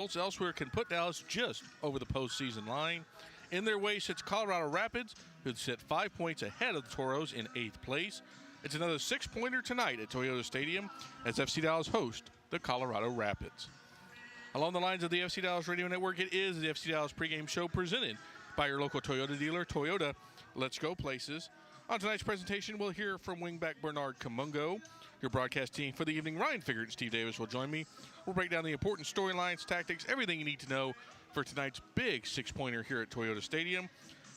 Elsewhere can put Dallas just over the postseason line. In their way sits Colorado Rapids, who sit 5 points ahead of the Toros in 8th place. It's another 6-pointer tonight at Toyota Stadium as FC Dallas host the Colorado Rapids. Along the lines of the FC Dallas Radio Network, it is the FC Dallas pregame show presented by your local Toyota dealer, Toyota. Let's go places. On tonight's presentation, we'll hear from wingback Bernard Kamongo. Your broadcast team for the evening, Ryan Figert and Steve Davis, will join me. We'll break down the important storylines, tactics, everything you need to know for tonight's big 6-pointer here at Toyota Stadium.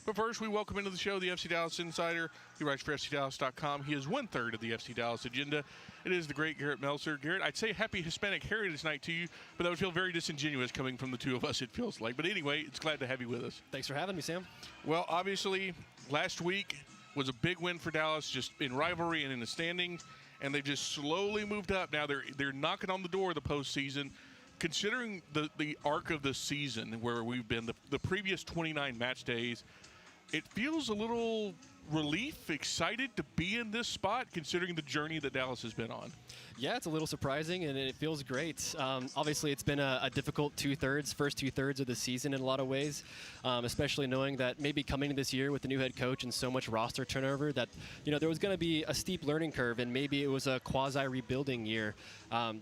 But first, we welcome into the show the FC Dallas Insider. He writes for FCDallas.com. He is 1/3 of the FC Dallas agenda. It is the great Garrett Meltzer. Garrett, I'd say happy Hispanic Heritage Night to you, but that would feel very disingenuous coming from the two of us, it feels like. But anyway, it's glad to have you with us. Thanks for having me, Sam. Well, obviously, last week was a big win for Dallas, just in rivalry and in the standings, and they've just slowly moved up. Now they're knocking on the door of the postseason. Considering the arc of the season where we've been, the previous 29 match days, it feels a little relief, excited to be in this spot considering the journey that Dallas has been on. Yeah, it's a little surprising, and it feels great. Obviously, it's been a difficult first two-thirds of the season in a lot of ways, especially knowing that maybe coming into this year with the new head coach and so much roster turnover that, there was going to be a steep learning curve, and maybe it was a quasi-rebuilding year.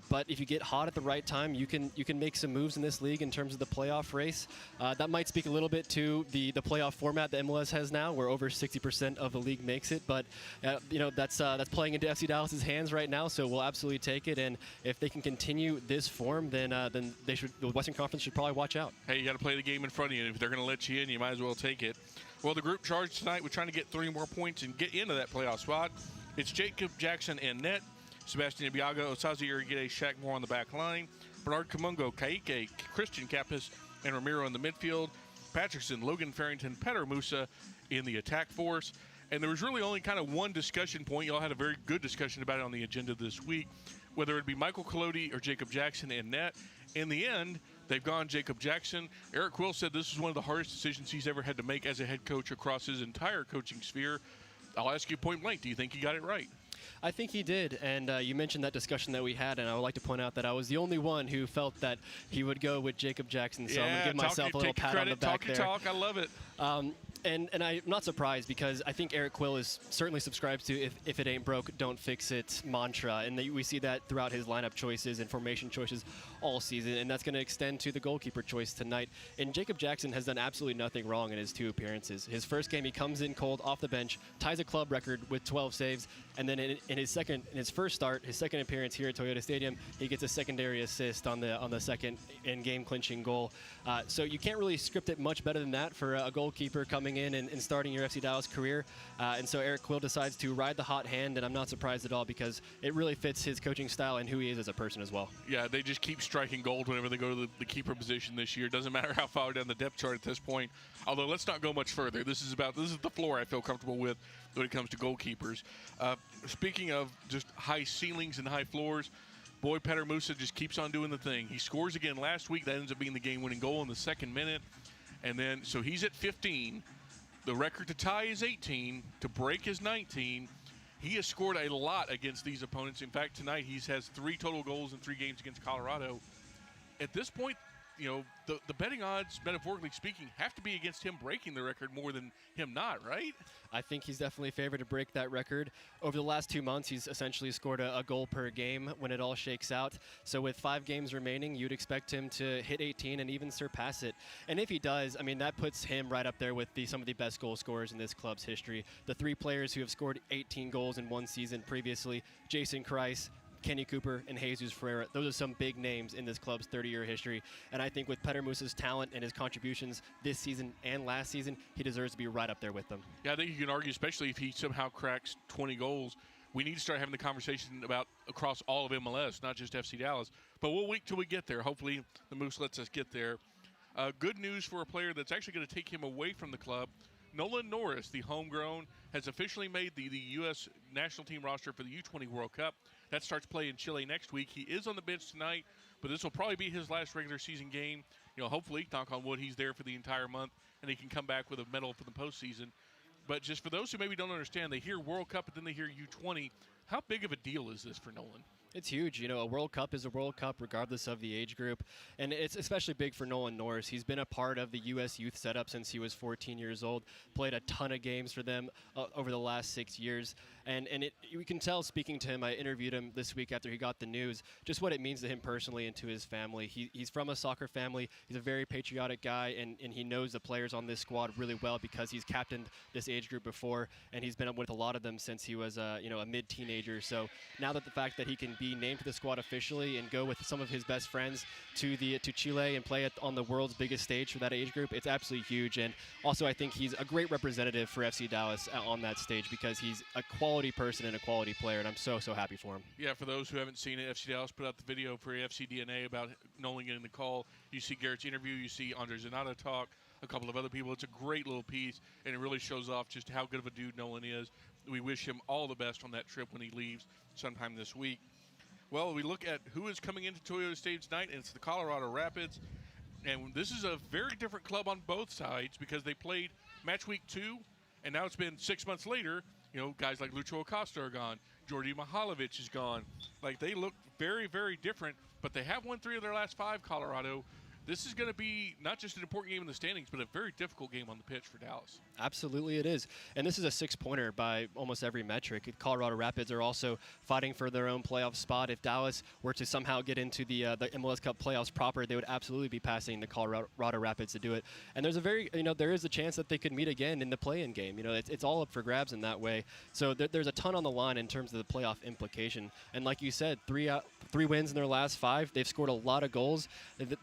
But if you get hot at the right time, you can make some moves in this league in terms of the playoff race. That might speak a little bit to the playoff format that MLS has now, where over 60% of the league makes it. But, that's playing into FC Dallas's hands right now, so we'll absolutely take it, and if they can continue this form, then the Western Conference should probably watch out. Hey, you got to play the game in front of you, and if they're going to let you in, you might as well take it. Well, the group charged tonight with trying to get 3 more points and get into that playoff spot. It's Jacob Jackson in net, Sebastian Ibiaga, Osazi Urigide, Shaq Moore on the back line, Bernard Kamongo, Kaike, Christian Kappas, and Ramiro in the midfield, Patrickson, Logan Farrington, Petter Musa in the attack force. And there was really only kind of one discussion point. Y'all had a very good discussion about it on the agenda this week, whether it be Michael Collodi or Jacob Jackson in net. In the end, they've gone Jacob Jackson. Eric Quill said this is one of the hardest decisions he's ever had to make as a head coach across his entire coaching sphere. I'll ask you point blank, do you think he got it right? I think he did, and you mentioned that discussion that we had, and I would like to point out that I was the only one who felt that he would go with Jacob Jackson, so I'm going to give myself a little pat on the back there. Talk, I love it. And I'm not surprised because I think Eric Quill is certainly subscribes to if it ain't broke, don't fix it mantra. And we see that throughout his lineup choices and formation choices all season. And that's going to extend to the goalkeeper choice tonight. And Jacob Jackson has done absolutely nothing wrong in his 2 appearances. His first game, he comes in cold off the bench, ties a club record with 12 saves. And then in his first start, his second appearance here at Toyota Stadium, he gets a secondary assist on the second in-game clinching goal. So you can't really script it much better than that for a goalkeeper coming in and starting your FC Dallas career. And so Eric Quill decides to ride the hot hand, and I'm not surprised at all because it really fits his coaching style and who he is as a person as well. Yeah, they just keep striking gold whenever they go to the keeper position this year. Doesn't matter how far down the depth chart at this point. Although let's not go much further. This is the floor I feel comfortable with when it comes to goalkeepers. Speaking of just high ceilings and high floors, boy, Petter Musa just keeps on doing the thing. He scores again last week. That ends up being the game-winning goal in the 2nd minute. And then, so he's at 15. The record to tie is 18. To break is 19. He has scored a lot against these opponents. In fact, tonight he has 3 total goals in 3 games against Colorado. At this point, the betting odds, metaphorically speaking, have to be against him breaking the record more than him not, right? I think he's definitely favored to break that record. Over the last 2 months, he's essentially scored a goal per game when it all shakes out. So with 5 games remaining, you'd expect him to hit 18 and even surpass it. And if he does, that puts him right up there with some of the best goal scorers in this club's history. The 3 players who have scored 18 goals in one season previously, Jason Kreis, Kenny Cooper, and Jesus Ferreira. Those are some big names in this club's 30-year history. And I think with Petter Musa's talent and his contributions this season and last season, he deserves to be right up there with them. Yeah, I think you can argue, especially if he somehow cracks 20 goals, we need to start having the conversation about across all of MLS, not just FC Dallas. But we'll wait till we get there. Hopefully the Moose lets us get there. Good news for a player that's actually going to take him away from the club. Nolan Norris, the homegrown, has officially made the U.S. national team roster for the U20 World Cup. That starts play in Chile next week. He is on the bench tonight, but this will probably be his last regular season game. Hopefully, knock on wood, he's there for the entire month, and he can come back with a medal for the postseason. But just for those who maybe don't understand, they hear World Cup, and then they hear U20. How big of a deal is this for Nolan? It's huge. You know, a World Cup is a World Cup regardless of the age group. And it's especially big for Nolan Norris. He's been a part of the U.S. youth setup since he was 14 years old, played a ton of games for them over the last 6 years. And you can tell, speaking to him, I interviewed him this week after he got the news, just what it means to him personally and to his family. He's from a soccer family. He's a very patriotic guy, and he knows the players on this squad really well because he's captained this age group before, and he's been with a lot of them since he was a mid-teenager. So now that the fact that he can be named to the squad officially and go with some of his best friends to Chile and play on the world's biggest stage for that age group, it's absolutely huge. And also I think he's a great representative for FC Dallas on that stage because he's a quality person and a quality player, and I'm so happy for him. Yeah, for those who haven't seen it, FC Dallas put out the video for FC DNA about Nolan getting the call. You see Garrett's interview, you see Andre Zanata talk, a couple of other people. It's a great little piece, and it really shows off just how good of a dude Nolan is. We wish him all the best on that trip when he leaves sometime this week. Well, we look at who is coming into Toyota Stadium tonight, and it's the Colorado Rapids. And this is a very different club on both sides because they played match week 2, and now it's been 6 months later. You know, guys like Lucho Acosta are gone. Jordi Mihalovic is gone. Like, they look very, very different, but they have won 3 of their last 5, Colorado. This is going to be not just an important game in the standings, but a very difficult game on the pitch for Dallas. Absolutely it is. And this is a 6-pointer by almost every metric. Colorado Rapids are also fighting for their own playoff spot. If Dallas were to somehow get into the MLS Cup playoffs proper, they would absolutely be passing the Colorado Rapids to do it. And there's there is a chance that they could meet again in the play-in game. You know, it's all up for grabs in that way. So there's a ton on the line in terms of the playoff implication. And like you said, 3 wins in their last 5. They've scored a lot of goals.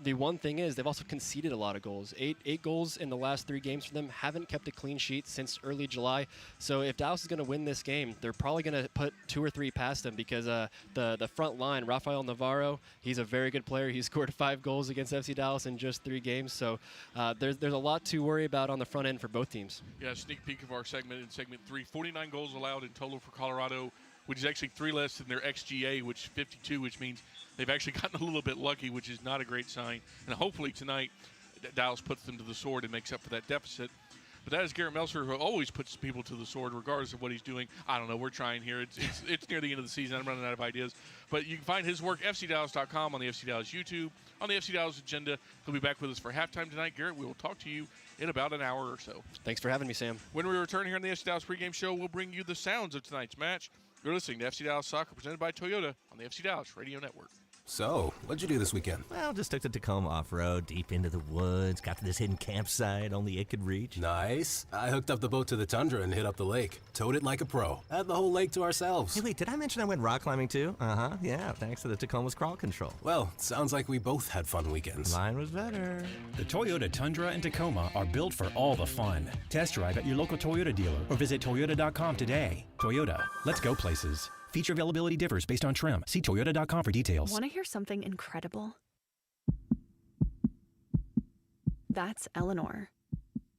The one thing is they've also conceded a lot of goals. 8 goals in the last 3 games for them. Haven't kept a clean sheet since early July. So if Dallas is going to win this game, they're probably going to put 2 or 3 past them because the front line, Rafael Navarro, he's a very good player. He scored 5 goals against FC Dallas in just 3 games. So there's a lot to worry about on the front end for both teams. Yeah, sneak peek of our segment in segment 3. 49 goals allowed in total for Colorado, which is actually 3 less than their XGA, which is 52, which means they've actually gotten a little bit lucky, which is not a great sign. And hopefully tonight, Dallas puts them to the sword and makes up for that deficit. But that is Garrett Meltzer, who always puts people to the sword regardless of what he's doing. I don't know. We're trying here. It's near the end of the season. I'm running out of ideas. But you can find his work, FCDallas.com, on the FC Dallas YouTube, on the FC Dallas Agenda. He'll be back with us for halftime tonight. Garrett, we will talk to you in about an hour or so. Thanks for having me, Sam. When we return here on the FC Dallas pregame show, we'll bring you the sounds of tonight's match. You're listening to FC Dallas Soccer, presented by Toyota on the FC Dallas Radio Network. So, what'd you do this weekend? Well, just took the Tacoma off-road, deep into the woods, got to this hidden campsite only it could reach. Nice. I hooked up the boat to the tundra and hit up the lake. Towed it like a pro. Had the whole lake to ourselves. Hey, wait, did I mention I went rock climbing too? Uh-huh, yeah, thanks to the Tacoma's crawl control. Well, sounds like we both had fun weekends. Mine was better. The Toyota Tundra and Tacoma are built for all the fun. Test drive at your local Toyota dealer or visit Toyota.com today. Toyota, let's go places. Feature availability differs based on trim. See Toyota.com for details. Want to hear something incredible? That's Eleanor.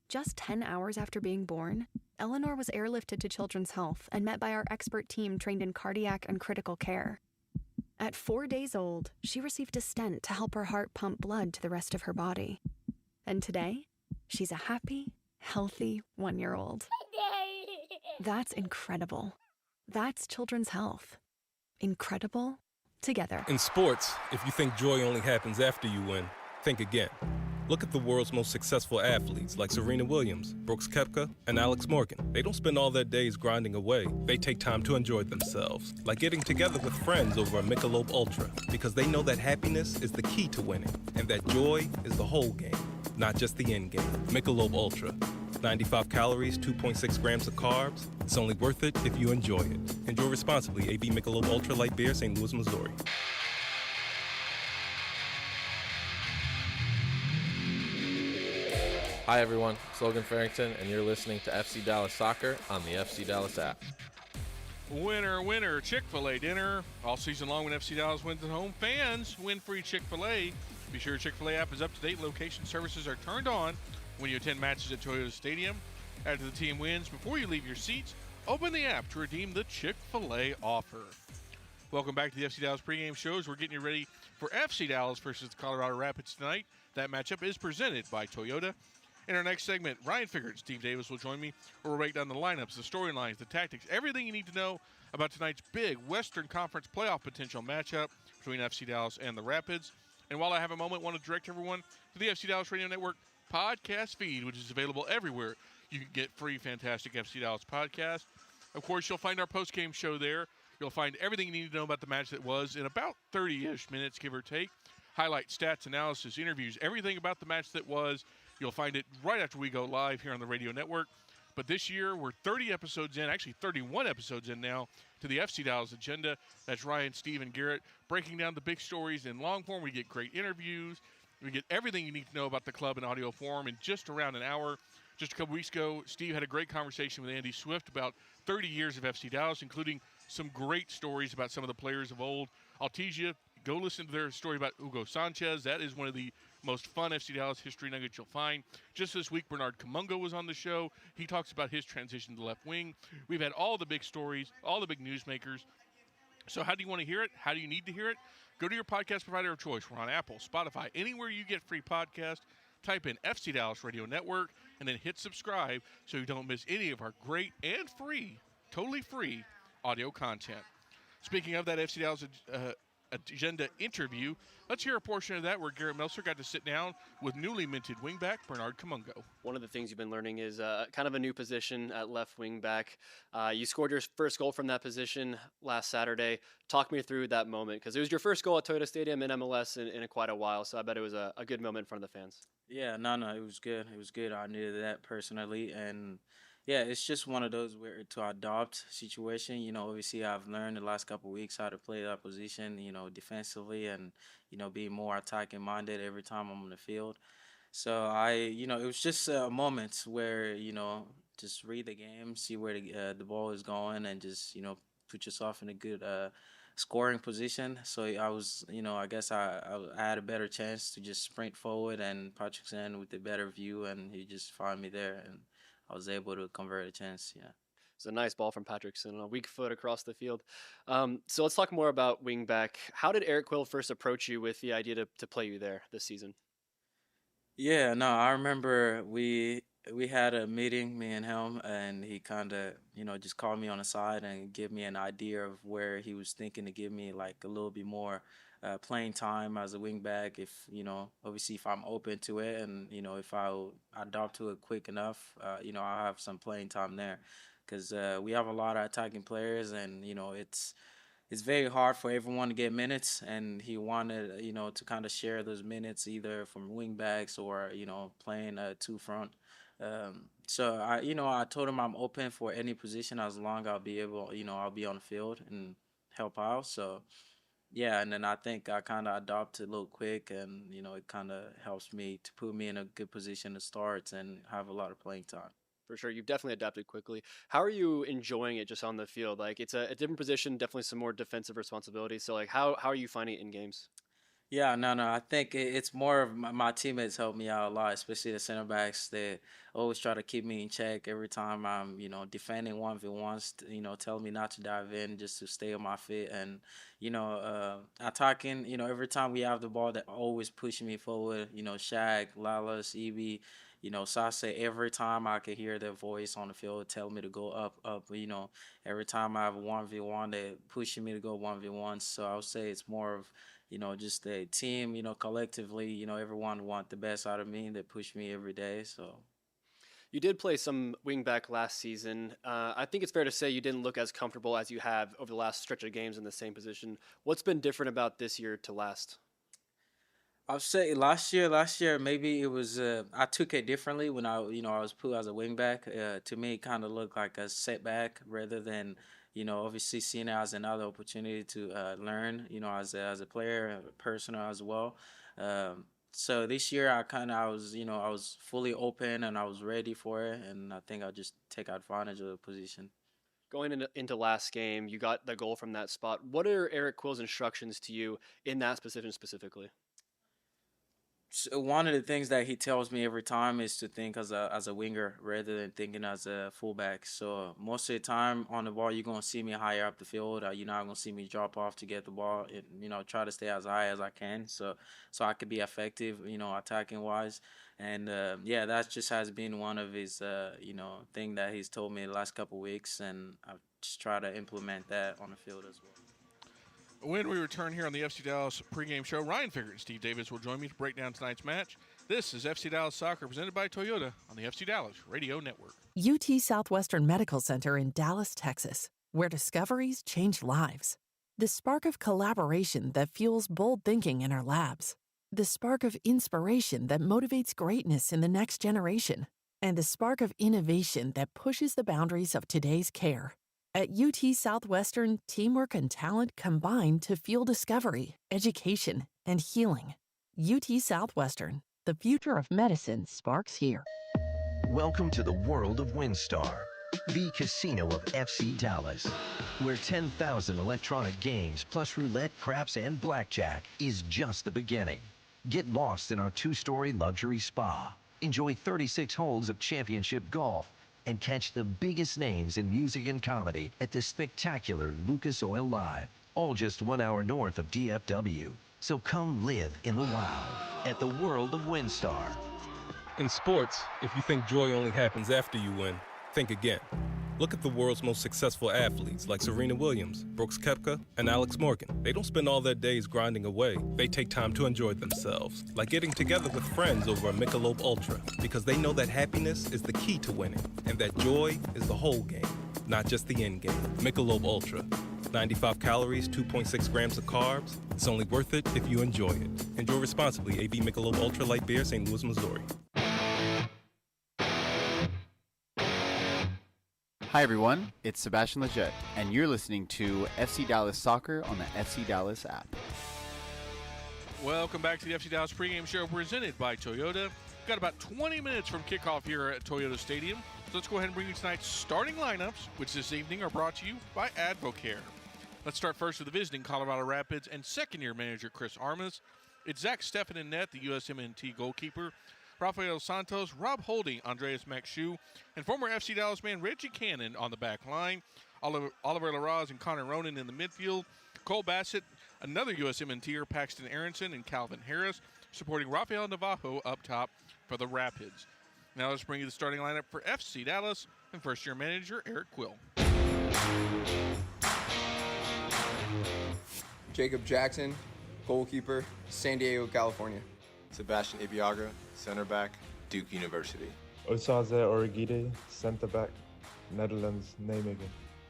Just 10 hours after being born, Eleanor was airlifted to Children's Health and met by our expert team trained in cardiac and critical care. At 4 days old, she received a stent to help her heart pump blood to the rest of her body. And today, she's a happy, healthy 1-year-old. That's incredible. That's Children's Health. Incredible together. In sports, if you think joy only happens after you win, think again. Look at the world's most successful athletes like Serena Williams, Brooks Koepka, and Alex Morgan. They don't spend all their days grinding away. They take time to enjoy themselves, like getting together with friends over a Michelob Ultra, because they know that happiness is the key to winning, and that joy is the whole game, not just the end game. Michelob Ultra. 95 calories, 2.6 grams of carbs. It's only worth it if you enjoy it. Enjoy responsibly. AB Michelob Ultra Light Beer, St. Louis, Missouri. Hi everyone, it's Logan Farrington, and you're listening to FC Dallas Soccer on the FC Dallas app. Winner, winner, Chick-fil-A dinner. All season long when FC Dallas wins at home, fans win free Chick-fil-A. Be sure Chick-fil-A app is up to date. Location services are turned on when you attend matches at Toyota Stadium. After the team wins, before you leave your seats, open the app to redeem the Chick-fil-A offer. Welcome back to the FC Dallas pregame shows. We're getting you ready for FC Dallas versus the Colorado Rapids tonight. That matchup is presented by Toyota. In our next segment, Ryan Figert and Steve Davis will join me. We'll break down the lineups, the storylines, the tactics, everything you need to know about tonight's big Western Conference playoff potential matchup between FC Dallas and the Rapids. And while I have a moment, I want to direct everyone to the FC Dallas Radio Network podcast feed, which is available everywhere. You can get free Fantastic FC Dallas podcast. Of course, you'll find our post-game show there. You'll find everything you need to know about the match that was in about 30-ish minutes, give or take. Highlight, stats, analysis, interviews, everything about the match that was. You'll find it right after we go live here on the radio network. But this year, we're 30 episodes in, actually 31 episodes in now, to the FC Dallas agenda. That's Ryan, Steve, and Garrett breaking down the big stories in long form. We get great interviews. We get everything you need to know about the club in audio form in just around an hour. Just a couple weeks ago, Steve had a great conversation with Andy Swift about 30 years of FC Dallas, including some great stories about some of the players of old. I'll tease you, go listen to their story about Hugo Sanchez. That is one of the most fun FC Dallas history nuggets you'll find. Just this week, Bernard Kamongo was on the show. He talks about his transition to left wing. We've had all the big stories, all the big newsmakers. So how do you want to hear it? How do you need to hear it? Go to your podcast provider of choice. We're on Apple, Spotify, anywhere you get free podcasts. Type in FC Dallas Radio Network and then hit subscribe so you don't miss any of our great and free, totally free audio content. Speaking of that FC Dallas agenda interview, let's hear a portion of that where Garrett Meltzer got to sit down with newly minted wingback Bernard Kamongo. One of the things you've been learning is kind of a new position at left wing back. You scored your first goal from that position last Saturday. Talk me through that moment, because it was your first goal at Toyota Stadium in MLS in quite a while, so I bet it was a good moment in front of the fans. Yeah, no, it was good. It was good. I needed that personally, and yeah, it's just one of those where to adopt situation. Obviously I've learned the last couple of weeks how to play that position, defensively and, be more attacking minded every time I'm on the field. So it was just a moment where, just read the game, see where the ball is going and just, put yourself in a good scoring position. So I was, I guess I had a better chance to just sprint forward, and Patrickson with the better view, and he just found me there, and I was able to convert a chance. Yeah. It's a nice ball from Patrickson on a weak foot across the field. So let's talk more about wingback. How did Eric Quill first approach you with the idea to play you there this season? Yeah, no, I remember we had a meeting, me and him, and he kind of, just called me on the side and give me an idea of where he was thinking to give me like a little bit more playing time as a wingback. If, obviously if I'm open to it and, if I adopt to it quick enough, I'll have some playing time there. Because we have a lot of attacking players, and, it's very hard for everyone to get minutes, and he wanted, to kind of share those minutes either from wingbacks or, playing two front. So I told him I'm open for any position as long I'll be able, I'll be on the field and help out. So yeah, and then I think I kind of adopted a little quick, and it kind of helps me to put me in a good position to start and have a lot of playing time. For sure, you've definitely adapted quickly. How are you enjoying it just on the field? Like, it's a different position, definitely some more defensive responsibility. So, like, how are you finding it in games? Yeah, no. I think it's more of my teammates help me out a lot, especially the center backs. They always try to keep me in check every time I'm, defending 1v1s, tell me not to dive in, just to stay on my feet. And, attacking, every time we have the ball, they always pushing me forward. Shaq, Lalas, Evie, Sase, every time I can hear their voice on the field tell me to go up. Every time I have a 1v1, they're pushing me to go 1v1. So I would say it's more of, just a team, collectively, everyone want the best out of me. They push me every day. So you did play some wingback last season. I think it's fair to say you didn't look as comfortable as you have over the last stretch of games in the same position. What's been different about this year to last? I'll say last year maybe it was I took it differently when I was put as a wingback. To me, it kind of looked like a setback rather than obviously seeing it as another opportunity to learn as a player, a person as well. So this year I was fully open and I was ready for it, and I think I'll just take advantage of the position. Going into last game, you got the goal from that spot. What are Eric Quill's instructions to you in that position specifically? one of the things that he tells me every time is to think as a winger rather than thinking as a fullback. So most of the time on the ball, you're gonna see me higher up the field. You're not gonna see me drop off to get the ball. And, try to stay as high as I can, so I could be effective, attacking wise. And that just has been one of his thing that he's told me the last couple of weeks, and I've just tried to implement that on the field as well. When we return here on the FC Dallas pregame show, Ryan Figert and Steve Davis will join me to break down tonight's match. This is FC Dallas Soccer, presented by Toyota on the FC Dallas Radio Network. UT Southwestern Medical Center in Dallas, Texas, where discoveries change lives. The spark of collaboration that fuels bold thinking in our labs. The spark of inspiration that motivates greatness in the next generation. And the spark of innovation that pushes the boundaries of today's care. At UT Southwestern, teamwork and talent combine to fuel discovery, education, and healing. UT Southwestern, the future of medicine sparks here. Welcome to the world of WinStar, the casino of FC Dallas, where 10,000 electronic games plus roulette, craps, and blackjack is just the beginning. Get lost in our 2-story luxury spa. Enjoy 36 holes of championship golf and catch the biggest names in music and comedy at the spectacular Lucas Oil Live, all just 1 hour north of DFW. So come live in the wild at the world of WinStar. In sports, if you think joy only happens after you win, think again. Look at the world's most successful athletes like Serena Williams, Brooks Koepka, and Alex Morgan. They don't spend all their days grinding away. They take time to enjoy themselves, like getting together with friends over a Michelob Ultra, because they know that happiness is the key to winning, and that joy is the whole game, not just the end game. Michelob Ultra. 95 calories, 2.6 grams of carbs. It's only worth it if you enjoy it. Enjoy responsibly. AB Michelob Ultra Light Beer, St. Louis, Missouri. Hi everyone, it's Sebastian Leggett, and you're listening to FC Dallas Soccer on the FC Dallas app. Welcome back to the FC Dallas pregame show presented by Toyota. We've got about 20 minutes from kickoff here at Toyota Stadium. So let's go ahead and bring you tonight's starting lineups, which this evening are brought to you by Advocare. Let's start first with the visiting Colorado Rapids and second-year manager Chris Armas. It's Zach Steffen in net, the USMNT goalkeeper. Rafael Santos, Rob Holding, Andreas Makshu, and former FC Dallas man Reggie Cannon on the back line. Oliver Larraz and Connor Ronan in the midfield. Cole Bassett, another USMNTer, Paxton Aronson, and Calvin Harris, supporting Rafael Navajo up top for the Rapids. Now let's bring you the starting lineup for FC Dallas and first-year manager Eric Quill. Jacob Jackson, goalkeeper, San Diego, California. Sebastian Ibiaga, center back, Duke University. Osaze Origide, center back, Netherlands, Nijmegen.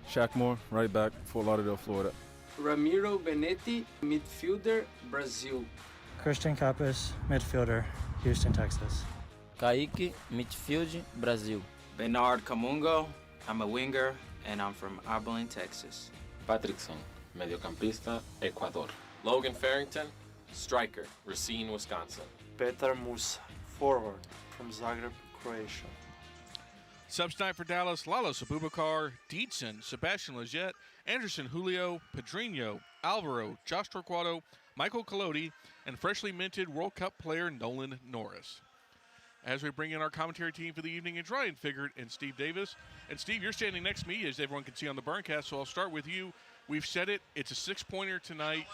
Shaq Moore, right back, Fort Lauderdale, Florida. Ramiro Benetti, midfielder, Brazil. Christian Capes, midfielder, Houston, Texas. Kaique, midfield, Brazil. Bernard Kamongo, I'm a winger, and I'm from Abilene, Texas. Patrickson, mediocampista, Ecuador. Logan Farrington, striker, Racine, Wisconsin. Petar Musa, forward, from Zagreb, Croatia. Subs tonight for Dallas, Lalos Abubakar, Dietzen, Sebastian Leggett, Anderson Julio, Pedrinho, Alvaro, Josh Torquato, Michael Colodi, and freshly minted World Cup player Nolan Norris. As we bring in our commentary team for the evening, it's Ryan Figert and Steve Davis. And Steve, you're standing next to me, as everyone can see on the Burncast, so I'll start with you. We've said it, it's a 6-pointer tonight.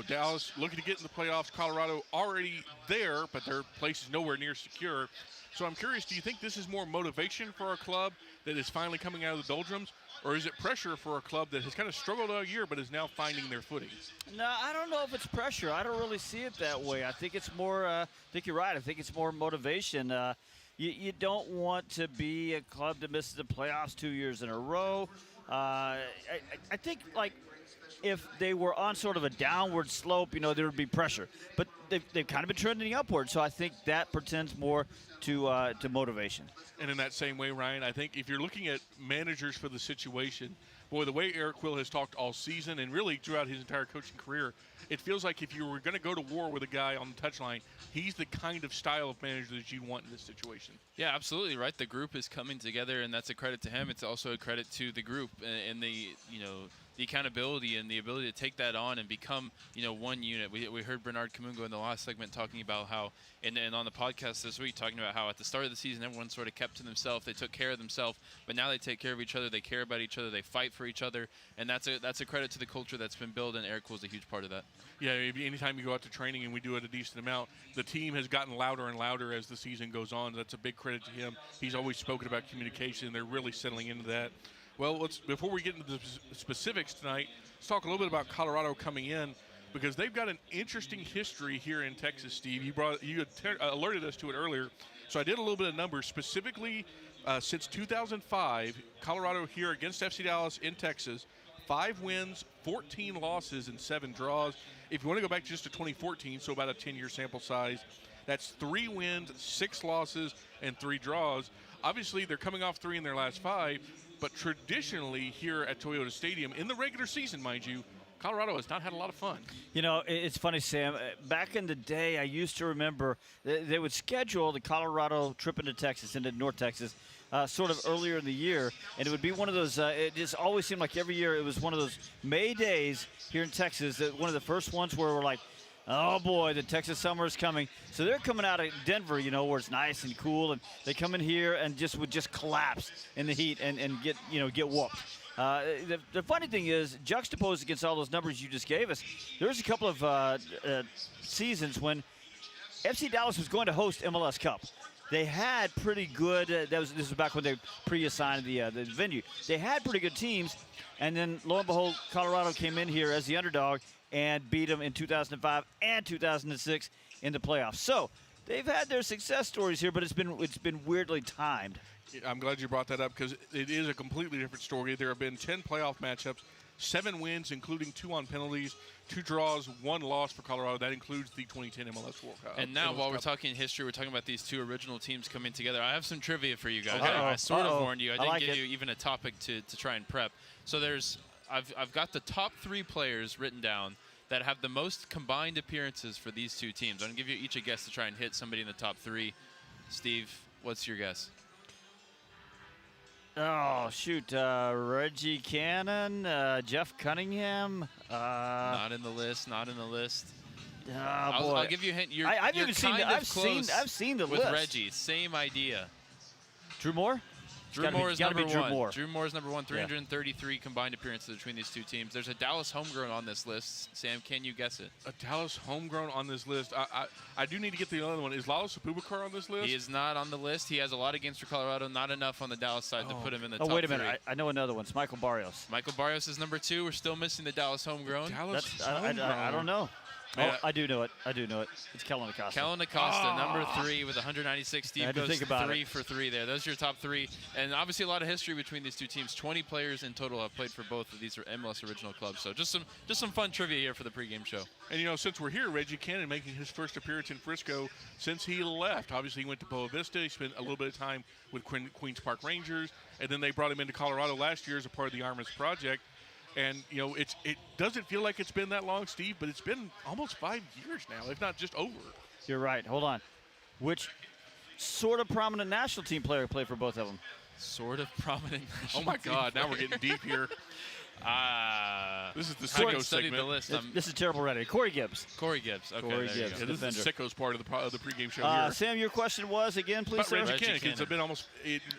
Dallas looking to get in the playoffs. Colorado already there, but their place is nowhere near secure. So I'm curious, do you think this is more motivation for a club that is finally coming out of the doldrums, or is it pressure for a club that has kind of struggled all year but is now finding their footing? No, I don't know if it's pressure. I don't really see it that way. I think it's more, I think you're right. I think it's more motivation. You don't want to be a club that misses the playoffs 2 years in a row. I think, like, if they were on sort of a downward slope, there would be pressure. But they've kind of been trending upward, so I think that portends more to motivation. And in that same way, Ryan, I think if you're looking at managers for the situation, boy, the way Eric Quill has talked all season and really throughout his entire coaching career, it feels like if you were going to go to war with a guy on the touchline, he's the kind of style of manager that you want in this situation. Yeah, absolutely right. The group is coming together, and that's a credit to him. It's also a credit to the group and the accountability and the ability to take that on and become, one unit. We heard Bernard Kamongo in the last segment talking about how, and on the podcast this week, talking about how at the start of the season, everyone sort of kept to themselves. They took care of themselves, but now they take care of each other. They care about each other. They fight for each other, and that's a credit to the culture that's been built, and Eric Quill's a huge part of that. Yeah, anytime you go out to training, and we do it a decent amount, the team has gotten louder and louder as the season goes on. That's a big credit to him. He's always spoken about communication. They're really settling into that. Well, before we get into the specifics tonight, let's talk a little bit about Colorado coming in, because they've got an interesting history here in Texas, Steve. You alerted us to it earlier, so I did a little bit of numbers. Specifically, since 2005, Colorado here against FC Dallas in Texas, 5 wins, 14 losses, and 7 draws. If you want to go back just to 2014, so about a 10-year sample size, that's 3 wins, 6 losses, and 3 draws. Obviously, they're coming off 3 in their last 5, but traditionally here at Toyota Stadium, in the regular season, mind you, Colorado has not had a lot of fun. It's funny, Sam. Back in the day, I used to remember they would schedule the Colorado trip into Texas, into North Texas, sort of earlier in the year, and it would be one of those, it just always seemed like every year it was one of those May days here in Texas, that one of the first ones where we're like, oh boy, the Texas summer is coming. So they're coming out of Denver, where it's nice and cool, and they come in here and would collapse in the heat and get whooped. The funny thing is, juxtaposed against all those numbers you just gave us, there's a couple of seasons when FC Dallas was going to host MLS Cup. They had pretty good. This was back when they pre-assigned the venue. They had pretty good teams, and then lo and behold, Colorado came in here as the underdog and beat them in 2005 and 2006 in the playoffs. So they've had their success stories here, but it's been weirdly timed. I'm glad you brought that up, because it is a completely different story. There have been 10 playoff matchups, 7 wins, including 2 on penalties, 2 draws, 1 loss for Colorado. That includes the 2010 MLS World Cup. And now, while we're talking history, we're talking about these 2 original teams coming together. I have some trivia for you guys. I sort of warned you. I didn't give you even a topic to try and prep. So I've got the top 3 players written down that have the most combined appearances for these 2 teams. I'm going to give you each a guess to try and hit somebody in the top 3. Steve, what's your guess? Oh, shoot. Reggie Cannon, Jeff Cunningham. Not in the list. Boy. I'll give you a hint. I've even seen I've seen the with list. Reggie. Same idea. Drew Moore? Drew Moore is number 1. Drew Moore is number 1. 333 combined appearances between these 2 teams. There's a Dallas homegrown on this list. Sam, can you guess it? A Dallas homegrown on this list. I do need to get the other one. Is Lalo Sepubakar on this list? He is not on the list. He has a lot of games for Colorado, not enough on the Dallas side to put him in the top 3. Oh, wait a minute. I know another one. It's Michael Barrios. Michael Barrios is number 2. We're still missing the Dallas homegrown. I don't know. Oh, I do know it. It's Kellen Acosta. Kellen Acosta, number 3 with 196. Steve goes 3 for 3 there. Those are your top 3. And obviously a lot of history between these 2 teams. 20 players in total have played for both of these MLS original clubs. So just some fun trivia here for the pregame show. And, since we're here, Reggie Cannon making his first appearance in Frisco since he left. Obviously, he went to Boa Vista. He spent a little bit of time with Queens Park Rangers. And then they brought him into Colorado last year as a part of the Armas Project. And, it doesn't feel like it's been that long, Steve, but it's been almost 5 years now, if not just over. You're right. Hold on. Which sort of prominent national team player played for both of them? Sort of prominent national Oh, my God. Now we're getting deep here. This is the sicko segment. The list. This is terrible writing. Corey Gibbs. Okay, Corey Gibbs. Yeah, this is the sickos part of the pregame show here. Sam, your question was, again, please, about sir? Reggie Cannon. It's been almost,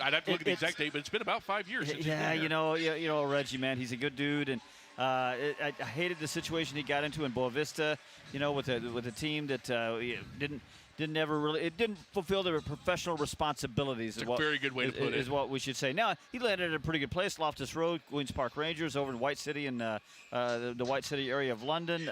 I'd have to look at the exact date, but it's been about 5 years since he's been there. Reggie, man, he's a good dude, and I hated the situation he got into in Boa Vista, with a team that didn't fulfill their professional responsibilities. It's a very good way to put it. Is what we should say. Now, he landed at a pretty good place, Loftus Road, Queens Park Rangers, over in White City in the White City area of London.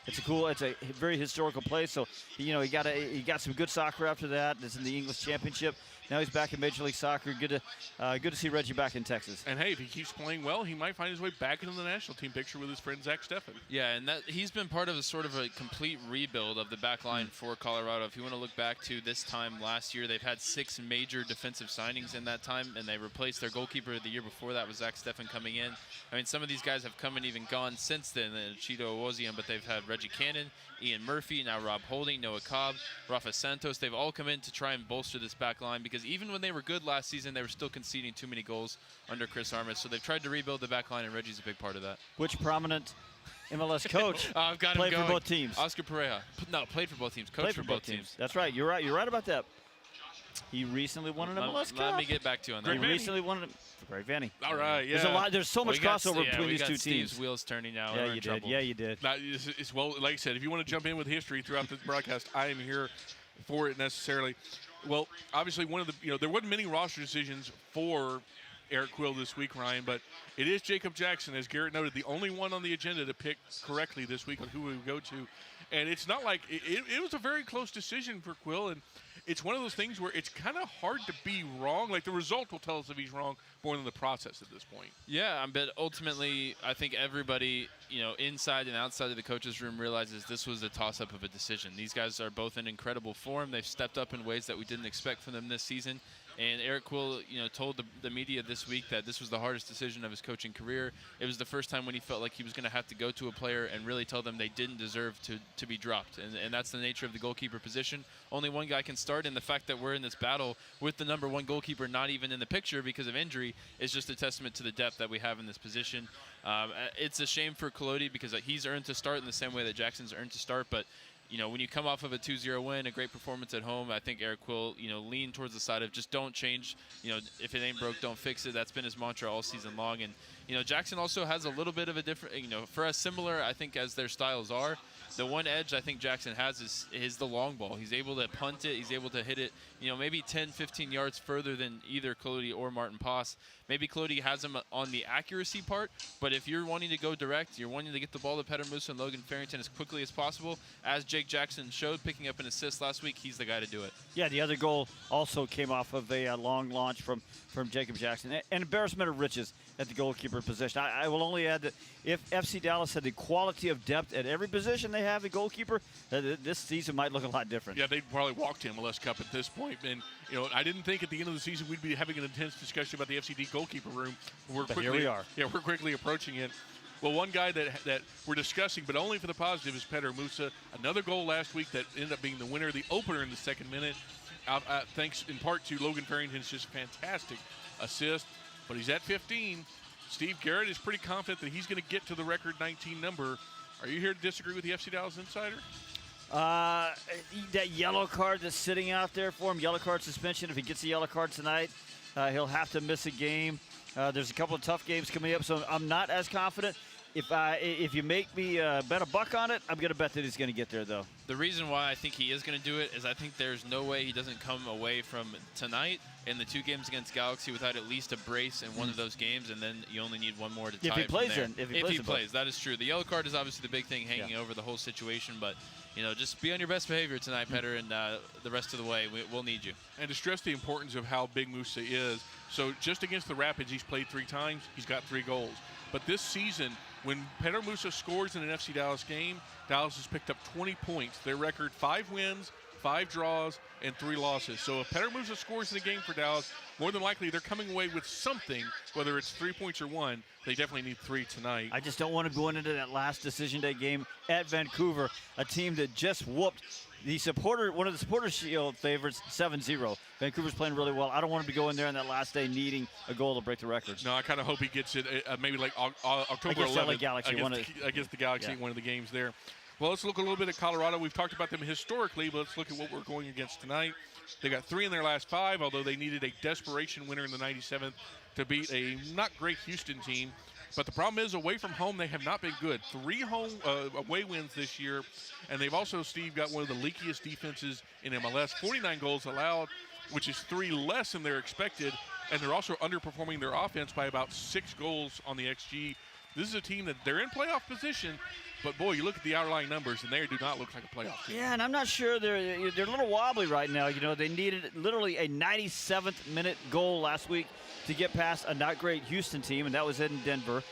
It's a very historical place. So, he got some good soccer after that. It's in the English Championship. Now he's back in Major League Soccer. Good to see Reggie back in Texas. And hey, if he keeps playing well, he might find his way back into the national team picture with his friend Zach Steffen. Yeah, and he's been part of a sort of a complete rebuild of the back line for Colorado. Colorado, if you want to look back to this time last year, they've had 6 major defensive signings in that time, and they replaced their goalkeeper the year before that was Zach Steffen coming in. I mean, some of these guys have come and even gone since then, Cheeto Owozian, but they've had Reggie Cannon, Ian Murphy, now Rob Holding, Noah Cobb, Rafa Santos. They've all come in to try and bolster this back line because even when they were good last season, they were still conceding too many goals under Chris Armas. So they've tried to rebuild the back line, and Reggie's a big part of that. Which prominent MLS coach I've got played him going. for both teams? Oscar Pereira. No, played for both teams. Coached for both teams. That's right. You're right. You're right about that. He recently won an MLS Cup. Let me get back to you on that. He recently won it for Greg Vanny. All right, yeah. There's a lot. There's so much crossover between these two Steve's teams. Wheels turning now. Yeah, you did. Yeah, you did. Now, well, like I said, if you want to jump in with history throughout the broadcast, I am here for it necessarily. Well, obviously, one of the there wasn't many roster decisions for Eric Quill this week, Ryan, but it is Jacob Jackson, as Garrett noted, the only one on the agenda to pick correctly this week on who we would go to. And it's not like it was a very close decision for Quill, and it's one of those things where it's kind of hard to be wrong. Like, the result will tell us if he's wrong more than the process at this point. Yeah, but ultimately, I think everybody, inside and outside of the coaches' room realizes this was a toss-up of a decision. These guys are both in incredible form. They've stepped up in ways that we didn't expect from them this season. And Eric Quill, told the media this week that this was the hardest decision of his coaching career. It was the first time when he felt like he was going to have to go to a player and really tell them they didn't deserve to be dropped. And that's the nature of the goalkeeper position. Only one guy can start, and the fact that we're in this battle with the number 1 goalkeeper not even in the picture because of injury is just a testament to the depth that we have in this position. It's a shame for Collodi because he's earned to start in the same way that Jackson's earned to start, but when you come off of a 2-0 win, a great performance at home, I think Eric Quill, lean towards the side of just don't change. If it ain't broke, don't fix it. That's been his mantra all season long. And, Jackson also has a little bit of a different, for us similar, I think, as their styles are. The one edge I think Jackson has is the long ball. He's able to punt it. He's able to hit it, maybe 10, 15 yards further than either Collodi or Martin Poss. Maybe Collodi has him on the accuracy part, but if you're wanting to go direct, you're wanting to get the ball to Petter Musa and Logan Farrington as quickly as possible, as Jake Jackson showed picking up an assist last week, he's the guy to do it. Yeah, the other goal also came off of a long launch from Jacob Jackson. An embarrassment of riches at the goalkeeper position. I will only add that if FC Dallas had the quality of depth at every position they have a goalkeeper, this season might look a lot different. Yeah, they'd probably walk to MLS Cup at this point. And, I didn't think at the end of the season we'd be having an intense discussion about the FCD goalkeeper room. But here we are. Yeah, we're quickly approaching it. Well, one guy that we're discussing, but only for the positive, is Petter Musa. Another goal last week that ended up being the winner, the opener in the second minute, thanks in part to Logan Farrington's just fantastic assist. But he's at 15. Steve, Garrett is pretty confident that he's going to get to the record 19 number. Are you here to disagree with the FC Dallas Insider? That yellow card that's sitting out there for him, yellow card suspension. If he gets a yellow card tonight, he'll have to miss a game. There's a couple of tough games coming up, so I'm not as confident. If you make me bet a buck on it, I'm going to bet that he's going to get there, though. The reason why I think he is going to do it is I think there's no way he doesn't come away from tonight in the 2 games against Galaxy without at least a brace in one of those games, and then you only need one more to tie if he it plays from there. If he plays, that is true. The yellow card is obviously the big thing hanging over the whole situation, but just be on your best behavior tonight, Petter, and the rest of the way, we'll need you. And to stress the importance of how big Musa is, so just against the Rapids, he's played 3 times. He's got 3 goals. But this season, when Petter Musa scores in an FC Dallas game, Dallas has picked up 20 points. Their record, 5 wins, 5 draws, and 3 losses. So if Petter Musa scores in a game for Dallas, more than likely they're coming away with something, whether it's 3 points or 1. They definitely need 3 tonight. I just don't want to go into that last decision day game at Vancouver, a team that just whooped one of the Supporter Shield favorites 7-0. Vancouver's playing really well. I don't want him to go in there on that last day needing a goal to break the record. No, I kind of hope he gets it maybe like October 11th against the Galaxy, one of the games there. Well, let's look a little bit at Colorado. We've talked about them historically, but let's look at what we're going against tonight. They got 3 in their last 5, although they needed a desperation winner in the 97th to beat a not great Houston team. But the problem is, away from home, they have not been good. 3 away wins this year, and they've also, Steve, got one of the leakiest defenses in MLS. 49 goals allowed, which is 3 less than they're expected, and they're also underperforming their offense by about 6 goals on the XG. This is a team that they're in playoff position, But, boy, you look at the outlying numbers, and they do not look like a playoff team. Yeah, and I'm not sure they're a little wobbly right now. You know, they needed literally a 97th minute goal last week to get past a not great Houston team, and that was in Denver.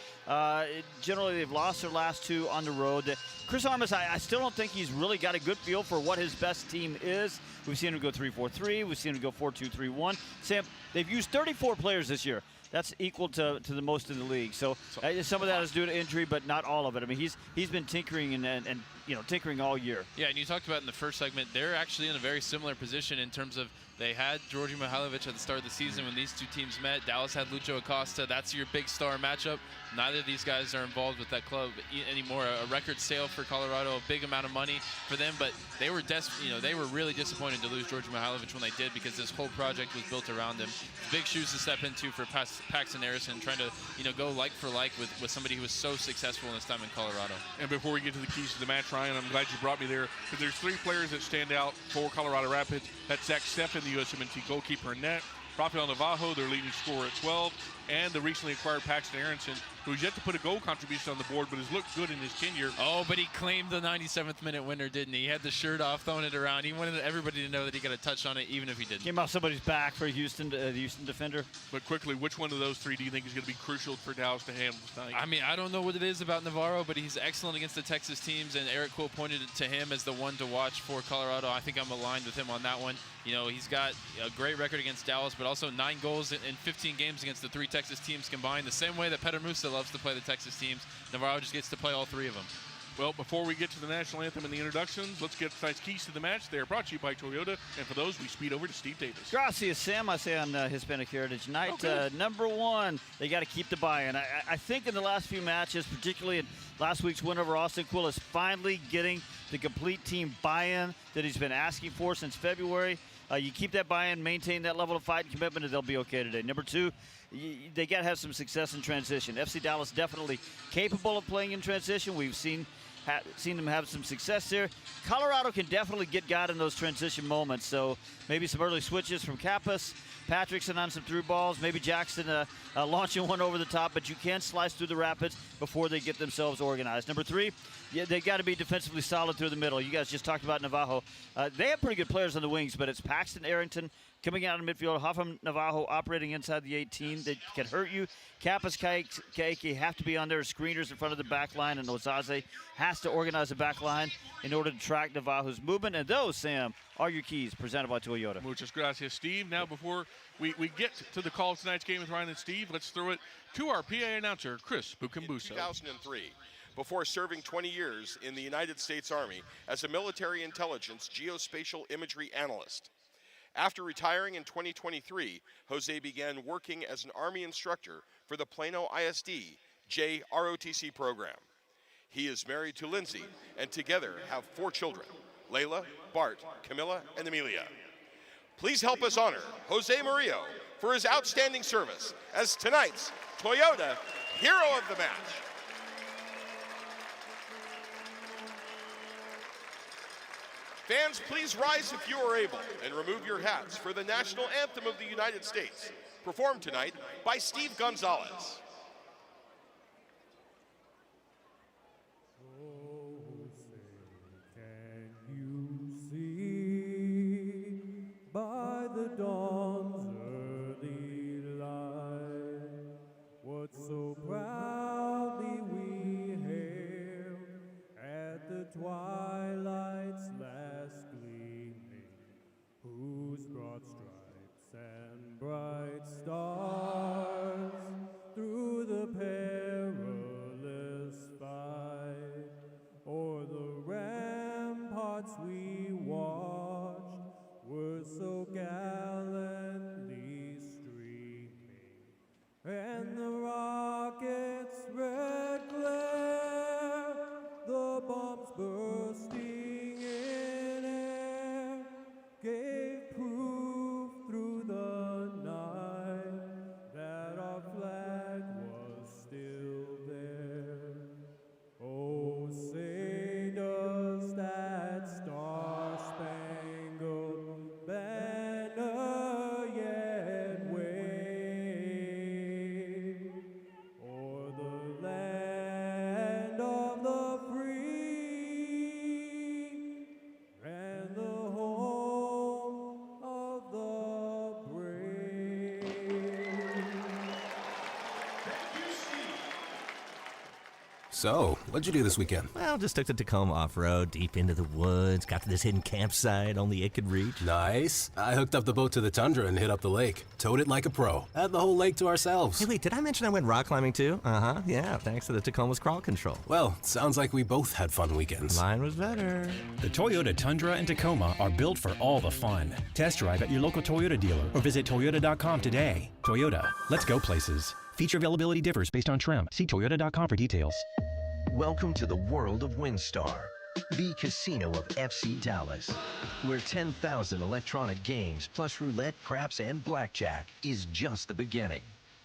Generally, they've lost their last 2 on the road. Chris Armas, I still don't think he's really got a good feel for what his best team is. We've seen him go 3-4-3. We've seen him go 4-2-3-1. Sam, they've used 34 players this year. That's equal to the most in the league. So some of that is due to injury, but not all of it. I mean, he's been tinkering and tinkering all year. Yeah, and you talked about in the first segment, they're actually in a very similar position in terms of they had Georgi Mihailovic at the start of the season when these two teams met. Dallas had Lucho Acosta. That's your big star matchup. Neither of these guys are involved with that club anymore. A record sale for Colorado, a big amount of money for them, but they were they were really disappointed to lose Georgi Mihailovic when they did because this whole project was built around him. Big shoes to step into for Paxton Harrison, trying to go like for like with somebody who was so successful in his time in Colorado. And before we get to the keys to the match, Ryan, I'm glad you brought me there, because there's 3 players that stand out for Colorado Rapids. That's Zach Steffen, the USMNT goalkeeper and net, Rafael Navajo, their leading scorer at 12, and the recently acquired Paxton Aronson, who's yet to put a goal contribution on the board, but has looked good in his tenure. Oh, but he claimed the 97th minute winner, didn't he? He had the shirt off, throwing it around. He wanted everybody to know that he got a touch on it, even if he didn't. Came off somebody's back for Houston, the Houston defender. But quickly, which one of those 3 do you think is going to be crucial for Dallas to handle tonight? I mean, I don't know what it is about Navarro, but he's excellent against the Texas teams, and Eric Quill pointed to him as the one to watch for Colorado. I think I'm aligned with him on that one. You know, he's got a great record against Dallas, but also 9 goals in 15 games against the 3 Texas teams combined, the same way that Peter Musa loves to play the Texas teams. Navarro just gets to play all 3 of them. Well, before we get to the national anthem and the introductions, let's get tonight's keys to the match. They are brought to you by Toyota, and for those, we speed over to Steve Davis. Gracias, Sam. I say on Hispanic Heritage Night. Number 1, they got to keep the buy-in. I think in the last few matches, particularly in last week's win over Austin, Quill is finally getting the complete team buy-in that he's been asking for since February. You keep that buy-in, maintain that level of fight and commitment, and they'll be okay today. Number 2, they got to have some success in transition. FC Dallas definitely capable of playing in transition. We've seen them have some success there. Colorado can definitely get God in those transition moments. So maybe some early switches from Kappas, Patrickson on some through balls, maybe Jackson launching one over the top, but you can slice through the Rapids before they get themselves organized. Number 3, they got to be defensively solid through the middle. You guys just talked about Navajo. They have pretty good players on the wings, but it's Paxton Arrington coming out in midfield, Hafam Navajo operating inside the 18 that can hurt you. Kappas, Kaiki have to be on there, screeners in front of the back line, and Ozaze has to organize the back line in order to track Navajo's movement. And those, Sam, are your keys, presented by Toyota. Muchas gracias, Steve. Now, before we get to the call of tonight's game with Ryan and Steve, let's throw it to our PA announcer, Chris Bukambuso. In 2003, before serving 20 years in the United States Army as a military intelligence geospatial imagery analyst. After retiring in 2023, Jose began working as an Army instructor for the Plano ISD JROTC program. He is married to Lindsay and together have 4 children, Layla, Bart, Camilla, and Amelia. Please help us honor Jose Murillo for his outstanding service as tonight's Toyota Hero of the Match. Fans, please rise if you are able and remove your hats for the national anthem of the United States, performed tonight by Steve Gonzalez. By the dawn's early light, what so proudly we hailed at the twilight's last gleaming, whose broad stripes and bright stars through the perilous fight o'er the ramparts we watched were so gallantly streaming, and the rockets' red glare, the bombs bursting in air, gave proof through the night that our flag was still there. Oh, say does that star-spangled banner So, what'd you do this weekend? Well, just took the Tacoma off-road, deep into the woods, got to this hidden campsite only it could reach. Nice. I hooked up the boat to the tundra and hit up the lake. Towed it like a pro. Had the whole lake to ourselves. Hey, wait, did I mention I went rock climbing too? Uh-huh, yeah, thanks to the Tacoma's crawl control. Well, sounds like we both had fun weekends. Mine was better. The Toyota Tundra and Tacoma are built for all the fun. Test drive at your local Toyota dealer or visit Toyota.com today. Toyota, let's go places. Feature availability differs based on trim. See Toyota.com for details. Welcome to the world of WinStar, the casino of FC Dallas, where 10,000 electronic games plus roulette, craps, and blackjack is just the beginning.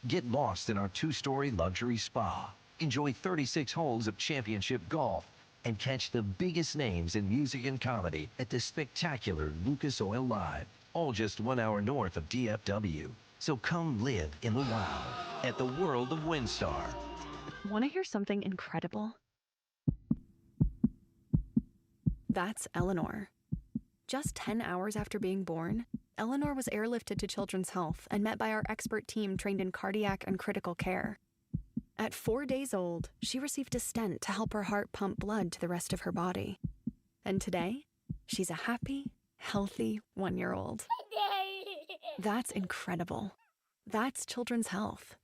Get lost in our 2-story luxury spa. Enjoy 36 holes of championship golf and catch the biggest names in music and comedy at the spectacular Lucas Oil Live, all just 1 hour north of DFW. So come live in the wild at the world of WinStar. Want to hear something incredible? That's Eleanor. Just 10 hours after being born, Eleanor was airlifted to Children's Health and met by our expert team trained in cardiac and critical care. At 4 days old, she received a stent to help her heart pump blood to the rest of her body. And today, she's a happy, healthy 1-year-old. That's incredible. That's Children's Health.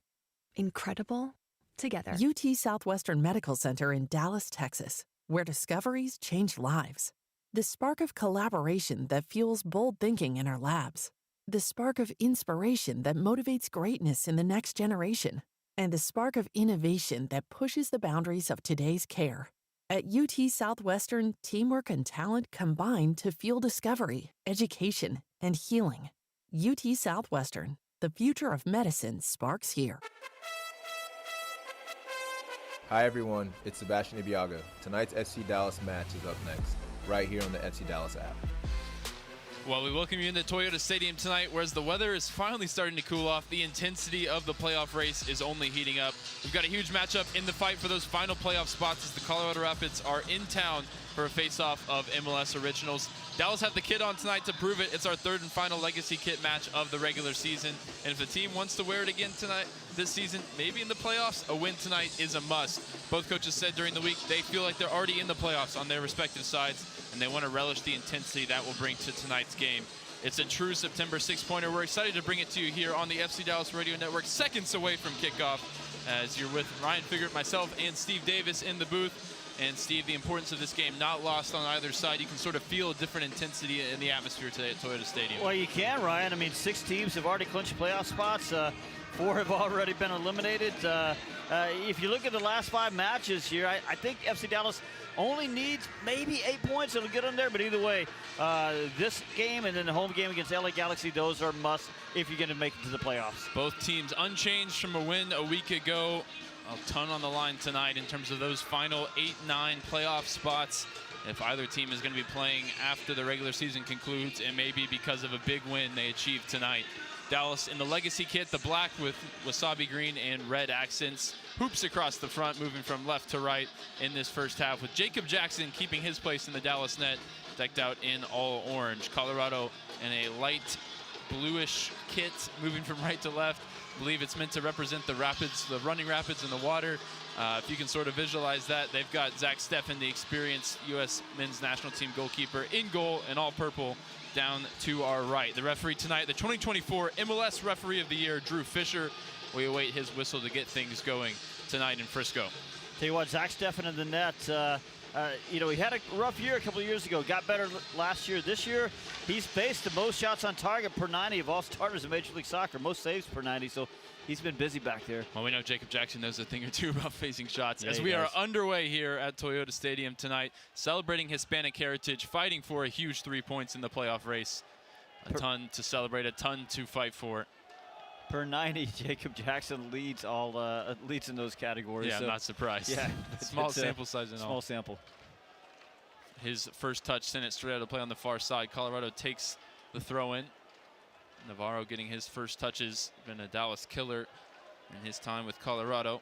Incredible together. UT Southwestern Medical Center in Dallas, Texas, where discoveries change lives. The spark of collaboration that fuels bold thinking in our labs. The spark of inspiration that motivates greatness in the next generation. And a spark of innovation that pushes the boundaries of today's care. At UT Southwestern, teamwork and talent combine to fuel discovery, education, and healing. UT Southwestern, the future of medicine sparks here. Hi everyone, it's Sebastian Ibiaga. Tonight's FC Dallas match is up next, right here on the FC Dallas app. Well, we welcome you into Toyota Stadium tonight, whereas the weather is finally starting to cool off. The intensity of the playoff race is only heating up. We've got a huge matchup in the fight for those final playoff spots as the Colorado Rapids are in town for a face-off of MLS Originals. Dallas have the kit on tonight to prove it. It's our third and final legacy kit match of the regular season. And if the team wants to wear it again tonight, this season, maybe in the playoffs, a win tonight is a must. Both coaches said during the week they feel like they're already in the playoffs on their respective sides, and they want to relish the intensity that will bring to tonight's game. It's a true September 6-pointer. We're excited to bring it to you here on the FC Dallas Radio Network, seconds away from kickoff, as you're with Ryan Figert, myself, and Steve Davis in the booth. And Steve, the importance of this game not lost on either side. You can sort of feel a different intensity in the atmosphere today at Toyota Stadium. Well, you can, Ryan. I mean, 6 teams have already clinched playoff spots. 4 have already been eliminated. If you look at the last 5 matches here, I think FC Dallas only needs maybe 8 points. It'll get them there, but either way, this game and then the home game against LA Galaxy, those are must if you're going to make it to the playoffs. Both teams unchanged from a win a week ago. A ton on the line tonight in terms of those final 8-9 playoff spots. If either team is going to be playing after the regular season concludes, and maybe because of a big win they achieved tonight. Dallas in the legacy kit, the black with wasabi green and red accents. Hoops across the front, moving from left to right in this first half, with Jacob Jackson keeping his place in the Dallas net, decked out in all orange. Colorado in a light bluish kit, moving from right to left. I believe it's meant to represent the Rapids, the running Rapids in the water. If you can sort of visualize that, they've got Zach Steffen, the experienced U.S. men's national team goalkeeper, in goal in all purple down to our right. The referee tonight, the 2024 MLS Referee of the Year, Drew Fisher. We await his whistle to get things going tonight in Frisco. Tell you what, Zach Steffen in the net, he had a rough year a couple of years ago. Got better last year. This year, he's faced the most shots on target per 90 of all starters in Major League Soccer. Most saves per 90, so he's been busy back there. Well, we know Jacob Jackson knows a thing or two about facing shots. Yeah, as we are underway here at Toyota Stadium tonight, celebrating Hispanic heritage, fighting for a huge 3 points in the playoff race. A ton to celebrate, a ton to fight for. Per 90, Jacob Jackson leads in those categories. Yeah, so I'm not surprised. Yeah, small sample size and all. Small sample. His first touch sent it straight out of play on the far side. Colorado takes the throw in. Navarro getting his first touches. Been a Dallas killer in his time with Colorado.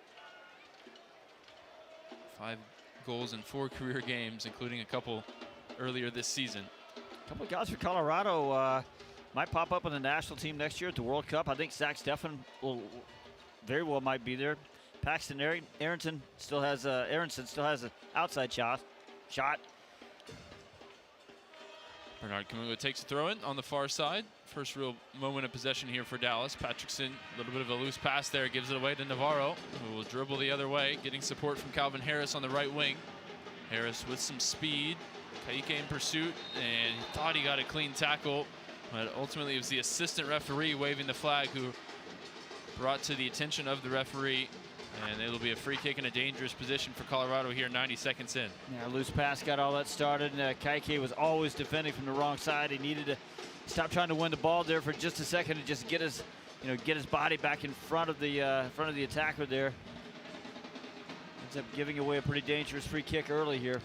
5 goals in 4 career games, including a couple earlier this season. A couple of guys for Colorado might pop up on the national team next year at the World Cup. I think Zach Steffen will very well might be there. Paxton Aronson still has an outside shot. Bernard Kamongo takes a throw in on the far side. First real moment of possession here for Dallas. Patrickson, a little bit of a loose pass there, gives it away to Navarro, who will dribble the other way, getting support from Calvin Harris on the right wing. Harris with some speed. Kaike in pursuit, and he thought he got a clean tackle, but ultimately it was the assistant referee waving the flag who brought to the attention of the referee, and it'll be a free kick in a dangerous position for Colorado here 90 seconds in. Yeah, loose pass got all that started, and Kaike was always defending from the wrong side. He needed to stop trying to win the ball there for just a second and just get his body back in front of the attacker there. Ends up giving away a pretty dangerous free kick early here.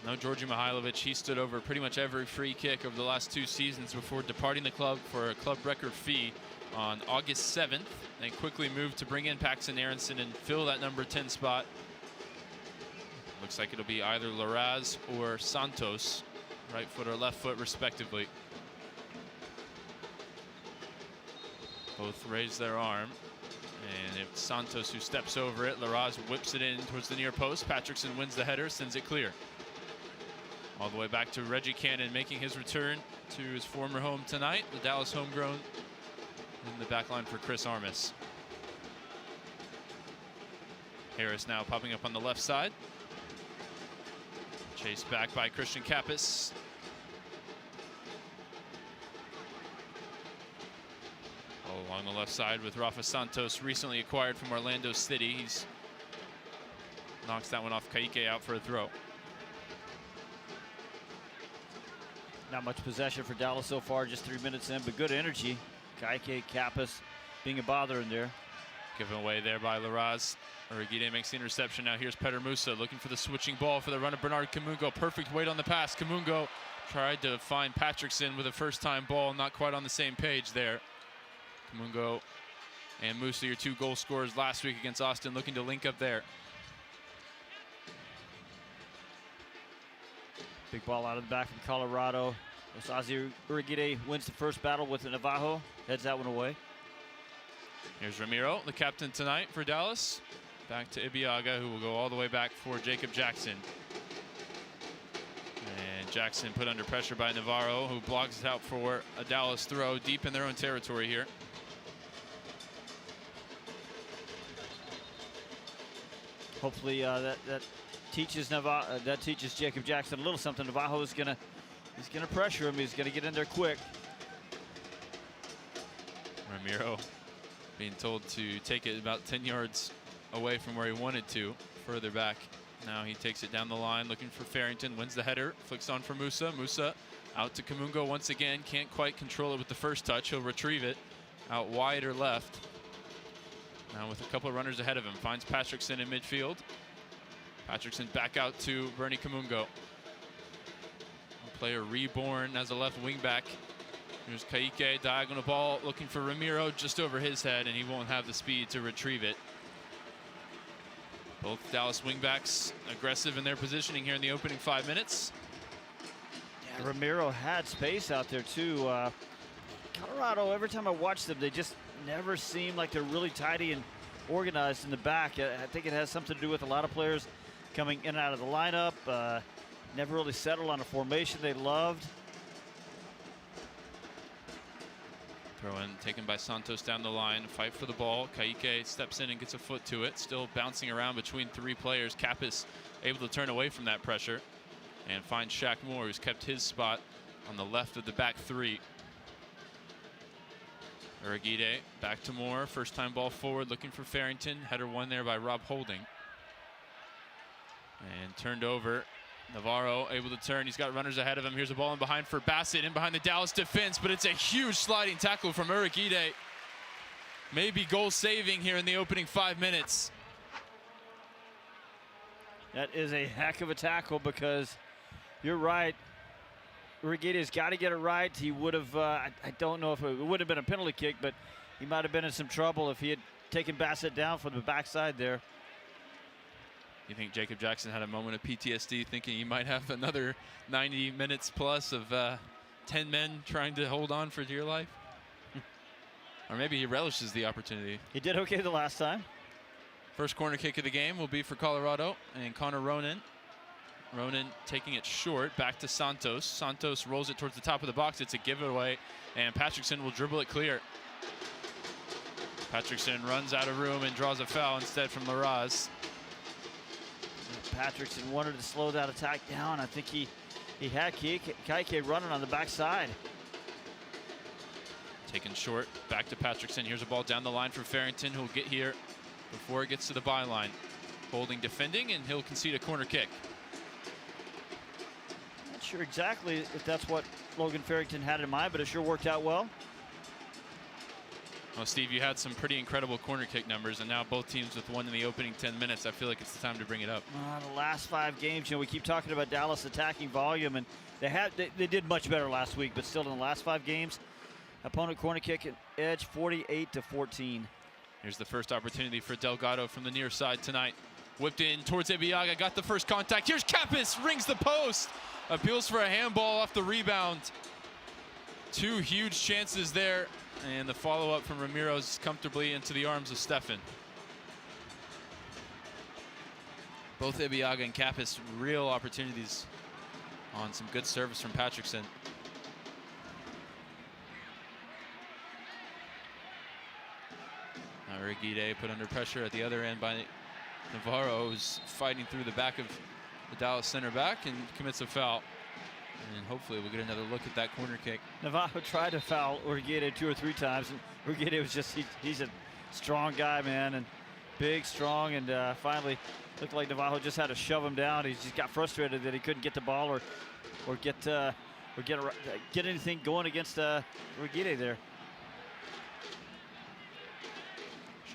No, Georgi Mihailovic, he stood over pretty much every free kick over the last 2 seasons before departing the club for a club record fee on August 7th. They quickly moved to bring in Paxton Aronson and fill that number 10 spot. Looks like it'll be either Larraz or Santos, right foot or left foot respectively. Both raise their arm. And it's Santos who steps over it. Larraz whips it in towards the near post. Patrickson wins the header, sends it clear. All the way back to Reggie Cannon, making his return to his former home tonight. The Dallas homegrown in the back line for Chris Armas. Harris now popping up on the left side. Chased back by Christian Kappas. All along the left side with Rafa Santos, recently acquired from Orlando City. He's knocks that one off Kaike out for a throw. Not much possession for Dallas so far, just 3 minutes in, but good energy. Kaike, Kappas being a bother in there. Given away there by Larraz. Urigide makes the interception. Now here's Petter Musa looking for the switching ball for the run of Bernard Kamongo. Perfect weight on the pass. Kamongo tried to find Patrickson with a first-time ball. Not quite on the same page there. Kamongo and Musa, your 2 goal scorers last week against Austin, looking to link up there. Big ball out of the back from Colorado. Osazi Urigide wins the first battle with Navajo, heads that one away. Here's Ramiro, the captain tonight for Dallas. Back to Ibiaga, who will go all the way back for Jacob Jackson. And Jackson put under pressure by Navarro, who blocks it out for a Dallas throw deep in their own territory here. Hopefully that teaches Jacob Jackson a little something. Navajo is gonna pressure him. He's gonna get in there quick. Ramiro being told to take it about 10 yards away from where he wanted to, further back. Now he takes it down the line, looking for Farrington, wins the header, flicks on for Musa. Musa out to Kamongo once again, can't quite control it with the first touch. He'll retrieve it out wide or left. Now with a couple of runners ahead of him, finds Patrickson in midfield. Patrickson back out to Bernie Kamongo. A player reborn as a left wing back. Here's Kaike, diagonal ball, looking for Ramiro just over his head, and he won't have the speed to retrieve it. Both Dallas wingbacks aggressive in their positioning here in the opening 5 minutes. Yeah, Ramiro had space out there too. Colorado, every time I watch them, they just never seem like they're really tidy and organized in the back. I think it has something to do with a lot of players coming in and out of the lineup. Never really settled on a formation they loved. Throw in taken by Santos down the line. Fight for the ball. Kaike steps in and gets a foot to it. Still bouncing around between 3 players. Kappas able to turn away from that pressure and find Shaq Moore, who's kept his spot on the left of the back 3. Urigide back to Moore. First time ball forward, looking for Farrington. Header won there by Rob Holding. And turned over. Navarro able to turn. He's got runners ahead of him. Here's a ball in behind for Bassett, in behind the Dallas defense, but it's a huge sliding tackle from Urigide. Maybe goal saving here in the opening 5 minutes. That is a heck of a tackle, because you're right. Urigide's got to get it right. He would have, I don't know if it would have been a penalty kick, but he might have been in some trouble if he had taken Bassett down from the backside there. You think Jacob Jackson had a moment of PTSD, thinking he might have another 90 minutes plus of 10 men trying to hold on for dear life? Or maybe he relishes the opportunity. He did okay the last time. First corner kick of the game will be for Colorado and Connor Ronan. Ronan taking it short, back to Santos. Santos rolls it towards the top of the box. It's a giveaway, and Patrickson will dribble it clear. Patrickson runs out of room and draws a foul instead from Larraz. Patrickson wanted to slow that attack down. I think he had Kaike running on the backside. Taken short, back to Patrickson. Here's a ball down the line for Farrington, who'll get here before it gets to the byline. Holding defending, and he'll concede a corner kick. Not sure exactly if that's what Logan Farrington had in mind, but it sure worked out well. Well, Steve, you had some pretty incredible corner kick numbers, and now both teams with one in the opening 10 minutes. I feel like it's the time to bring it up. The last 5 games, we keep talking about Dallas attacking volume, and they did much better last week, but still in the last 5 games, opponent corner kick at edge 48-14. Here's the first opportunity for Delgado from the near side tonight. Whipped in towards Ebiaga, got the first contact. Here's Kappas, rings the post. Appeals for a handball off the rebound. 2 huge chances there, and the follow-up from Ramiro's comfortably into the arms of Stefan. Both Ebiaga and Kappas, real opportunities on some good service from Patrickson. Uriguide put under pressure at the other end by Navarro, who's fighting through the back of the Dallas center back and commits a foul. And hopefully we'll get another look at that corner kick. Navarro tried to foul Uriguide 2 or 3 times, and Uriguide was just, he's a strong guy, man, and big, strong, and finally looked like Navarro just had to shove him down. He just got frustrated that he couldn't get the ball or get anything going against Uriguide there.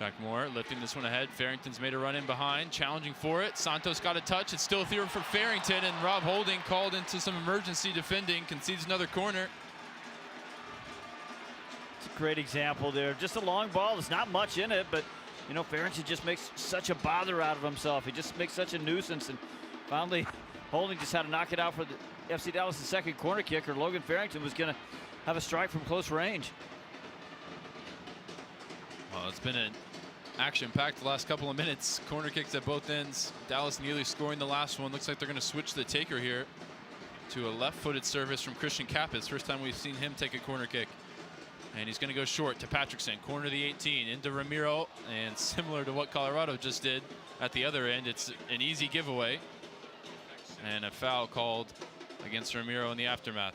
Shaq Moore lifting this one ahead. Farrington's made a run in behind, challenging for it. Santos got a touch. It's still through for Farrington, and Rob Holding called into some emergency defending, concedes another corner. It's a great example there. Just a long ball. There's not much in it, but Farrington just makes such a bother out of himself. He just makes such a nuisance, and finally Holding just had to knock it out for the FC Dallas' second corner kick, or Logan Farrington was going to have a strike from close range. Well, it's been an action-packed the last couple of minutes. Corner kicks at both ends. Dallas nearly scoring the last one. Looks like they're going to switch the taker here to a left-footed service from Christian Kappas. First time we've seen him take a corner kick. And he's going to go short to Patrickson. Corner the 18 into Ramiro. And similar to what Colorado just did at the other end, it's an easy giveaway. And a foul called against Ramiro in the aftermath.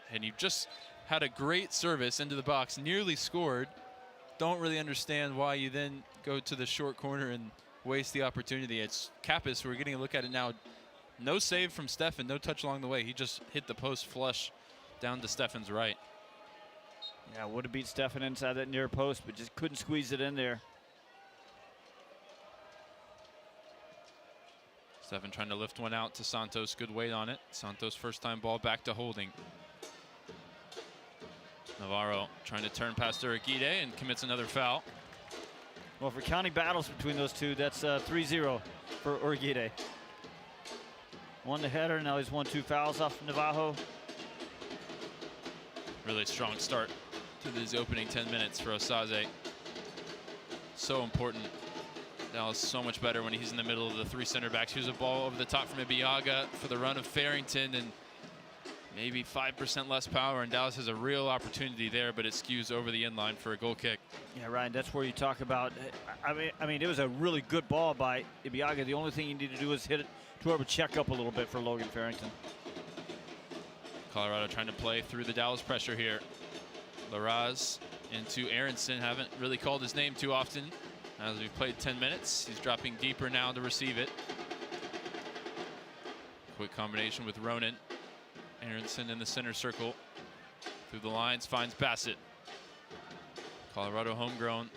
And you just had a great service into the box, nearly scored. Don't really understand why you then go to the short corner and waste the opportunity. It's Kappas. We're getting a look at it now. No save from Stefan, no touch along the way. He just hit the post flush down to Stefan's right. Yeah, would have beat Stefan inside that near post, but just couldn't squeeze it in there. Stefan trying to lift one out to Santos. Good weight on it. Santos first time ball back to Holding. Navarro trying to turn past Uriguide and commits another foul. Well, for counting battles between those two, that's 3-0 for Uriguide. Won the header, now he's won 2 fouls off Navarro. Really strong start to these opening 10 minutes for Osaze. So important. Dallas so much better when he's in the middle of the 3 center backs. Here's a ball over the top from Ebiaga for the run of Farrington, and maybe 5% less power, and Dallas has a real opportunity there, but it skews over the inline for a goal kick. Yeah, Ryan, that's where you talk about. I mean, it was a really good ball by Ebiaga. The only thing you need to do is hit it to over check up a little bit for Logan Farrington. Colorado trying to play through the Dallas pressure here. Larraz into Aronson. Haven't really called his name too often as we've played 10 minutes. He's dropping deeper now to receive it. Quick combination with Ronan. Aronson in the center circle. Through the lines, finds Bassett. Colorado homegrown.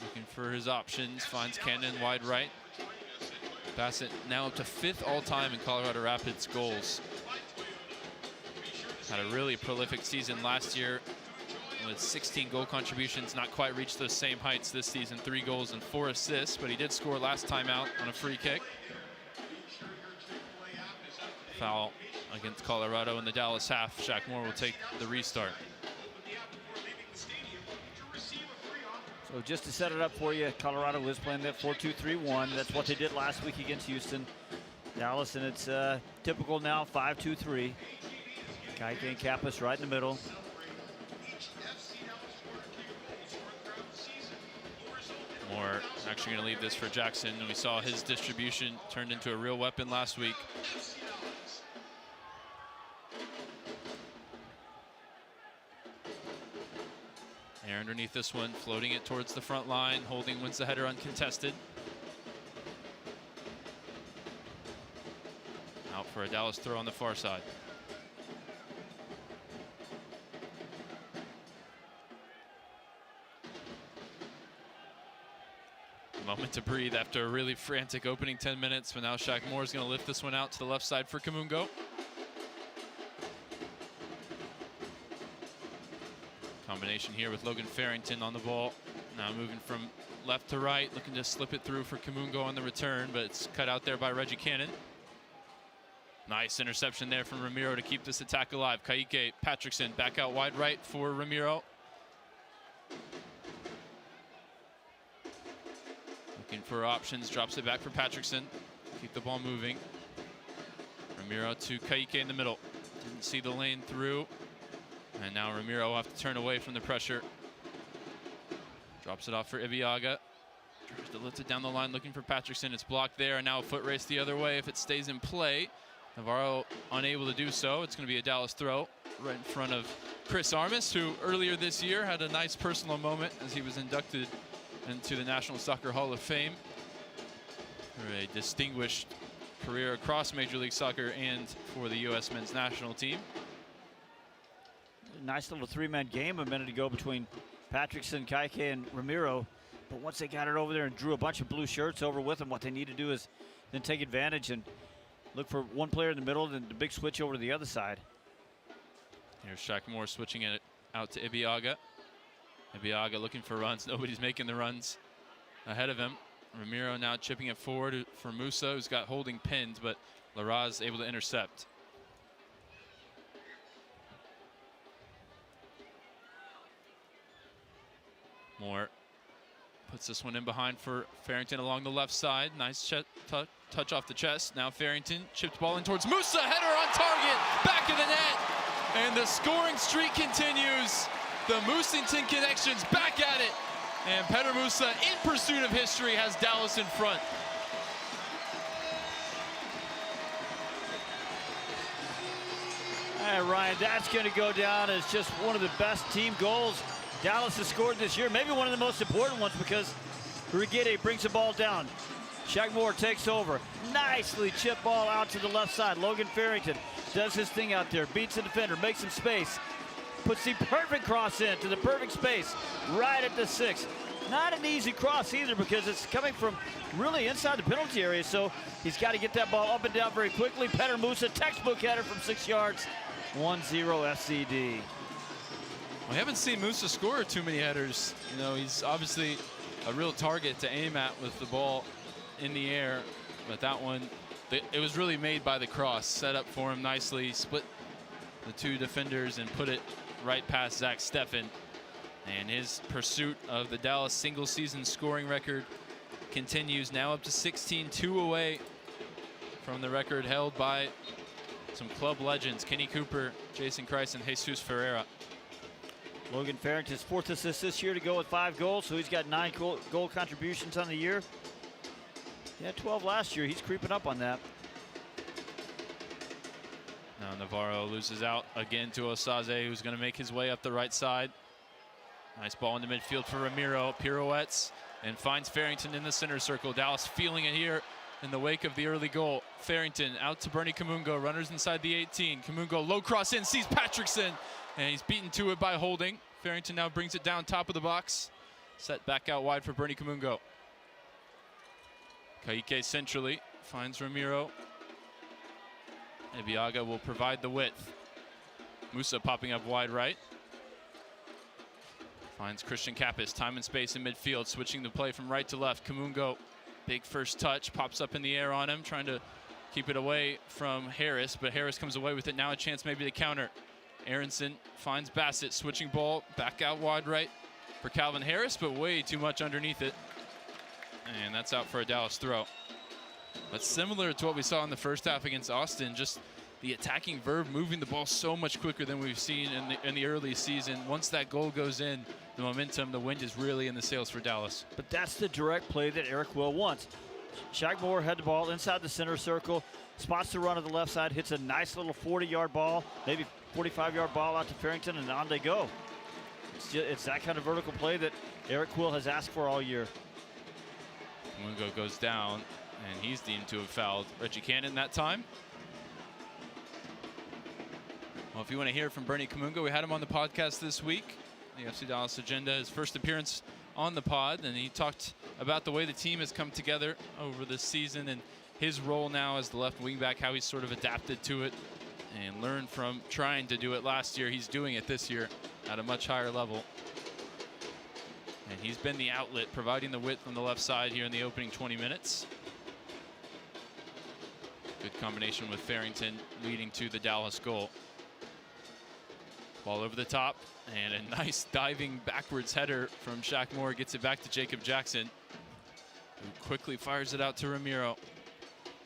Looking for his options, finds Cannon wide right. Bassett now up to 5th all-time in Colorado Rapids goals. Had a really prolific season last year with 16 goal contributions. Not quite reached those same heights this season. 3 goals and 4 assists, but he did score last time out on a free kick. Foul against Colorado in the Dallas half. Shaq Moore will take the restart. So So just to set it up for you, Colorado is playing that 4-2-3-1. That's what they did last week against Houston. Dallas, and it's typical now, 5-2-3. Kaike and Kappas right in the middle. Moore actually going to leave this for Jackson. We saw his distribution turned into a real weapon last week. Air underneath this one, floating it towards the front line. Holding wins the header uncontested. Out for a Dallas throw on the far side. Moment to breathe after a really frantic opening 10 minutes, but now Shaq Moore is going to lift this one out to the left side for Kamongo. Combination here with Logan Farrington on the ball. Now moving from left to right, looking to slip it through for Kamongo on the return, but it's cut out there by Reggie Cannon. Nice interception there from Ramiro to keep this attack alive. Kaike Patrickson back out wide right for Ramiro. Looking for options, drops it back for Patrickson. Keep the ball moving. Ramiro to Kaike in the middle. Didn't see the lane through. And now Ramiro will have to turn away from the pressure. Drops it off for Ibiaga. Tries to lift it down the line, looking for Patrickson. It's blocked there, and now a foot race the other way if it stays in play. Navarro unable to do so. It's going to be a Dallas throw right in front of Chris Armas, who earlier this year had a nice personal moment as he was inducted into the National Soccer Hall of Fame for a distinguished career across Major League Soccer and for the U.S. men's national team. Nice little three-man game a minute ago between Patrickson, Kaike, and Ramiro. But once they got it over there and drew a bunch of blue shirts over with them, what they need to do is then take advantage and look for one player in the middle and the big switch over to the other side. Here's Shaq Moore switching it out to Ibiaga. Ibiaga looking for runs. Nobody's making the runs ahead of him. Ramiro now chipping it forward for Musa, who's got holding pinned, but Larraz able to intercept. Moore puts this one in behind for Farrington along the left side. Nice touch off the chest. Now Farrington chipped ball in towards Musa. Header on target. Back of the net. And the scoring streak continues. The Moosington connections back at it. And Petter Musa, in pursuit of history, has Dallas in front. All right, Ryan, that's going to go down as just one of the best team goals Dallas has scored this year. Maybe one of the most important ones because Rigide brings the ball down. Shaq Moore takes over. Nicely chipped ball out to the left side. Logan Farrington does his thing out there. Beats the defender, makes some space. Puts the perfect cross in to the perfect space right at the 6. Not an easy cross either because it's coming from really inside the penalty area. So he's got to get that ball up and down very quickly. Petter Musa, textbook header from 6 yards. 1-0 FCD. We haven't seen Musa score too many headers. You know, he's obviously a real target to aim at with the ball in the air. But that one, it was really made by the cross. Set up for him nicely, split the two defenders and put it right past Zach Steffen. And his pursuit of the Dallas single season scoring record continues, now up to 16, 2 away from the record held by some club legends, Kenny Cooper, Jason Kreis, and Jesus Ferreira. Logan Farrington's 4th assist this year to go with 5 goals, so he's got 9 goal contributions on the year. He had 12 last year. He's creeping up on that. Now Navarro loses out again to Osaze, who's going to make his way up the right side. Nice ball into midfield for Ramiro. Pirouettes and finds Farrington in the center circle. Dallas feeling it here in the wake of the early goal. Farrington out to Bernie Kamongo. Runners inside the 18. Kamongo low cross in, sees Patrickson, and he's beaten to it by Holding. Farrington now brings it down top of the box. Set back out wide for Bernie Kamongo. Kaike centrally finds Ramiro. Ibiaga will provide the width. Musa popping up wide right. Finds Christian Kappas, time and space in midfield, switching the play from right to left. Kamongo, big first touch, pops up in the air on him, trying to keep it away from Harris, but Harris comes away with it. Now a chance maybe to counter. Aronson finds Bassett, switching ball, back out wide right for Calvin Harris, but way too much underneath it. And that's out for a Dallas throw. But similar to what we saw in the first half against Austin, just the attacking verve moving the ball so much quicker than we've seen in the early season. Once that goal goes in, the momentum, the wind is really in the sails for Dallas. But that's the direct play that Eric Will wants. Shaq Moore had the ball inside the center circle, spots the run on the left side, hits a nice little 40-yard ball, maybe 45-yard ball out to Farrington, and on they go. It's that kind of vertical play that Eric Quill has asked for all year. Kamongo goes down, and he's deemed to have fouled Reggie Cannon that time. Well, if you want to hear from Bernie Kamongo, we had him on the podcast this week. The FC Dallas Agenda, his first appearance on the pod, and he talked about the way the team has come together over this season and his role now as the left wing back, how he's sort of adapted to it and learned from trying to do it last year. He's doing it this year at a much higher level. And he's been the outlet, providing the width on the left side here in the opening 20 minutes. Good combination with Farrington leading to the Dallas goal. Ball over the top, and a nice diving backwards header from Shaq Moore gets it back to Jacob Jackson, who quickly fires it out to Ramiro.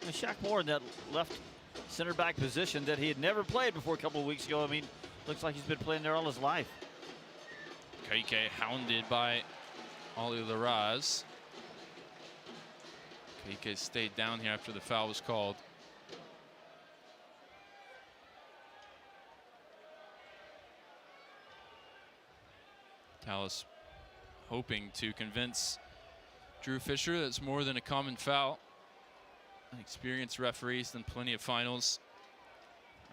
And Shaq Moore in that left center back position that he had never played before a couple of weeks ago. I mean, looks like he's been playing there all his life. Kaike hounded by Ali Laraz. Kaike stayed down here after the foul was called. Dallas hoping to convince Drew Fisher that it's more than a common foul. An experienced referee, he's done plenty of finals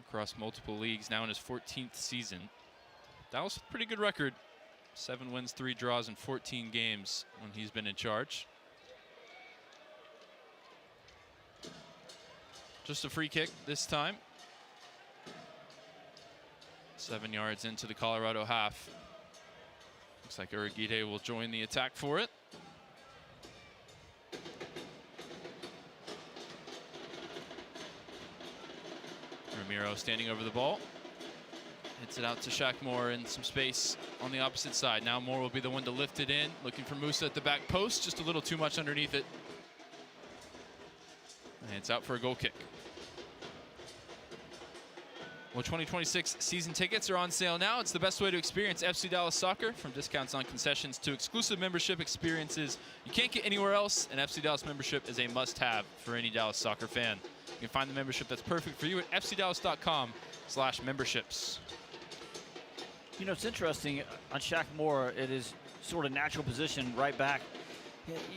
across multiple leagues, now in his 14th season. Dallas with a pretty good record. 7 wins, 3 draws in 14 games when he's been in charge. Just a free kick this time. 7 yards into the Colorado half. Looks like Uragide will join the attack for it. Ramiro standing over the ball. Hits it out to Shaq Moore in some space on the opposite side. Now Moore will be the one to lift it in. Looking for Musa at the back post. Just a little too much underneath it. And it's out for a goal kick. Well, 2026 season tickets are on sale now. It's the best way to experience FC Dallas soccer, from discounts on concessions to exclusive membership experiences you can't get anywhere else. An FC Dallas membership is a must-have for any Dallas soccer fan. You can find the membership that's perfect for you at fcdallas.com/memberships. You know, it's interesting on Shaq Moore, it is sort of natural position right back.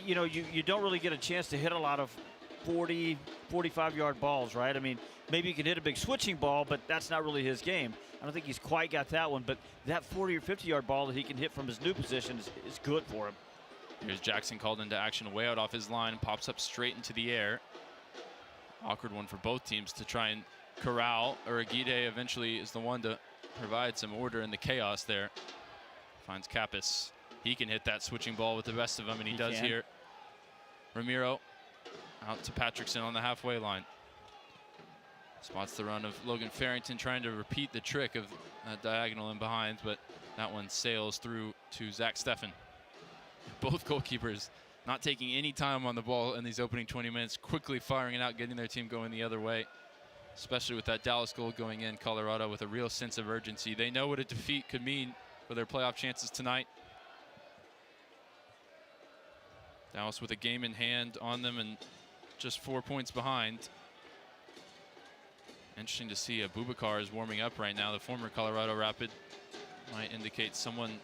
You know, you don't really get a chance to hit a lot of 40, 45-yard balls, right? I mean, maybe you can hit a big switching ball, but that's not really his game. I don't think he's quite got that one, but that 40 or 50-yard ball that he can hit from his new position is good for him. Here's Jackson called into action way out off his line, pops up straight into the air. Awkward one for both teams to try and corral. Uragide eventually is the one to provide some order in the chaos there. Finds Kappas. He can hit that switching ball with the best of them, and he does here. Ramiro out to Patrickson on the halfway line. Spots the run of Logan Farrington, trying to repeat the trick of diagonal in behind, but that one sails through to Zach Steffen. Both goalkeepers not taking any time on the ball in these opening 20 minutes, quickly firing it out, getting their team going the other way, especially with that Dallas goal going in. Colorado with a real sense of urgency. They know what a defeat could mean for their playoff chances tonight. Dallas with a game in hand on them and just 4 points behind. Interesting to see Abubakar is warming up right now. The former Colorado Rapid might indicate someone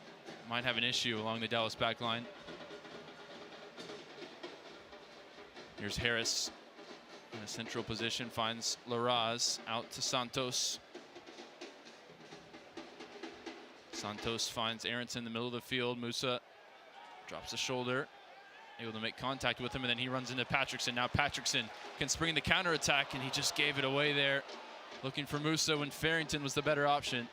might have an issue along the Dallas back line. Here's Harris in a central position, finds Laraz out to Santos. Santos finds Aronson in the middle of the field. Musa drops the shoulder, able to make contact with him, and then he runs into Patrickson. Now Patrickson can spring the counterattack, and he just gave it away there. Looking for Musa when Farrington was the better option.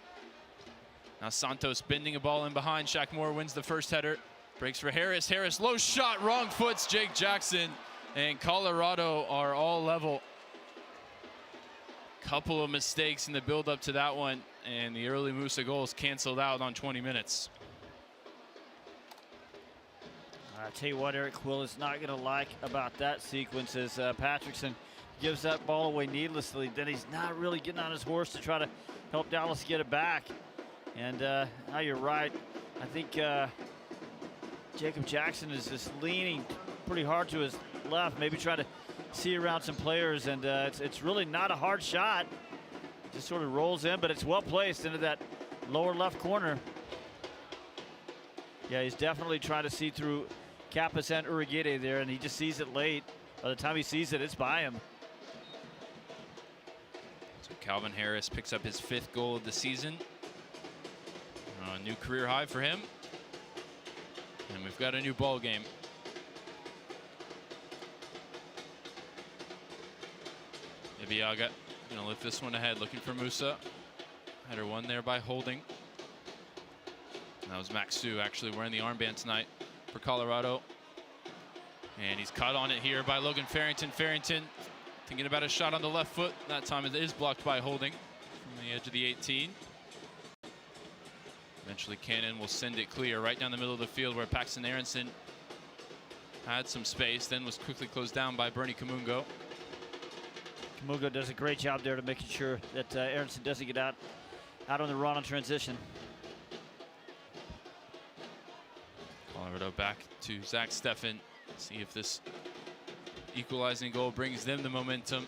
Now Santos bending a ball in behind. Shaq Moore wins the first header. Breaks for Harris. Harris, low shot, wrong foots Jake Jackson. And Colorado are all level. Couple of mistakes in the build-up to that one, and the early Musa goals canceled out on 20 minutes. I tell you what, Eric Quill is not going to like about that sequence as Patrickson gives that ball away needlessly. Then he's not really getting on his horse to try to help Dallas get it back. And now you're right. I think Jacob Jackson is just leaning pretty hard to his left, maybe trying to see around some players. And it's really not a hard shot. Just sort of rolls in, but it's well placed into that lower left corner. Yeah, he's definitely trying to see through Kappas and Urigide there, and he just sees it late. By the time he sees it, it's by him. So Calvin Harris picks up his 5th goal of the season. A new career high for him. And we've got a new ball game. Ibiaga gonna lift this one ahead, looking for Musa. Header won there by Holding. That was Max Sue actually wearing the armband tonight for Colorado. And he's caught on it here by Logan Farrington. Farrington thinking about a shot on the left foot. That time it is blocked by Holding from the edge of the 18. Eventually Cannon will send it clear right down the middle of the field where Paxton Aronson had some space, then was quickly closed down by Bernie Kamongo. Kamongo does a great job there to making sure that Aronson doesn't get out on the run on transition. Colorado back to Zach Steffen. See if this equalizing goal brings them the momentum.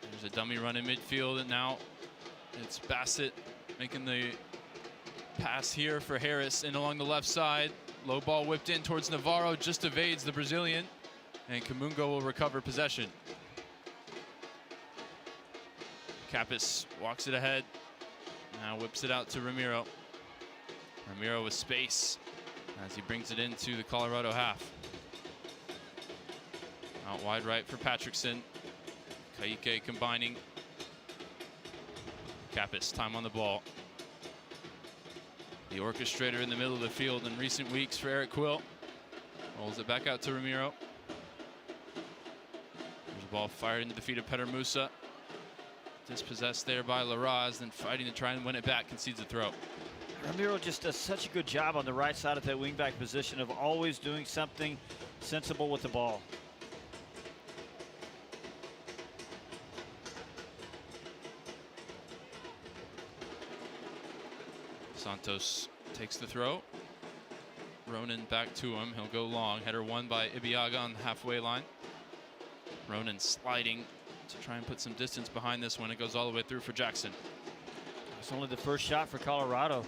There's a dummy run in midfield, and now it's Bassett making the pass here for Harris, and along the left side, low ball whipped in towards Navarro, just evades the Brazilian, and Kamungo will recover possession. Kappas walks it ahead, now whips it out to Ramiro. Ramiro with space as he brings it into the Colorado half. Out wide right for Patrickson. Kaike combining. Kappas, time on the ball. The orchestrator in the middle of the field in recent weeks for Eric Quill. Rolls it back out to Ramiro. There's a ball fired into the feet of Petter Musa. Dispossessed there by Larraz, then fighting to try and win it back, concedes a throw. Ramiro just does such a good job on the right side of that wingback position of always doing something sensible with the ball. Santos takes the throw. Ronan back to him. He'll go long. Header won by Ibiaga on the halfway line. Ronan sliding to try and put some distance behind this one. It goes all the way through for Jackson. It's only the first shot for Colorado.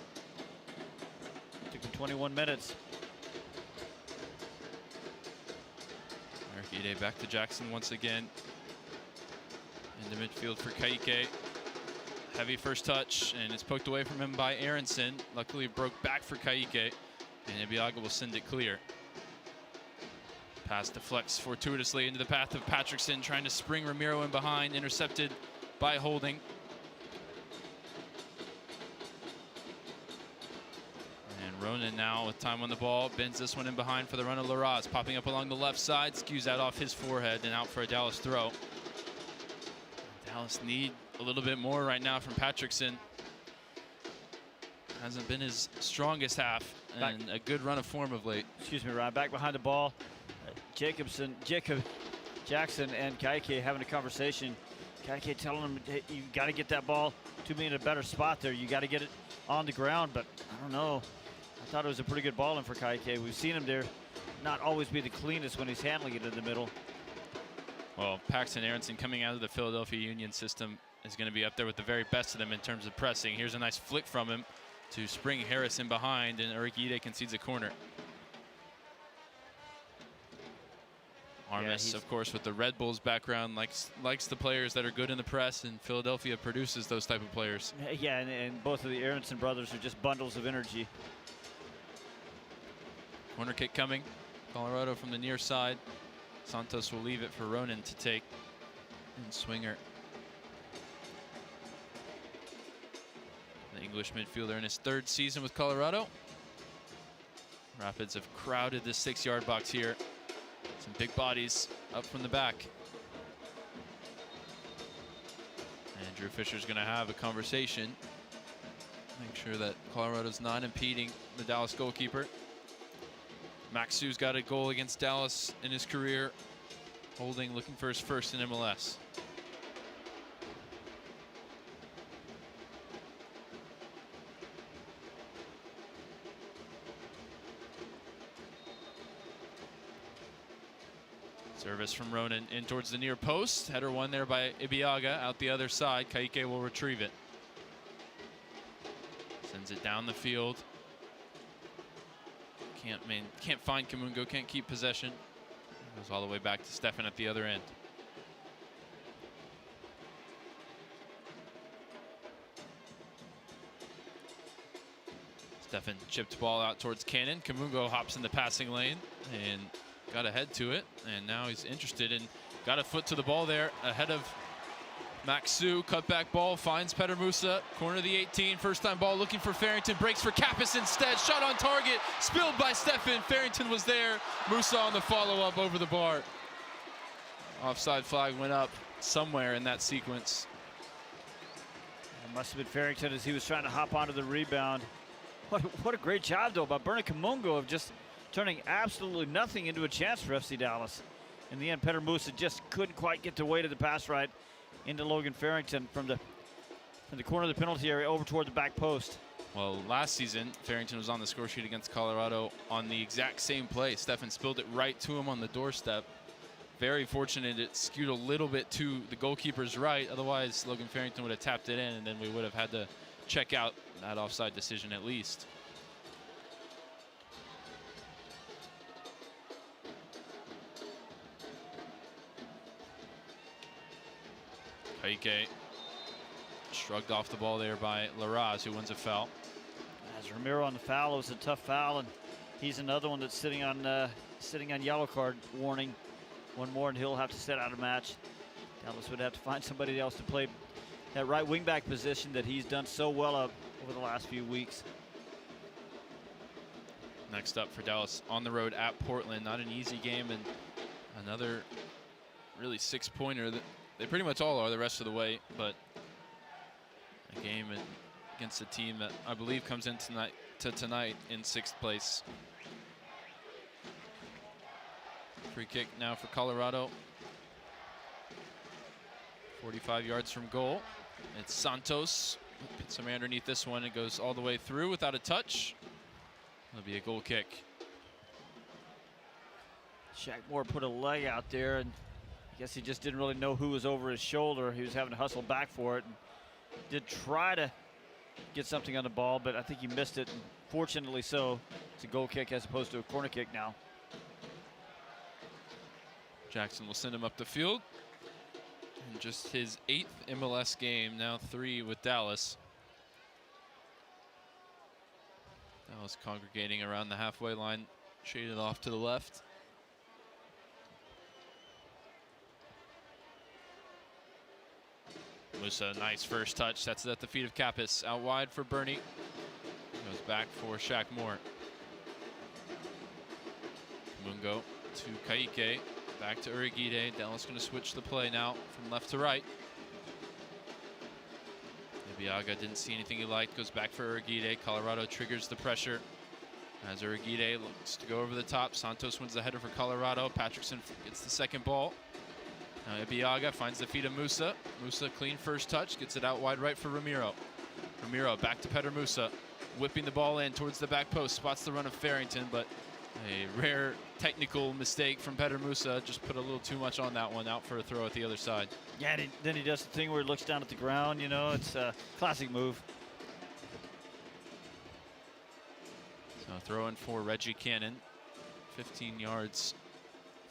Took him 21 minutes. Arquide back to Jackson once again. Into midfield for Kaike. Heavy first touch, and it's poked away from him by Aronson. Luckily it broke back for Kaike, and Ibiaga will send it clear. Pass deflects fortuitously into the path of Patrickson, trying to spring Ramiro in behind, intercepted by Holding. And Ronan now with time on the ball, bends this one in behind for the run of Larraz, popping up along the left side, skews that off his forehead and out for a Dallas throw. Dallas need a little bit more right now from Patrickson. Hasn't been his strongest half, and a good run of form of late. Excuse me, Ryan. Back behind the ball. Jacob Jackson and Kaike having a conversation. Kaike telling him, hey, you got to get that ball to me in a better spot there. You got to get it on the ground, but I don't know. I thought it was a pretty good ball in for Kaike. We've seen him there not always be the cleanest when he's handling it in the middle. Well, Paxton Aronson coming out of the Philadelphia Union system is going to be up there with the very best of them in terms of pressing. Here's a nice flick from him to spring Harris in behind, and Urquide concedes a corner. Armas, of course, with the Red Bulls background, likes the players that are good in the press, and Philadelphia produces those type of players. Yeah, and both of the Aronson brothers are just bundles of energy. Corner kick coming. Colorado from the near side. Santos will leave it for Ronan to take. And Swinger, the English midfielder, in his 3rd season with Colorado. Rapids have crowded the 6-yard box here. Some big bodies up from the back. And Drew Fisher's going to have a conversation. Make sure that Colorado's not impeding the Dallas goalkeeper. Maxu's got a goal against Dallas in his career. Holding, looking for his first in MLS. Service from Ronan in towards the near post. Header won there by Ibiaga out the other side. Kaike will retrieve it. Sends it down the field. Can't find Kamongo, can't keep possession. Goes all the way back to Stefan at the other end. Stefan chipped ball out towards Cannon. Kamongo hops in the passing lane and got ahead to it, and now he's interested and got a foot to the ball there ahead of Maxu. Cutback ball finds Petter Musa, corner of the 18. First time ball looking for Farrington, breaks for Kappas instead. Shot on target, spilled by Stefan. Farrington was there. Musa on the follow-up over the bar. Offside flag went up somewhere in that sequence. It must have been Farrington as he was trying to hop onto the rebound. What a great job, though, by Bernie Kamongo of just turning absolutely nothing into a chance for FC Dallas. In the end, Petter Musa just couldn't quite get the weight of the pass right into Logan Farrington from the corner of the penalty area over toward the back post. Well, last season, Farrington was on the score sheet against Colorado on the exact same play. Stefan spilled it right to him on the doorstep. Very fortunate it skewed a little bit to the goalkeeper's right. Otherwise, Logan Farrington would have tapped it in, and then we would have had to check out that offside decision at least. Kaike shrugged off the ball there by Larraz, who wins a foul. As Ramiro on the foul, it was a tough foul, and he's another one that's sitting on yellow card warning. One more, and he'll have to sit out a match. Dallas would have to find somebody else to play that right wingback position that he's done so well over the last few weeks. Next up for Dallas on the road at Portland. Not an easy game, and another really six-pointer. They pretty much all are the rest of the way, but a game against a team that I believe comes in tonight in 6th place. Free kick now for Colorado. 45 yards from goal. It's Santos. Gets some underneath this one. It goes all the way through without a touch. It'll be a goal kick. Shaq Moore put a leg out there, and I guess he just didn't really know who was over his shoulder. He was having to hustle back for it. And did try to get something on the ball, but I think he missed it. And fortunately so, it's a goal kick as opposed to a corner kick now. Jackson will send him up the field. And just his 8th MLS game, now 3 with Dallas. Dallas congregating around the halfway line, shaded off to the left. Musa, nice first touch. That's at the feet of Kappas. Out wide for Bernie. Goes back for Shaq Moore. Kamongo to Kaike. Back to Urigide. Dallas going to switch the play now from left to right. Ibiaga didn't see anything he liked. Goes back for Urigide. Colorado triggers the pressure as Urigide looks to go over the top. Santos wins the header for Colorado. Patrickson gets the second ball. Now Ibiaga finds the feet of Musa. Musa clean first touch. Gets it out wide right for Ramiro. Ramiro back to Petter Musa. Whipping the ball in towards the back post. Spots the run of Farrington, but a rare technical mistake from Petter Musa. Just put a little too much on that one. Out for a throw at the other side. Yeah, then he does the thing where he looks down at the ground. You know, it's a classic move. So throw in for Reggie Cannon. 15 yards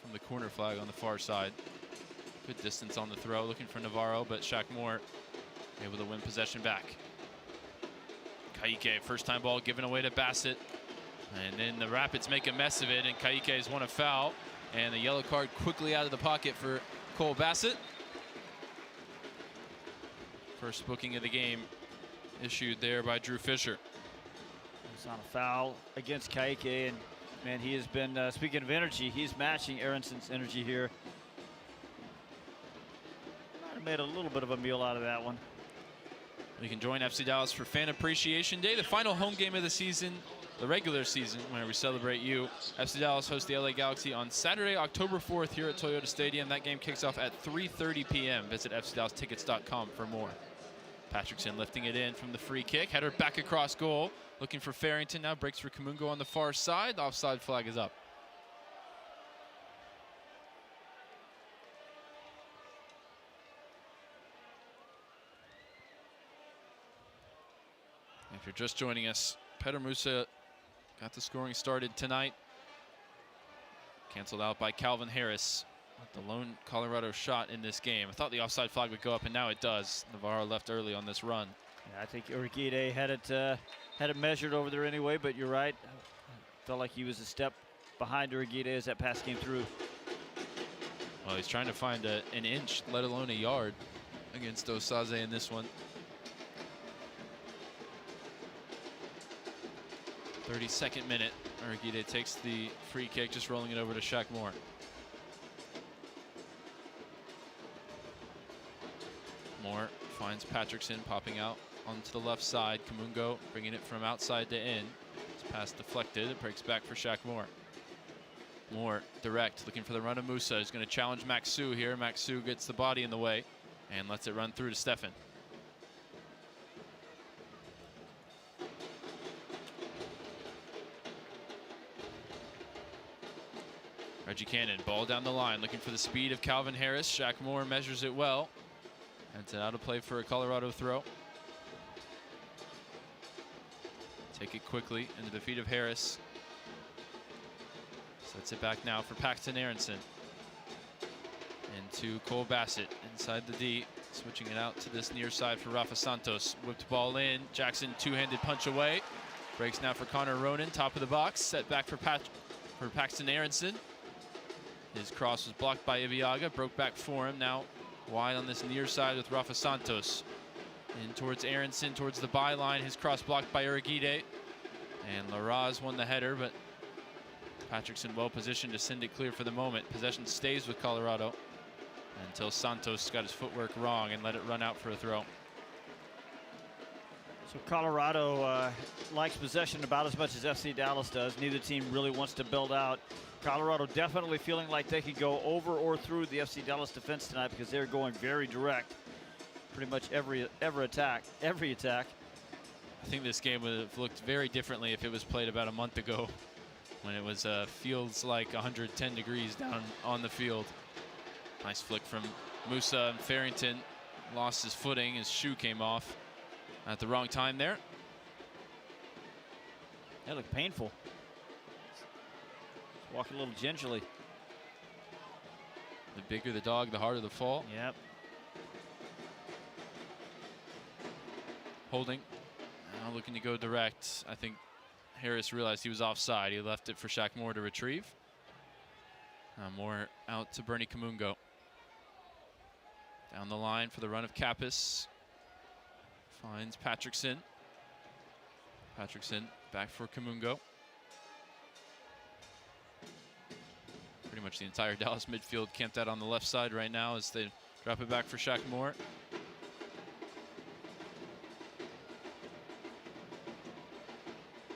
from the corner flag on the far side. Good distance on the throw. Looking for Navarro, but Shaq Moore able to win possession back. Kaike, first time ball given away to Bassett. And then the Rapids make a mess of it, and Kaike has won a foul. And the yellow card quickly out of the pocket for Cole Bassett. First booking of the game issued there by Drew Fisher. It's on a foul against Kaike, and man, he has been, speaking of energy, he's matching Aronson's energy here. Might have made a little bit of a meal out of that one. You can join FC Dallas for Fan Appreciation Day, the final home game of the season the regular season, where we celebrate you. FC Dallas hosts the LA Galaxy on Saturday, October 4th here at Toyota Stadium. That game kicks off at 3:30 p.m. Visit FCDallasTickets.com for more. Patrickson lifting it in from the free kick. Header back across goal. Looking for Farrington now. Breaks for Kamongo on the far side. The offside flag is up. If you're just joining us, Petar Musa got the scoring started tonight. Canceled out by Calvin Harris. The lone Colorado shot in this game. I thought the offside flag would go up, and now it does. Navarro left early on this run. Yeah, I think Urquide had it measured over there anyway, but you're right. Felt like he was a step behind Urquide as that pass came through. Well, he's trying to find an inch, let alone a yard, against Osaze in this one. 32nd minute. Urquide takes the free kick, just rolling it over to Shaq Moore. Moore finds Patrickson popping out onto the left side. Kamongo bringing it from outside to in. It's pass deflected. It breaks back for Shaq Moore. Moore direct, looking for the run of Musa. He's going to challenge Maxu here. Maxu gets the body in the way and lets it run through to Stefan. Reggie Cannon, ball down the line, looking for the speed of Calvin Harris. Shaq Moore measures it well. And it's out of play for a Colorado throw. Take it quickly into the feet of Harris. Sets it back now for Paxton Aronson. Into Cole Bassett inside the D. Switching it out to this near side for Rafa Santos. Whipped ball in. Jackson two-handed punch away. Breaks now for Connor Ronan. Top of the box. Set back for Paxton Aronson. His cross was blocked by Ibiaga. Broke back for him. Now wide on this near side with Rafa Santos. In towards Aronson, towards the byline. His cross blocked by Urquide. And Larraz won the header, but Patrickson well positioned to send it clear for the moment. Possession stays with Colorado until Santos got his footwork wrong and let it run out for a throw. So Colorado likes possession about as much as FC Dallas does. Neither team really wants to build out. Colorado definitely feeling like they could go over or through the FC Dallas defense tonight because they're going very direct. Pretty much every attack. I think this game would have looked very differently if it was played about a month ago when it was feels like 110 degrees down on the field. Nice flick from Musa, and Farrington lost his footing. His shoe came off at the wrong time there. That looked painful. Walking a little gingerly. The bigger the dog, the harder the fall. Yep. Holding. Now looking to go direct. I think Harris realized he was offside. He left it for Shaq Moore to retrieve. Moore out to Bernie Kamongo. Down the line for the run of Kappas. Finds Patrickson. Patrickson back for Kamongo. Pretty much the entire Dallas midfield camped out on the left side right now as they drop it back for Shaq Moore.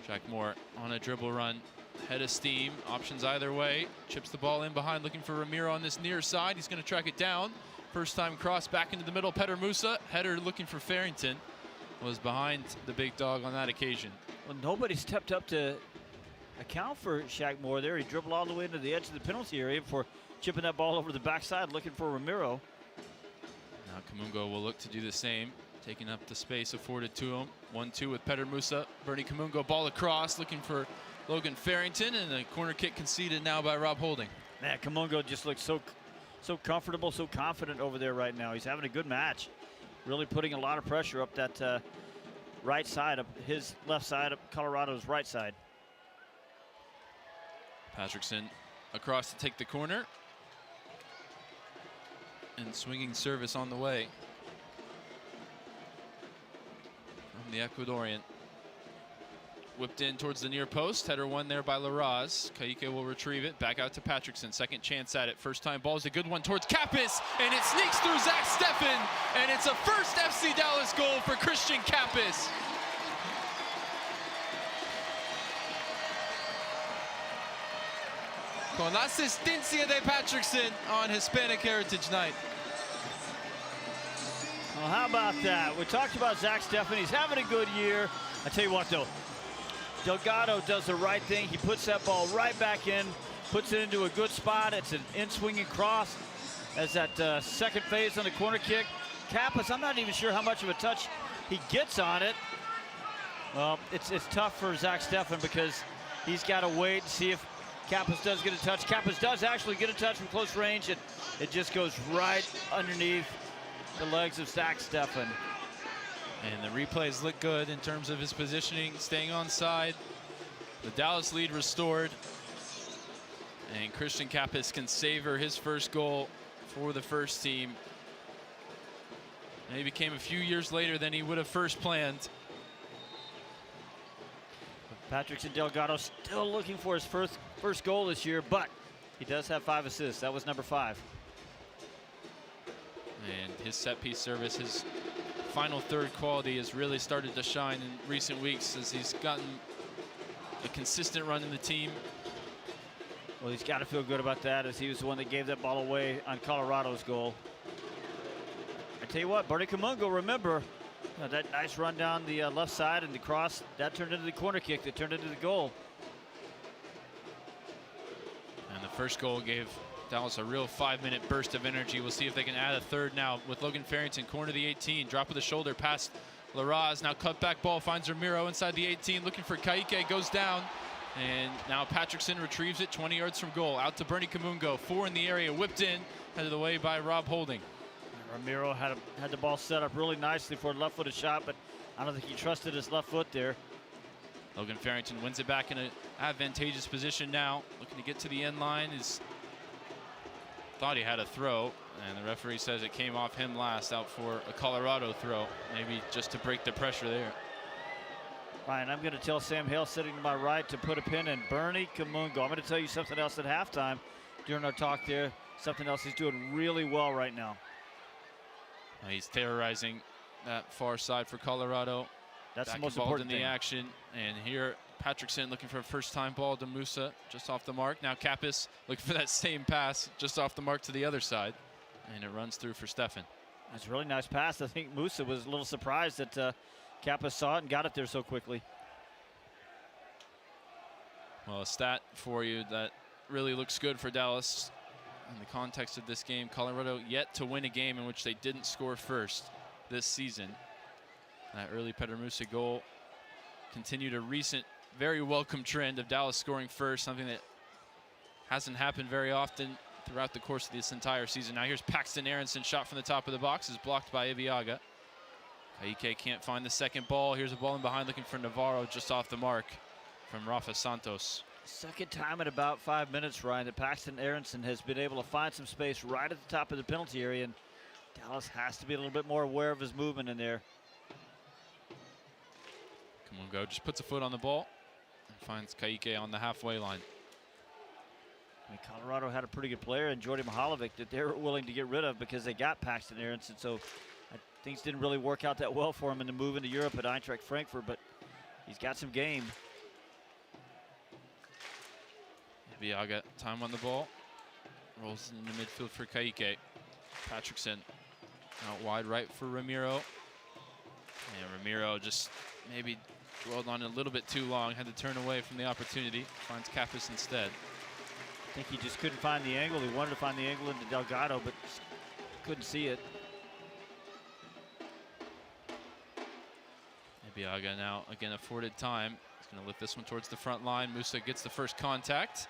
Shaq Moore on a dribble run, head of steam, options either way. Chips the ball in behind, looking for Ramiro on this near side. He's going to track it down. First time cross back into the middle. Petar Musa, header looking for Farrington. Was behind the big dog on that occasion. Well, nobody stepped up to account for Shaq Moore there. He dribbled all the way into the edge of the penalty area before chipping that ball over the backside, looking for Ramiro. Now Kamongo will look to do the same, taking up the space afforded to him. 1-2 with Petar Musa. Bernie Kamongo, ball across, looking for Logan Farrington, and a corner kick conceded now by Rob Holding. Man, Kamongo just looks so comfortable, so confident over there right now. He's having a good match. Really putting a lot of pressure up that right side, up his left side, up Colorado's right side. Patrickson across to take the corner. And swinging service on the way from the Ecuadorian. Whipped in towards the near post. Header won there by Larraz. Kaique will retrieve it. Back out to Patrickson. Second chance at it. First time ball is a good one towards Kappas. And it sneaks through Zach Steffen. And it's a first FC Dallas goal for Christian Kappas. con la asistencia de Patrickson on Hispanic Heritage Night. Well, how about that? We talked about Zach Steffen. He's having a good year. I tell you what, though, Delgado does the right thing. He puts that ball right back in, puts it into a good spot. It's an in-swinging cross as that second phase on the corner kick. Kappas, I'm not even sure how much of a touch he gets on it. Well, it's tough for Zach Steffen because he's got to wait and see if Kappas does get a touch. Kappas does actually get a touch from close range. It just goes right underneath the legs of Zach Steffen. And the replays look good in terms of his positioning, staying on side. The Dallas lead restored. And Christian Kappas can savor his first goal for the first team. And he became a few years later than he would have first planned. Patrickson Delgado still looking for his first goal this year, but he does have 5 assists. That was number 5. And his set piece service, his final third quality has really started to shine in recent weeks as he's gotten a consistent run in the team. Well, he's got to feel good about that as he was the one that gave that ball away on Colorado's goal. I tell you what, Bernie Kamongo, remember that nice run down the left side and the cross, that turned into the corner kick that turned into the goal. And the first goal gave Dallas a real 5-minute burst of energy. We'll see if they can add a third now with Logan Farrington, corner of the 18, drop of the shoulder past Larraz. Now cut back ball finds Ramiro inside the 18, looking for Kaique, goes down. And now Patrickson retrieves it 20 yards from goal. Out to Bernie Kamungo, 4 in the area, whipped in, headed away by Rob Holding. Ramiro had the ball set up really nicely for a left-footed shot, but I don't think he trusted his left foot there. Logan Farrington wins it back in an advantageous position now, looking to get to the end line. Thought he had a throw, and the referee says it came off him last, out for a Colorado throw, maybe just to break the pressure there. Ryan, I'm going to tell Sam Hale sitting to my right to put a pin in Bernie Kamungo. I'm going to tell you something else at halftime during our talk there, something else he's doing really well right now. He's terrorizing that far side for Colorado. That's Back the most involved important in the thing. action, and here Patrickson looking for a first-time ball to Musa, just off the mark. Now Kappas looking for that same pass, just off the mark to the other side, and it runs through for Steffen. That's a really nice pass. I think Musa was a little surprised that Kappas saw it and got it there so quickly. Well, a stat for you that really looks good for Dallas in the context of this game. Colorado yet to win a game in which they didn't score first this season. That early Petr Musa goal continued a recent, very welcome trend of Dallas scoring first, something that hasn't happened very often throughout the course of this entire season. Now here's Paxton Aronson, shot from the top of the box, is blocked by Ibeaga. Kaique can't find the second ball. Here's a ball in behind looking for Navarro, just off the mark from Rafa Santos. Second time in about 5 minutes, Ryan, that Paxton Aronson has been able to find some space right at the top of the penalty area, and Dallas has to be a little bit more aware of his movement in there. Kamungo just puts a foot on the ball and finds Kaique on the halfway line. I mean, Colorado had a pretty good player in Jordy Mihalovic that they were willing to get rid of because they got Paxton Aronson, so things didn't really work out that well for him in the move into Europe at Eintracht Frankfurt, but he's got some game. Ibeaga, time on the ball. Rolls into midfield for Kaique. Patrickson out wide right for Ramiro. And Ramiro just maybe dwelled on it a little bit too long, had to turn away from the opportunity. Finds Kappas instead. I think he just couldn't find the angle. He wanted to find the angle into Delgado, but couldn't see it. Ibeaga now again afforded time. He's going to lift this one towards the front line. Musa gets the first contact,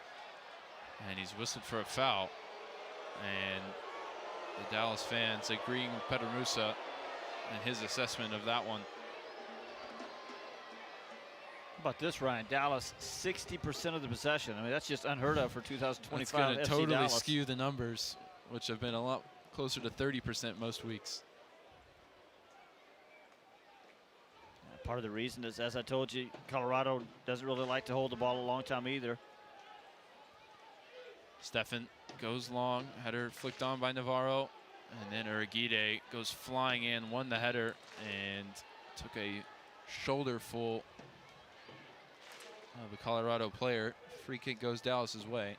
and he's whistled for a foul. And the Dallas fans agreeing with Petr Musa and his assessment of that one. How about this, Ryan? Dallas, 60% of the possession. I mean, that's just unheard of for 2025. It's going to FC totally Dallas. skew the numbers, which have been a lot closer to 30% most weeks. Part of the reason is, as I told you, Colorado doesn't really like to hold the ball a long time either. Steffen goes long, header flicked on by Navarro, and then Uriguide goes flying in, won the header, and took a shoulder full of a Colorado player. Free kick goes Dallas's way.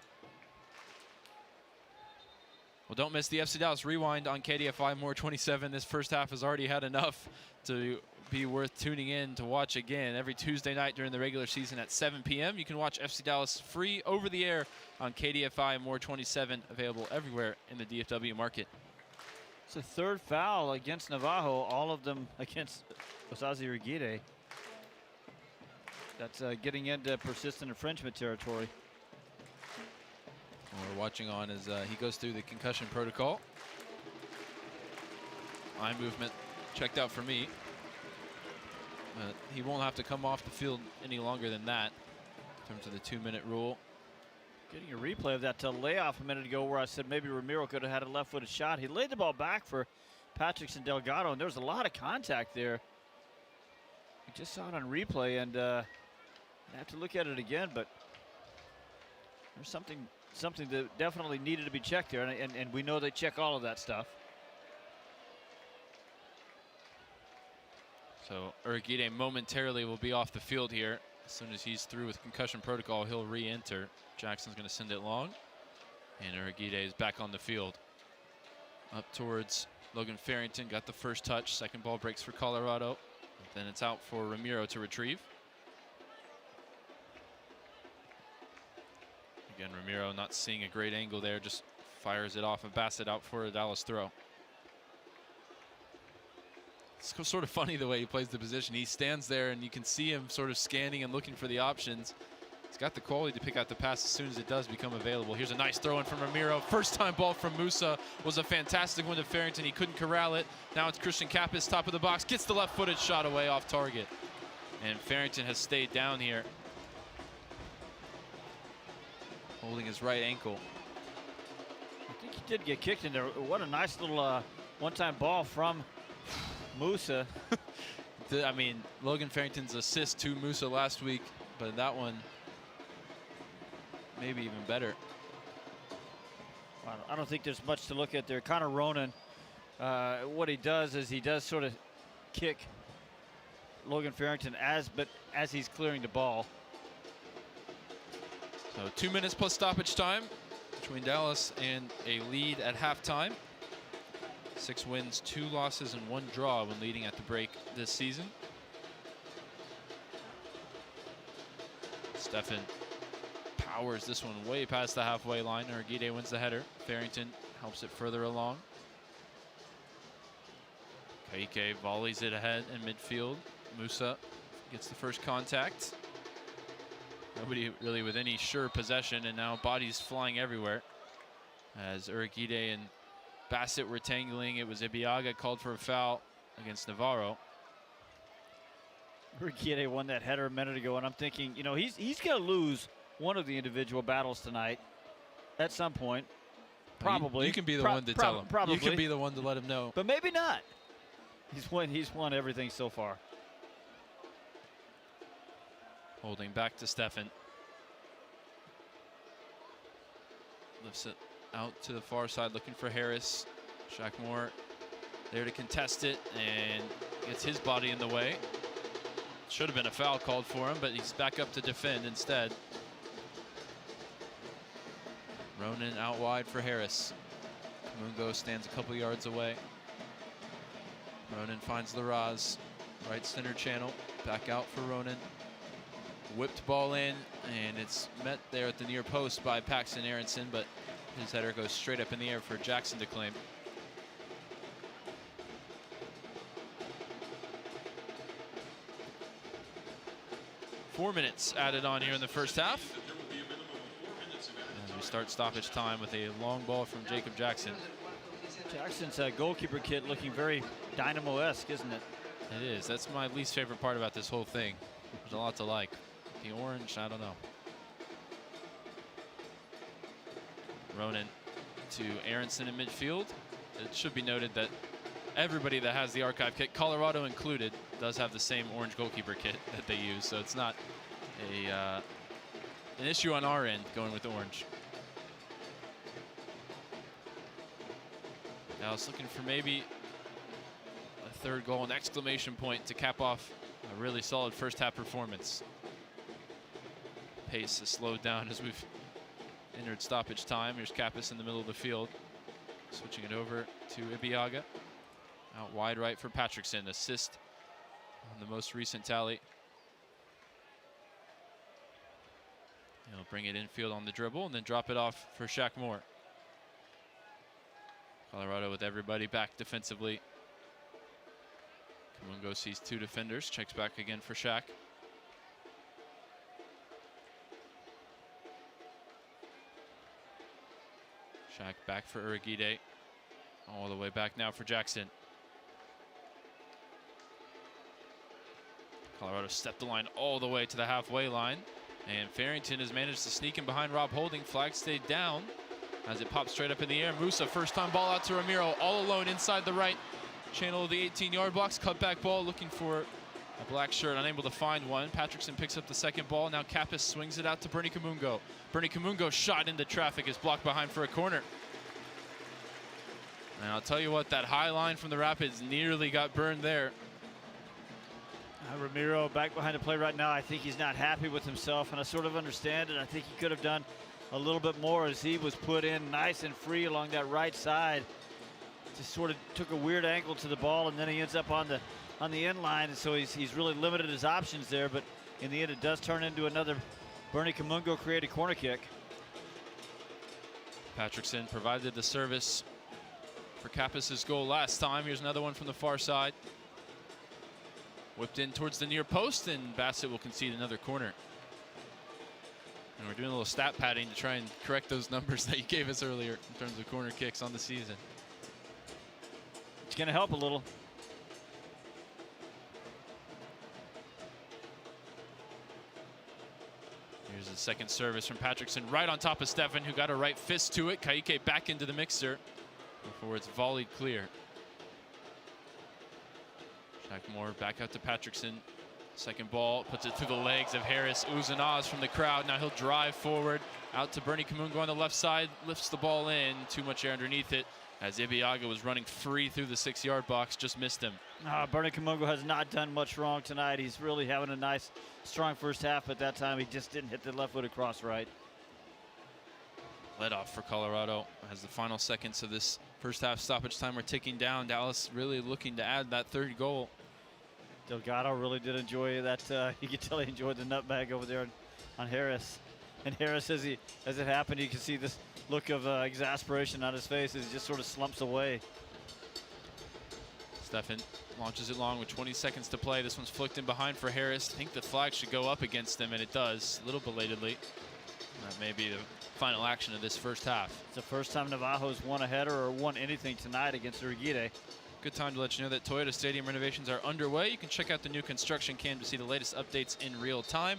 Well, don't miss the FC Dallas Rewind on KDFI More 27. This first half has already had enough to be worth tuning in to watch again. Every Tuesday night during the regular season at 7 p.m. You can watch FC Dallas free over the air on KDFI More 27, available everywhere in the DFW market. It's a third foul against Navajo, all of them against Osaze Regide. That's getting into persistent infringement territory. We're watching on as he goes through the concussion protocol. Eye movement checked out for me. He won't have to come off the field any longer than that in terms of the 2-minute rule. Getting a replay of that layoff a minute ago where I said maybe Ramiro could have had a left-footed shot. He laid the ball back for Patrickson Delgado, and there was a lot of contact there. We just saw it on replay, and I have to look at it again, but there's something that definitely needed to be checked there, and we know they check all of that stuff. So Urquide momentarily will be off the field here. As soon as he's through with concussion protocol, he'll re-enter. Jackson's going to send it long, and Urquide is back on the field. Up towards Logan Farrington, got the first touch. Second ball breaks for Colorado. Then it's out for Ramiro to retrieve. Again, Ramiro not seeing a great angle there, just fires it off and Bassett out for a Dallas throw. It's sort of funny the way he plays the position. He stands there and you can see him sort of scanning and looking for the options. He's got the quality to pick out the pass as soon as it does become available. Here's a nice throw in from Ramiro. First time ball from Musa was a fantastic one to Farrington. He couldn't corral it. Now it's Christian Kappas, top of the box, gets the left-footed shot away off target. And Farrington has stayed down here, holding his right ankle. I think he did get kicked in there. What a nice little one-time ball from Musa. I mean, Logan Farrington's assist to Musa last week, but that one maybe even better. Well, I don't think there's much to look at there. Connor Ronan, what he does is he does sort of kick Logan Farrington as he's clearing the ball. So 2 minutes plus stoppage time between Dallas and a lead at halftime. 6 wins, 2 losses, and 1 draw when leading at the break this season. Stefan powers this one way past the halfway line. Urquide wins the header. Farrington helps it further along. Kaike volleys it ahead in midfield. Musa gets the first contact. Nobody really with any sure possession, and now bodies flying everywhere. As Urquide and Bassett were tangling, it was Ibiaga called for a foul against Navarro. Urquide won that header a minute ago, and I'm thinking, you know, he's going to lose one of the individual battles tonight at some point. Probably. You can be the one to tell him. Probably. You can be the one to let him know. But maybe not. He's won everything so far. Holding back to Stefan. Lifts it out to the far side, looking for Harris. Shackmore there to contest it and gets his body in the way. Should have been a foul called for him, but he's back up to defend instead. Ronan out wide for Harris. Kamongo stands a couple yards away. Ronan finds Larraz, right center channel. Back out for Ronan. Whipped ball in, and it's met there at the near post by Paxton Aronson, but his header goes straight up in the air for Jackson to claim. Four minutes added on here in the first half. As we start stoppage time with a long ball from Jacob Jackson. Jackson's goalkeeper kit looking very Dynamo-esque, isn't it? It is. That's my least favorite part about this whole thing. There's a lot to like. The orange, I don't know. Ronan to Aronson in midfield. It should be noted that everybody that has the archive kit, Colorado included, does have the same orange goalkeeper kit that they use, so it's not an issue on our end going with orange. Now it's looking for maybe a third goal, an exclamation point to cap off a really solid first half performance. Pace has slowed down as we've entered stoppage time. Here's Kappas in the middle of the field. Switching it over to Ibiaga. Out wide right for Patrickson. Assist on the most recent tally. He'll bring it infield on the dribble and then drop it off for Shaq Moore. Colorado with everybody back defensively. Kamongo sees two defenders, checks back again for Shaq. Shaq back for Uragide. All the way back now for Jackson. Colorado stepped the line all the way to the halfway line. And Farrington has managed to sneak in behind Rob Holding. Flag stayed down as it pops straight up in the air. Musa, first time ball out to Ramiro, all alone inside the right channel of the 18-yard box. Cutback ball, looking for a black shirt, unable to find one. Patrickson picks up the second ball. Now Kappas swings it out to Bernie Kamongo. Bernie Kamongo shot into traffic, is blocked behind for a corner. And I'll tell you what, that high line from the Rapids nearly got burned there. Ramiro back behind the play right now. I think he's not happy with himself, and I sort of understand it. I think he could have done a little bit more as he was put in nice and free along that right side. Just sort of took a weird angle to the ball, and then he ends up on the end line, and so he's really limited his options there. But in the end, it does turn into another Bernie Kamongo created corner kick. Patrickson provided the service for Kappas' goal last time. Here's another one from the far side. Whipped in towards the near post, and Bassett will concede another corner. And we're doing a little stat padding to try and correct those numbers that you gave us earlier in terms of corner kicks on the season. It's going to help a little. Here's the second service from Patrickson, right on top of Stefan, who got a right fist to it. Kaike back into the mixer before it's volleyed clear. Shaq Moore back out to Patrickson. Second ball, puts it through the legs of Harris. Oohs and ahs from the crowd. Now he'll drive forward out to Bernie Kamongo on the left side. Lifts the ball in. Too much air underneath it as Ibiaga was running free through the 6-yard box. Just missed him. Bernie Kamongo has not done much wrong tonight. He's really having a nice, strong first half. But that time he just didn't hit the left-footed cross right. Let off for Colorado as the final seconds of this first half stoppage time are ticking down. Dallas really looking to add that third goal. Delgado really did enjoy that. You could tell he enjoyed the nutmeg over there on Harris. And Harris, as it happened, you can see this look of exasperation on his face as he just sort of slumps away. Stefan launches it long with 20 seconds to play. This one's flicked in behind for Harris. I think the flag should go up against him, and it does, a little belatedly. That may be the final action of this first half. It's the first time Navajo's won a header or won anything tonight against Uragide. Good time to let you know that Toyota Stadium renovations are underway. You can check out the new construction cam to see the latest updates in real time.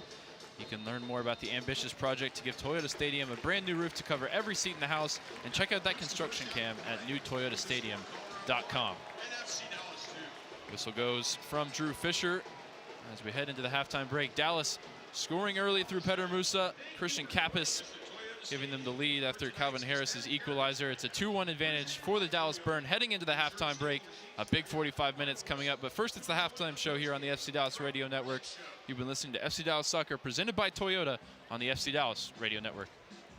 You can learn more about the ambitious project to give Toyota Stadium a brand new roof to cover every seat in the house. And check out that construction cam at newtoyotastadium.com. Whistle goes from Drew Fisher as we head into the halftime break. Dallas scoring early through Petter Musa. Christian Kappas giving them the lead after Calvin Harris's equalizer. It's a 2-1 advantage for the Dallas Burn heading into the halftime break. A big 45 minutes coming up. But first, it's the halftime show here on the FC Dallas Radio Network. You've been listening to FC Dallas Soccer presented by Toyota on the FC Dallas Radio Network.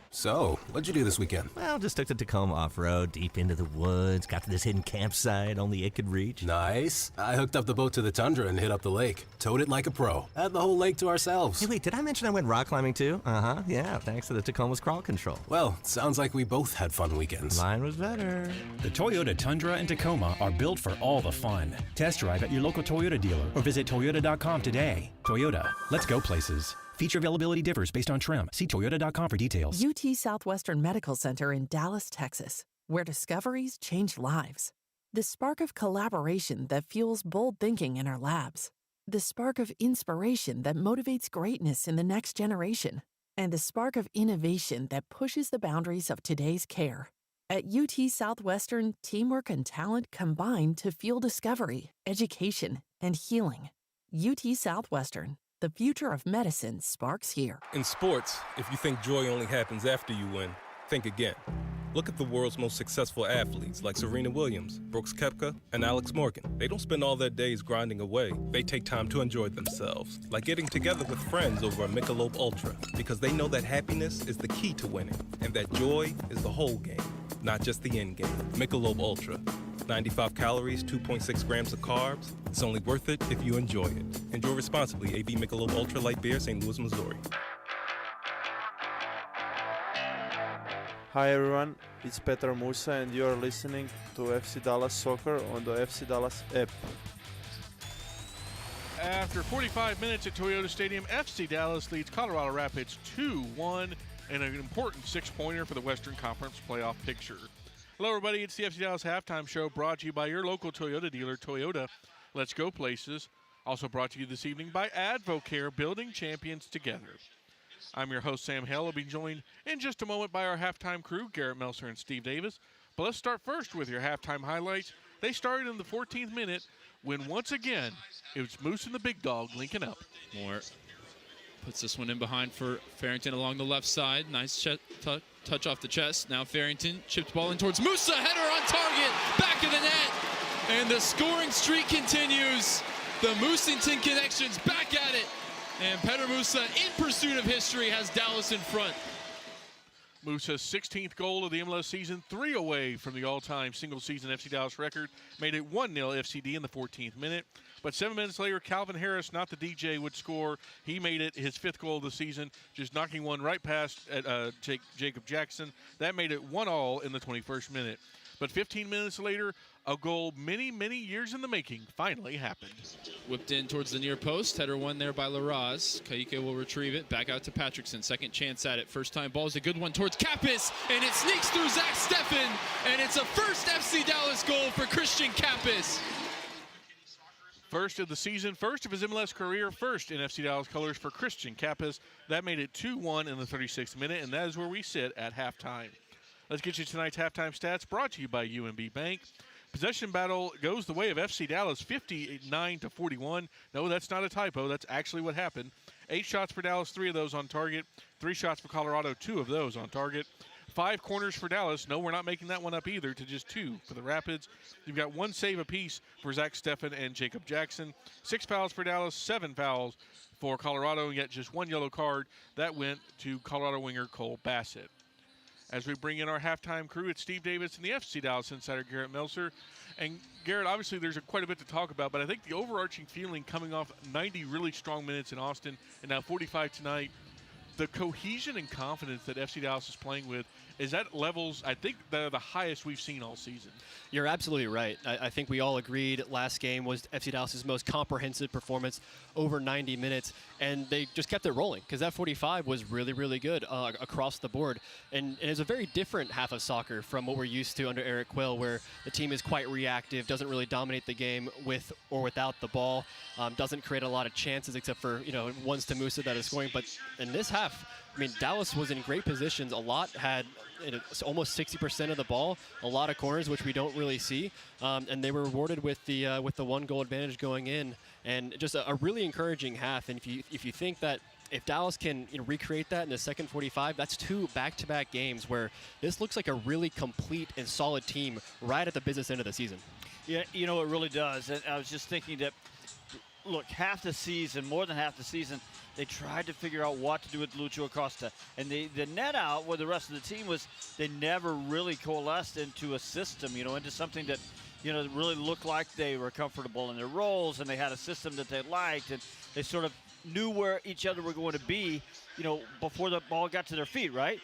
So, what'd you do this weekend? Well, just took the Tacoma off-road, deep into the woods, got to this hidden campsite only it could reach. Nice. I hooked up the boat to the Tundra and hit up the lake. Towed it like a pro. Had the whole lake to ourselves. Hey, wait, did I mention I went rock climbing too? Uh-huh, yeah, thanks to the Tacoma's crawl control. Well, sounds like we both had fun weekends. Mine was better. The Toyota Tundra and Tacoma are built for all the fun. Test drive at your local Toyota dealer or visit Toyota.com today. Toyota, let's go places. Feature availability differs based on trim. See Toyota.com for details. UT Southwestern Medical Center in Dallas, Texas, where discoveries change lives. The spark of collaboration that fuels bold thinking in our labs. The spark of inspiration that motivates greatness in the next generation. And the spark of innovation that pushes the boundaries of today's care. At UT Southwestern, teamwork and talent combine to fuel discovery, education, and healing. UT Southwestern. The future of medicine sparks here. In sports, if you think joy only happens after you win, think again. Look at the world's most successful athletes like Serena Williams, Brooks Koepka, and Alex Morgan. They don't spend all their days grinding away. They take time to enjoy themselves, like getting together with friends over a Michelob Ultra, because they know that happiness is the key to winning, and that joy is the whole game, not just the end game. Michelob Ultra. 95 calories, 2.6 grams of carbs. It's only worth it if you enjoy it. Enjoy responsibly. AB Michelob Ultra Light Beer, St. Louis, Missouri. Hi everyone, it's Petar Musa and you are listening to FC Dallas Soccer on the FC Dallas app. After 45 minutes at Toyota Stadium, FC Dallas leads Colorado Rapids 2-1 in an important 6-pointer for the Western Conference playoff picture. Hello everybody, it's the FC Dallas Halftime Show brought to you by your local Toyota dealer, Toyota. Let's go places. Also brought to you this evening by Advocare, building champions together. I'm your host, Sam Hale. I'll be joined in just a moment by our halftime crew, Garrett Meltzer and Steve Davis. But let's start first with your halftime highlights. They started in the 14th minute when, once again, it was Musa and the big dog linking up. Moore puts this one in behind for Farrington along the left side. Nice touch off the chest. Now Farrington chipped ball in towards Musa. Header on target. Back of the net. And the scoring streak continues. The Moosington connections back at it. And Petar Musa, in pursuit of history, has Dallas in front. Musa's 16th goal of the MLS season, 3 away from the all-time single-season FC Dallas record, made it 1-0 FCD in the 14th minute. But 7 minutes later, Calvin Harris, not the DJ, would score. He made it his 5th goal of the season, just knocking one right past Jacob Jackson. That made it 1-1 in the 21st minute. But 15 minutes later, a goal many, many years in the making finally happened. Whipped in towards the near post. Header won there by Larraz. Kaike will retrieve it. Back out to Patrickson. Second chance at it. First time ball is a good one towards Kappas. And it sneaks through Zach Steffen. And it's a first FC Dallas goal for Christian Kappas. First of the season, first of his MLS career, first in FC Dallas colors for Christian Kappas. That made it 2-1 in the 36th minute, and that is where we sit at halftime. Let's get you tonight's halftime stats brought to you by UMB Bank. Possession battle goes the way of FC Dallas, 59-41. No, that's not a typo. That's actually what happened. 8 shots for Dallas, 3 of those on target. 3 shots for Colorado, 2 of those on target. 5 corners for Dallas. No, we're not making that one up either, to just 2 for the Rapids. You've got 1 save apiece for Zach Steffen and Jacob Jackson. 6 fouls for Dallas, 7 fouls for Colorado, and yet just 1 yellow card. That went to Colorado winger Cole Bassett. As we bring in our halftime crew, it's Steve Davis and the FC Dallas insider, Garrett Meltzer. And Garrett, obviously there's quite a bit to talk about, but I think the overarching feeling coming off 90 really strong minutes in Austin and now 45 tonight, the cohesion and confidence that FC Dallas is playing with is at levels, I think, that are the highest we've seen all season. You're absolutely right. I think we all agreed last game was FC Dallas' most comprehensive performance over 90 minutes, and they just kept it rolling because that 45 was really, really good across the board. And it's a very different half of soccer from what we're used to under Eric Quill, where the team is quite reactive, doesn't really dominate the game with or without the ball, doesn't create a lot of chances except for, ones to Musa that is scoring. But in this half, I mean, Dallas was in great positions. A lot had almost 60% of the ball, a lot of corners, which we don't really see, and they were rewarded with the 1-goal advantage going in, and just a really encouraging half. And if you think that if Dallas can recreate that in the second 45, that's 2 back-to-back games where this looks like a really complete and solid team right at the business end of the season. Yeah, it really does. And I was just thinking that, look, half the season, more than half the season, they tried to figure out what to do with Lucho Acosta. And the net out with the rest of the team was they never really coalesced into a system, into something that, really looked like they were comfortable in their roles and they had a system that they liked and they sort of knew where each other were going to be, before the ball got to their feet, right?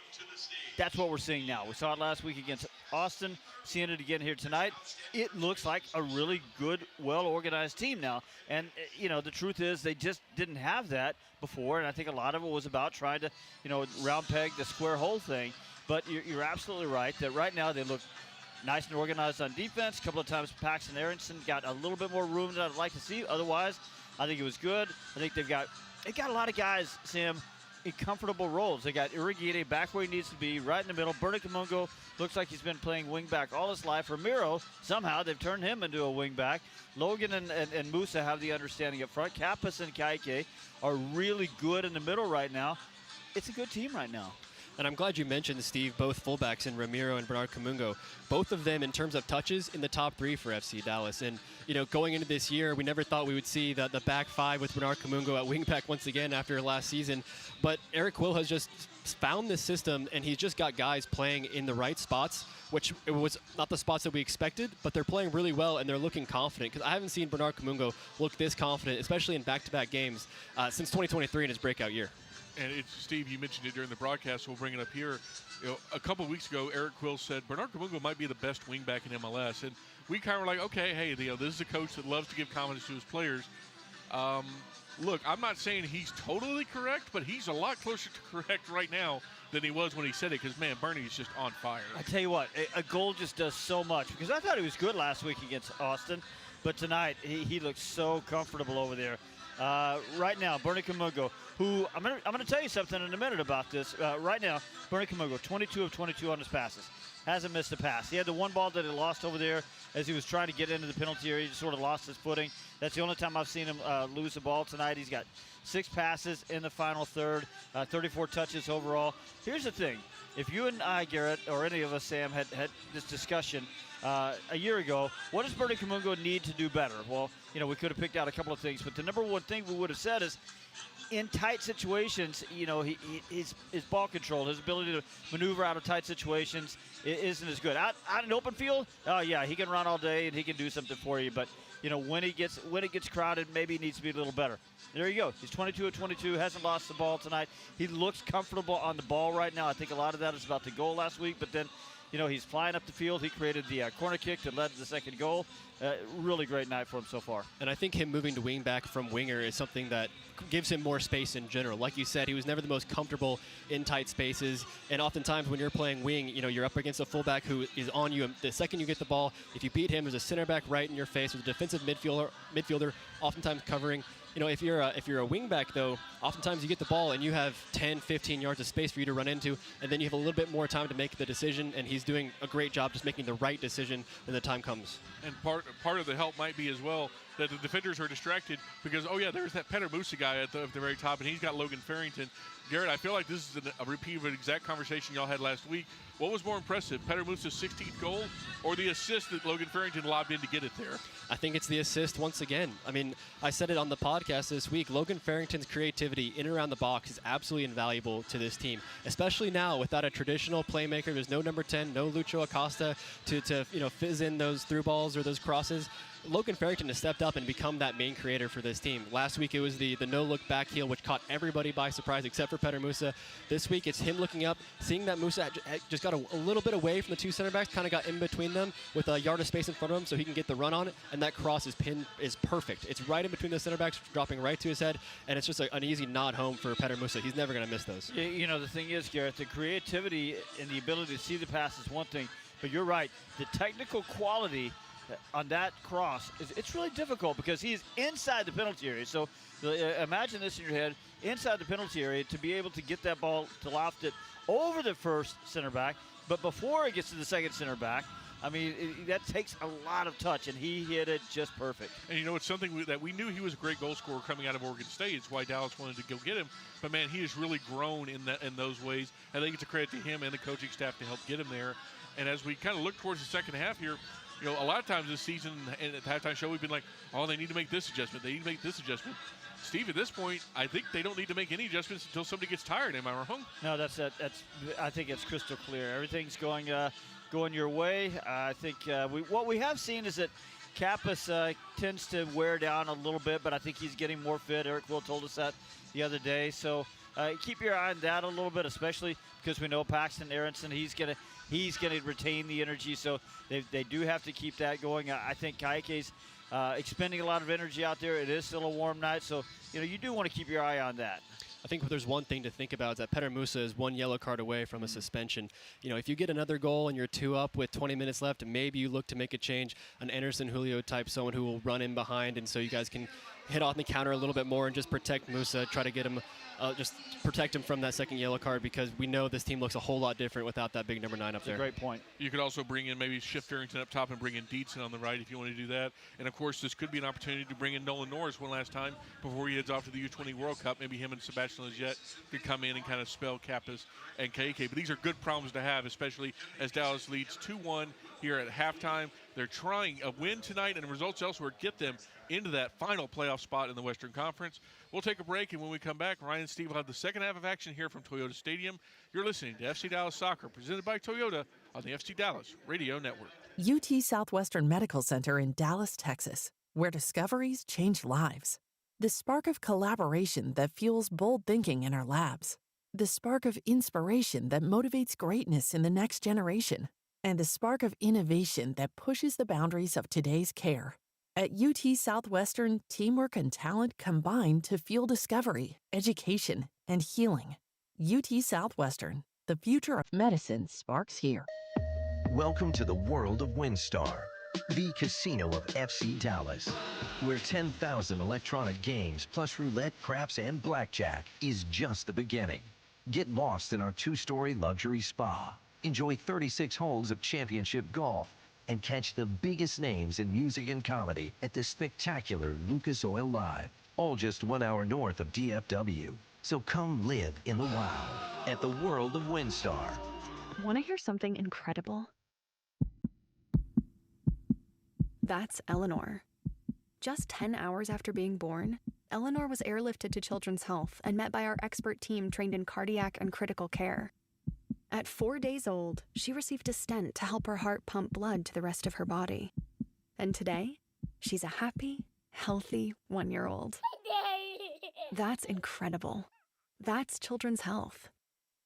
That's what we're seeing now. We saw it last week against Austin, seeing it again here tonight. It looks like a really good, well-organized team now. And, the truth is they just didn't have that before, and I think a lot of it was about trying to, round peg the square hole thing. But you're absolutely right that right now they look nice and organized on defense. A couple of times Paxton Aronson got a little bit more room than I'd like to see. Otherwise, I think it was good. I think they got a lot of guys, Sam, in comfortable roles. They got Irrigate back where he needs to be, right in the middle. Kamongo looks like he's been playing wing back all his life. Ramiro, somehow they've turned him into a wing back. Logan and Musa have the understanding up front. Kappas and Kaike are really good in the middle right now. It's a good team right now. And I'm glad you mentioned, Steve, both fullbacks in Ramiro and Bernard Kamongo. Both of them, in terms of touches, in the top 3 for FC Dallas. And, going into this year, we never thought we would see the back 5 with Bernard Kamongo at wingback once again after last season. But Eric Will has just found this system, and he's just got guys playing in the right spots, which it was not the spots that we expected, but they're playing really well, and they're looking confident. Because I haven't seen Bernard Kamongo look this confident, especially in back-to-back games, since 2023 in his breakout year. And Steve, you mentioned it during the broadcast, so we'll bring it up here. A couple of weeks ago, Eric Quill said Bernard Kamongo might be the best wingback in MLS. And we kind of were like, okay, hey, this is a coach that loves to give confidence to his players. Look, I'm not saying he's totally correct, but he's a lot closer to correct right now than he was when he said it, because, man, Bernie's just on fire. I tell you what, a goal just does so much, because I thought he was good last week against Austin, but tonight he looks so comfortable over there. Right now, Bernie Kamongo, who I'm gonna tell you something in a minute about this. Right now, Bernie Kamongo, 22 of 22 on his passes. Hasn't missed a pass. He had the one ball that he lost over there as he was trying to get into the penalty area. He just sort of lost his footing. That's the only time I've seen him lose the ball tonight. He's got 6 passes in the final third, 34 touches overall. Here's the thing. If you and I, Garrett, or any of us, Sam, had this discussion a year ago, what does Bernie Kamongo need to do better? Well, we could have picked out a couple of things, but the number one thing we would have said is, in tight situations, his ball control, his ability to maneuver out of tight situations isn't as good. Out in open field, yeah, he can run all day and he can do something for you. But when it gets crowded, maybe he needs to be a little better. There you go. He's 22 of 22, hasn't lost the ball tonight. He looks comfortable on the ball right now. I think a lot of that is about the goal last week, but then, he's flying up the field. He created the corner kick that led to the second goal. Really great night for him so far. And I think him moving to wing back from winger is something that gives him more space in general. Like you said, he was never the most comfortable in tight spaces. And oftentimes when you're playing wing, you're up against a fullback who is on you. The second you get the ball, if you beat him, there's a center back right in your face. There's a defensive midfielder oftentimes covering. If you're a wing back, though, oftentimes you get the ball and you have 10, 15 yards of space for you to run into, and then you have a little bit more time to make the decision, and he's doing a great job just making the right decision when the time comes. And part of the help might be as well that the defenders are distracted because, there's that Petter Musa guy at the very top, and he's got Logan Farrington. Garrett, I feel like this is a repeat of an exact conversation y'all had last week. What was more impressive, Petter Musa's 16th goal or the assist that Logan Farrington lobbed in to get it there? I think it's the assist once again. I mean, I said it on the podcast this week. Logan Farrington's creativity in and around the box is absolutely invaluable to this team, especially now without a traditional playmaker. There's no number 10, no Lucho Acosta to fizz in those through balls or those crosses. Logan Farrington has stepped up and become that main creator for this team. Last week it was the no-look back heel, which caught everybody by surprise except for Petter Musa. This week it's him looking up, seeing that Musa just got a little bit away from the two center backs, kind of got in between them with a yard of space in front of him so he can get the run on it, and that cross is perfect. It's right in between the center backs, dropping right to his head, and it's just an easy nod home for Petter Musa. He's never going to miss those. The thing is, Garrett, the creativity and the ability to see the pass is one thing, but you're right. The technical quality on that cross, it's really difficult because he's inside the penalty area. So imagine this in your head, inside the penalty area, to be able to get that ball, to loft it over the first center back, but before it gets to the second center back, that takes a lot of touch, and he hit it just perfect. And it's something that we knew he was a great goal scorer coming out of Oregon State. It's why Dallas wanted to go get him. But, man, he has really grown in those ways. I think it's a credit to him and the coaching staff to help get him there. And as we kind of look towards the second half here, a lot of times this season and at the halftime show, we've been like, they need to make this adjustment. They need to make this adjustment. Steve, at this point, I think they don't need to make any adjustments until somebody gets tired. Am I wrong? No, I think it's crystal clear. Everything's going your way. I think what we have seen is that Kappas tends to wear down a little bit, but I think he's getting more fit. Eric Will told us that the other day. So keep your eye on that a little bit, especially because we know Paxton Aronson, he's gonna retain the energy. So they do have to keep that going. I think Kaike's expending a lot of energy out there. It is still a warm night, so you do want to keep your eye on that. I think if there's one thing to think about is that Petter Musa is one yellow card away from a suspension. If you get another goal and you're 2 up with 20 minutes left, maybe you look to make a change, an Anderson Julio type, someone who will run in behind, and so you guys can hit on the counter a little bit more and just protect Musa, try to get him, just protect him from that second yellow card, because we know this team looks a whole lot different without that big number 9 up there. Great point. You could also bring in maybe shift Arrington up top and bring in Dietzen on the right if you want to do that. And, of course, this could be an opportunity to bring in Nolan Norris one last time before he heads off to the U20 World Cup. Maybe him and Sebastian Lletget could come in and kind of spell Kappas and KK. But these are good problems to have, especially as Dallas leads 2-1 here at halftime. They're trying a win tonight and results elsewhere get them into that final playoff spot in the Western Conference. We'll take a break, and when we come back, Ryan and Steve will have the second half of action here from Toyota Stadium. You're listening to FC Dallas Soccer, presented by Toyota on the FC Dallas Radio Network. UT Southwestern Medical Center in Dallas, Texas, where discoveries change lives. The spark of collaboration that fuels bold thinking in our labs. The spark of inspiration that motivates greatness in the next generation. And the spark of innovation that pushes the boundaries of today's care. At UT Southwestern, teamwork and talent combine to fuel discovery, education, and healing. UT Southwestern, the future of medicine sparks here. Welcome to the world of WinStar, the casino of FC Dallas, where 10,000 electronic games plus roulette, craps, and blackjack is just the beginning. Get lost in our 2-story luxury spa. Enjoy 36 holes of championship golf and catch the biggest names in music and comedy at the spectacular Lucas Oil Live, all just 1 hour north of DFW. So come live in the wow at the world of WinStar. Want to hear something incredible? That's Eleanor. Just 10 hours after being born, Eleanor was airlifted to Children's Health and met by our expert team trained in cardiac and critical care. At 4 days old, she received a stent to help her heart pump blood to the rest of her body. And today, she's a happy, healthy 1-year-old. That's incredible. That's Children's Health.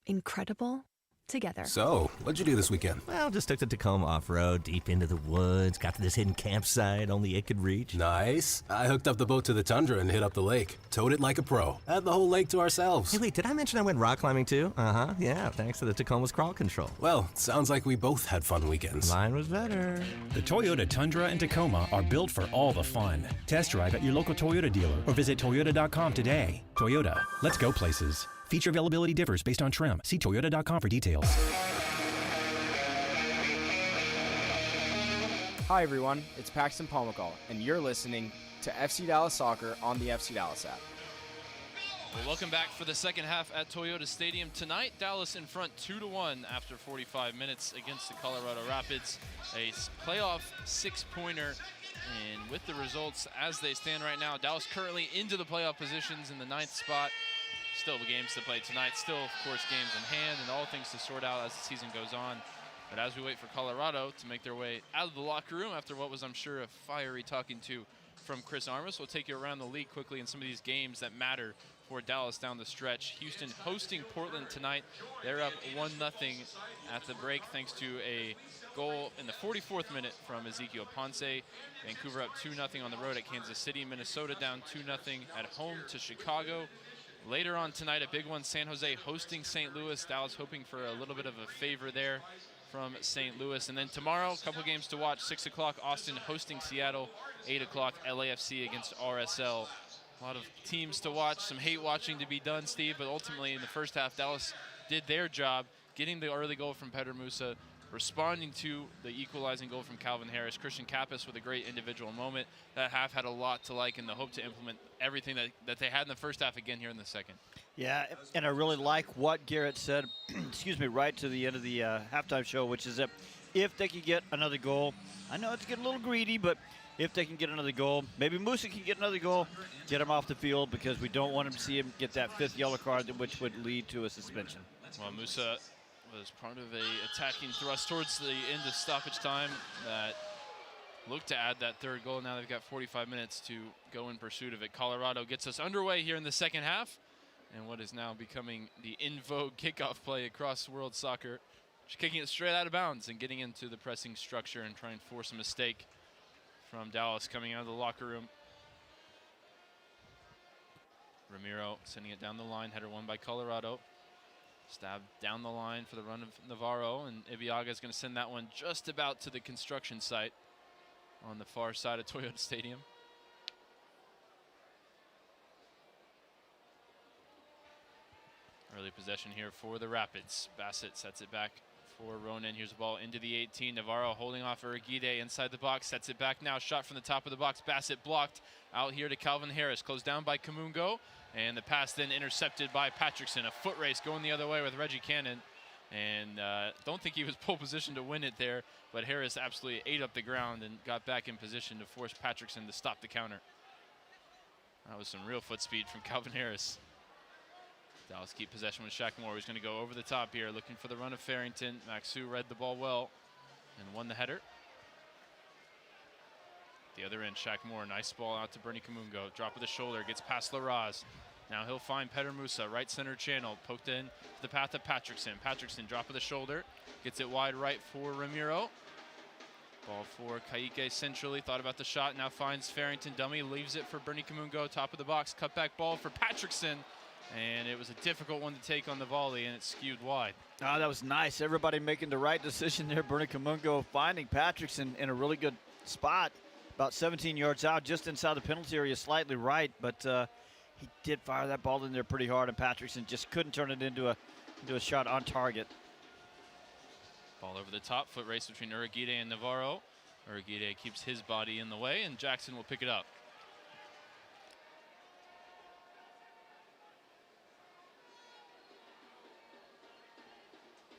Incredible together. So, what'd you do this weekend? Well, just took the Tacoma off-road, deep into the woods, got to this hidden campsite only it could reach. Nice. I hooked up the boat to the Tundra and hit up the lake. Towed it like a pro. Had the whole lake to ourselves. Hey, wait, did I mention I went rock climbing too? Uh-huh, yeah, thanks to the Tacoma's crawl control. Well, sounds like we both had fun weekends. Mine was better. The Toyota Tundra and Tacoma are built for all the fun. Test drive at your local Toyota dealer or visit Toyota.com today. Toyota, let's go places. Feature availability differs based on trim. See Toyota.com for details. Hi everyone, it's Paxton Palmacall, and you're listening to FC Dallas Soccer on the FC Dallas app. Well, welcome back for the second half at Toyota Stadium. Tonight, Dallas in front 2-1 after 45 minutes against the Colorado Rapids. A playoff 6-pointer. And with the results as they stand right now, Dallas currently into the playoff positions in the 9th spot. Still games to play tonight. Still, of course, games in hand and all things to sort out as the season goes on. But as we wait for Colorado to make their way out of the locker room after what was, I'm sure, a fiery talking to from Chris Armas, we'll take you around the league quickly in some of these games that matter for Dallas down the stretch. Houston hosting Portland tonight. They're up 1-0 at the break thanks to a goal in the 44th minute from Ezekiel Ponce. Vancouver up 2-0 on the road at Kansas City. Minnesota down 2-0 at home to Chicago. Later on tonight, a big one, San Jose hosting St. Louis. Dallas hoping for a little bit of a favor there from St. Louis. And then tomorrow, a couple games to watch. 6 o'clock, Austin hosting Seattle. 8 o'clock, LAFC against RSL. A lot of teams to watch, some hate watching to be done, Steve, but ultimately in the first half, Dallas did their job, getting the early goal from Pedro Musa, responding to the equalizing goal from Calvin Harris. Christian Kappas with a great individual moment. That half had a lot to like, and the hope to implement everything that they had in the first half again here in the second. Yeah, and I really like what Garrett said, excuse me, right to the end of the halftime show, which is that if they can get another goal, I know it's getting a little greedy, but if they can get another goal, maybe Musa can get another goal, get him off the field, because we don't want him to see him get that 5th yellow card, which would lead to a suspension. Well, Musa was part of a attacking thrust towards the end of stoppage time that looked to add that 3rd goal. Now they've got 45 minutes to go in pursuit of it. Colorado gets us underway here in the second half, and what is now becoming the in vogue kickoff play across world soccer. Just kicking it straight out of bounds and getting into the pressing structure and trying to force a mistake from Dallas coming out of the locker room. Ramiro sending it down the line, header won by Colorado. Stab down the line for the run of Navarro, and Ibiaga is going to send that one just about to the construction site on the far side of Toyota Stadium. Early possession here for the Rapids. Bassett sets it back for Ronan. Here's the ball into the 18. Navarro holding off Uragide inside the box. Sets it back now. Shot from the top of the box. Bassett blocked. Out here to Calvin Harris. Closed down by Kamongo. And the pass then intercepted by Patrickson. A foot race going the other way with Reggie Cannon. And don't think he was pole position to win it there. But Harris absolutely ate up the ground and got back in position to force Patrickson to stop the counter. That was some real foot speed from Calvin Harris. Dallas keep possession with Shaq Moore. He's going to go over the top here, looking for the run of Farrington. Maxu read the ball well and won the header. The other end, Shaq Moore, nice ball out to Bernie Kamongo. Drop of the shoulder, gets past Laraz. Now he'll find Petter Musa, right center channel, poked in to the path of Patrickson. Patrickson, drop of the shoulder, gets it wide right for Ramiro. Ball for Kaike centrally, thought about the shot, now finds Farrington, dummy, leaves it for Bernie Kamongo, top of the box, cutback ball for Patrickson. And it was a difficult one to take on the volley, and it skewed wide. Oh, that was nice. Everybody making the right decision there. Bernie Kamongo finding Patrickson in a really good spot, about 17 yards out, just inside the penalty area, slightly right. But he did fire that ball in there pretty hard, and Patrickson just couldn't turn it into a shot on target. Ball over the top, foot race between Uragide and Navarro. Uragide keeps his body in the way, and Jackson will pick it up.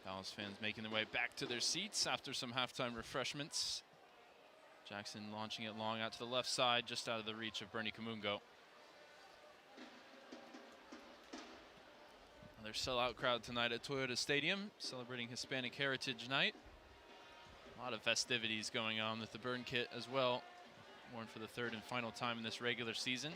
Dallas fans making their way back to their seats after some halftime refreshments. Jackson launching it long out to the left side, just out of the reach of Bernie Kamongo. Another sellout crowd tonight at Toyota Stadium, celebrating Hispanic Heritage Night. A lot of festivities going on with the burn kit as well, worn for the third and final time in this regular season.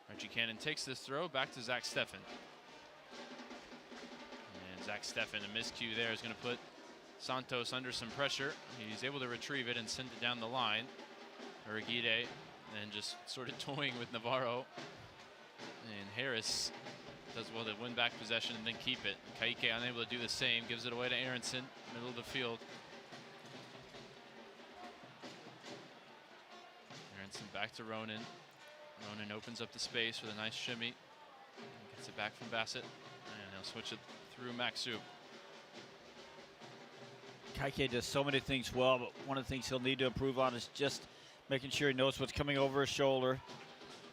Reggie Cannon takes this throw back to Zach Steffen. And Zach Steffen, a miscue there, is going to put Santos under some pressure. He's able to retrieve it and send it down the line. Uragide then just sort of toying with Navarro. And Harris does well to win back possession and then keep it. Kaike unable to do the same, gives it away to Aronson, middle of the field. Aronson back to Ronan. Ronan opens up the space with a nice shimmy. Gets it back from Bassett. And he'll switch it through Maxu. Kaike does so many things well, but one of the things he'll need to improve on is just making sure he knows what's coming over his shoulder.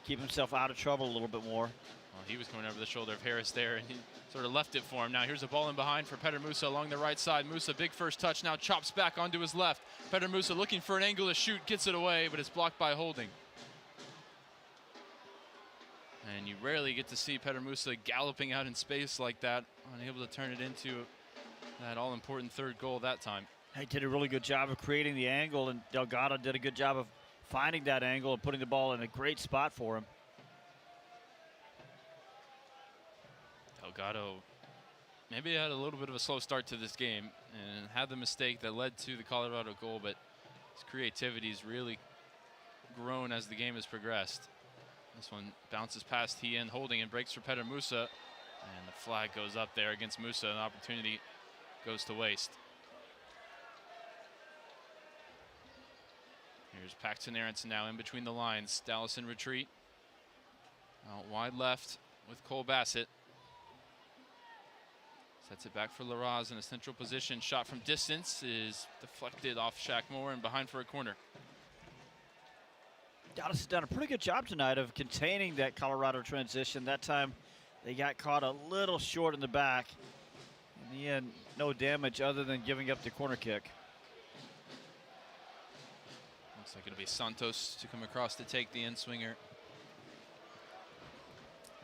Keep himself out of trouble a little bit more. Well, he was coming over the shoulder of Harris there, and he sort of left it for him. Now here's a ball in behind for Petter Musa along the right side. Musa, big first touch, now chops back onto his left. Petter Musa looking for an angle to shoot, gets it away, but it's blocked by Holding. And you rarely get to see Petter Musa galloping out in space like that, unable to turn it into that all-important third goal that time. He did a really good job of creating the angle, and Delgado did a good job of finding that angle and putting the ball in a great spot for him. Delgado maybe had a little bit of a slow start to this game and had the mistake that led to the Colorado goal, but his creativity's really grown as the game has progressed. This one bounces past Hien, Holding, and breaks for Petter Musa. And the flag goes up there against Musa. An opportunity goes to waste. Here's Paxton Aronson now in between the lines. Dallas in retreat. Out wide left with Cole Bassett. Sets it back for Laraz in a central position. Shot from distance is deflected off Shaq Moore and behind for a corner. Dallas has done a pretty good job tonight of containing that Colorado transition. That time they got caught a little short in the back. In the end, no damage other than giving up the corner kick. Looks like it'll be Santos to come across to take the in-swinger.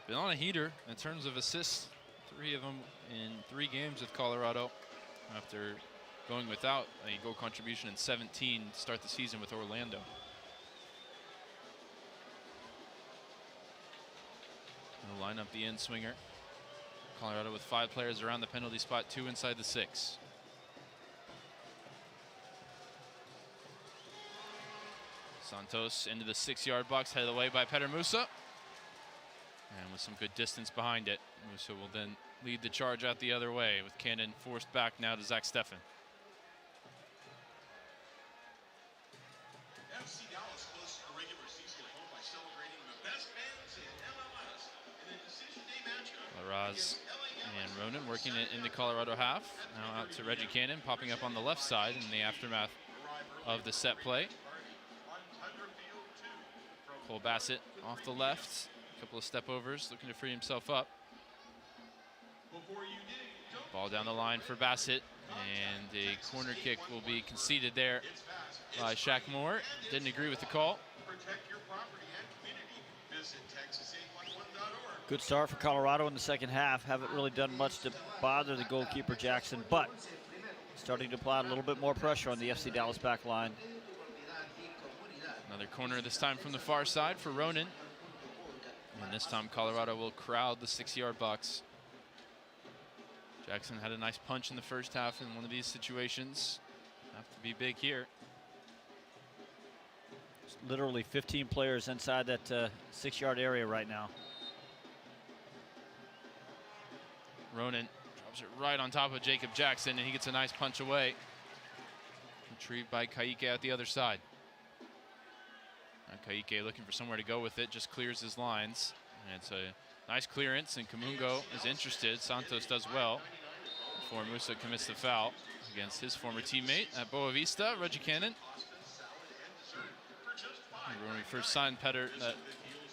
Been on a heater in terms of assists. 3 of them in 3 games with Colorado after going without a goal contribution in 17 to start the season with Orlando. They'll line up the end swinger. Colorado with 5 players around the penalty spot, 2 inside the 6. Santos into the 6-yard box, headed away by Petter Musa. And with some good distance behind it, Musa will then lead the charge out the other way, with Cannon forced back now to Zach Steffen. FC Dallas closed a regular Laraz and Ronan working it into Colorado half. Now out to Reggie Cannon, popping up on the left side in the aftermath of the set play. Cole Bassett off the left. A couple of step overs, looking to free himself up. Ball down the line for Bassett, and a corner kick will be conceded there by Shaq Moore. Didn't agree with the call. Good start for Colorado in the second half. Haven't really done much to bother the goalkeeper Jackson, but starting to apply a little bit more pressure on the FC Dallas back line. Another corner this time from the far side for Ronan. And this time Colorado will crowd the 6-yard box. Jackson had a nice punch in the first half in one of these situations. Have to be big here. There's literally 15 players inside that 6-yard area right now. Ronan drops it right on top of Jacob Jackson, and he gets a nice punch away. Retrieved by Kaike at the other side. Kaike looking for somewhere to go with it, just clears his lines. And it's a nice clearance, and Kamongo is interested. Santos does well before Musa commits the foul against his former teammate at Boa Vista, Reggie Cannon. When we first signed Petter,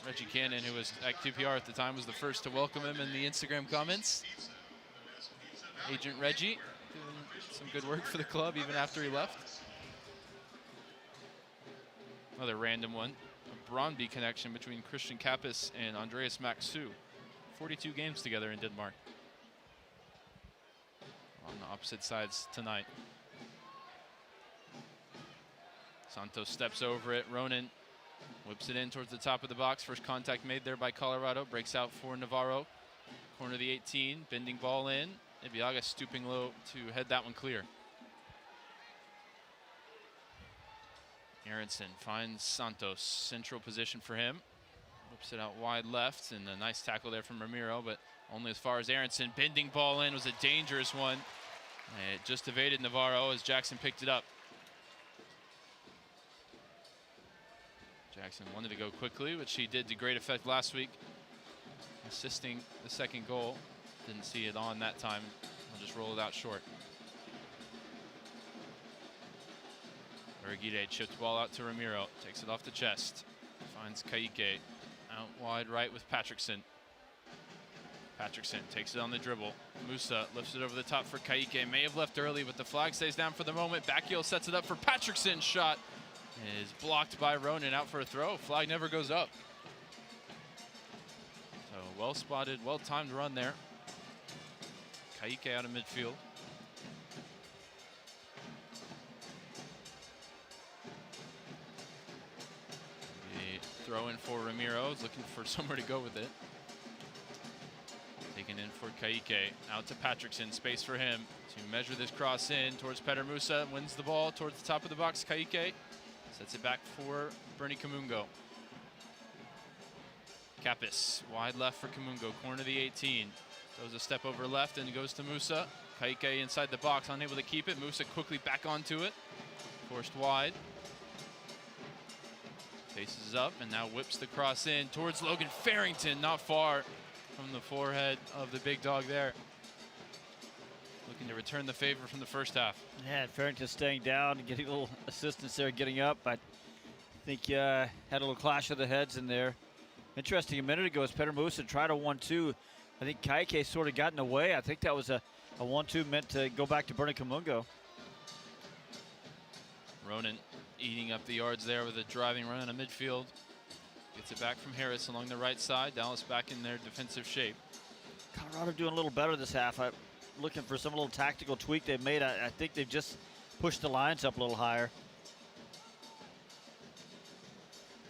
Reggie Cannon, who was at QPR at the time, was the first to welcome him in the Instagram comments. Agent Reggie doing some good work for the club even after he left. Another random one, a Brøndby connection between Christian Kappes and Andreas Maxu. 42 games together in Denmark. On the opposite sides tonight. Santos steps over it. Ronan whips it in towards the top of the box. First contact made there by Colorado. Breaks out for Navarro. Corner of the 18. Bending ball in. Ibiaga stooping low to head that one clear. Aronson finds Santos. Central position for him. Whips it out wide left. And a nice tackle there from Ramiro, but only as far as Aronson. Bending ball in was a dangerous one. It just evaded Navarro as Jackson picked it up. Jackson wanted to go quickly, which he did to great effect last week, assisting the second goal. Didn't see it on that time. I'll just roll it out short. Urguide chipped the ball out to Ramiro. Takes it off the chest. Finds Kaike out wide right with Patrickson. Patrickson takes it on the dribble. Musa lifts it over the top for Kaike. May have left early, but the flag stays down for the moment. Backheel sets it up for Patrickson. Shot is blocked by Ronan, out for a throw. Flag never goes up. So well spotted, well timed run there. Kaike out of midfield. The throw in for Ramiro, is looking for somewhere to go with it. Taken in for Kaike, out to Patrickson, space for him to measure this cross in towards Petter Musa, wins the ball towards the top of the box. Kaike sets it back for Bernie Kamongo. Kappes, wide left for Kamongo, corner of the 18. Throws a step over left and goes to Musa. Kaike inside the box, unable to keep it. Musa quickly back onto it, forced wide. Faces up and now whips the cross in towards Logan Farrington, not far from the forehead of the big dog there. Looking to return the favor from the first half. Yeah, Farrington staying down and getting a little assistance there, getting up. I think had a little clash of the heads in there. Interesting, a minute ago as Petter Musa tried a 1-2. I think Kaike sort of got in the way. I think that was a 1-2 meant to go back to Bernie Kamongo. Ronan eating up the yards there with a driving run in the midfield. Gets it back from Harris along the right side. Dallas back in their defensive shape. Colorado doing a little better this half. I'm looking for some little tactical tweak they've made. I think they've just pushed the lines up a little higher.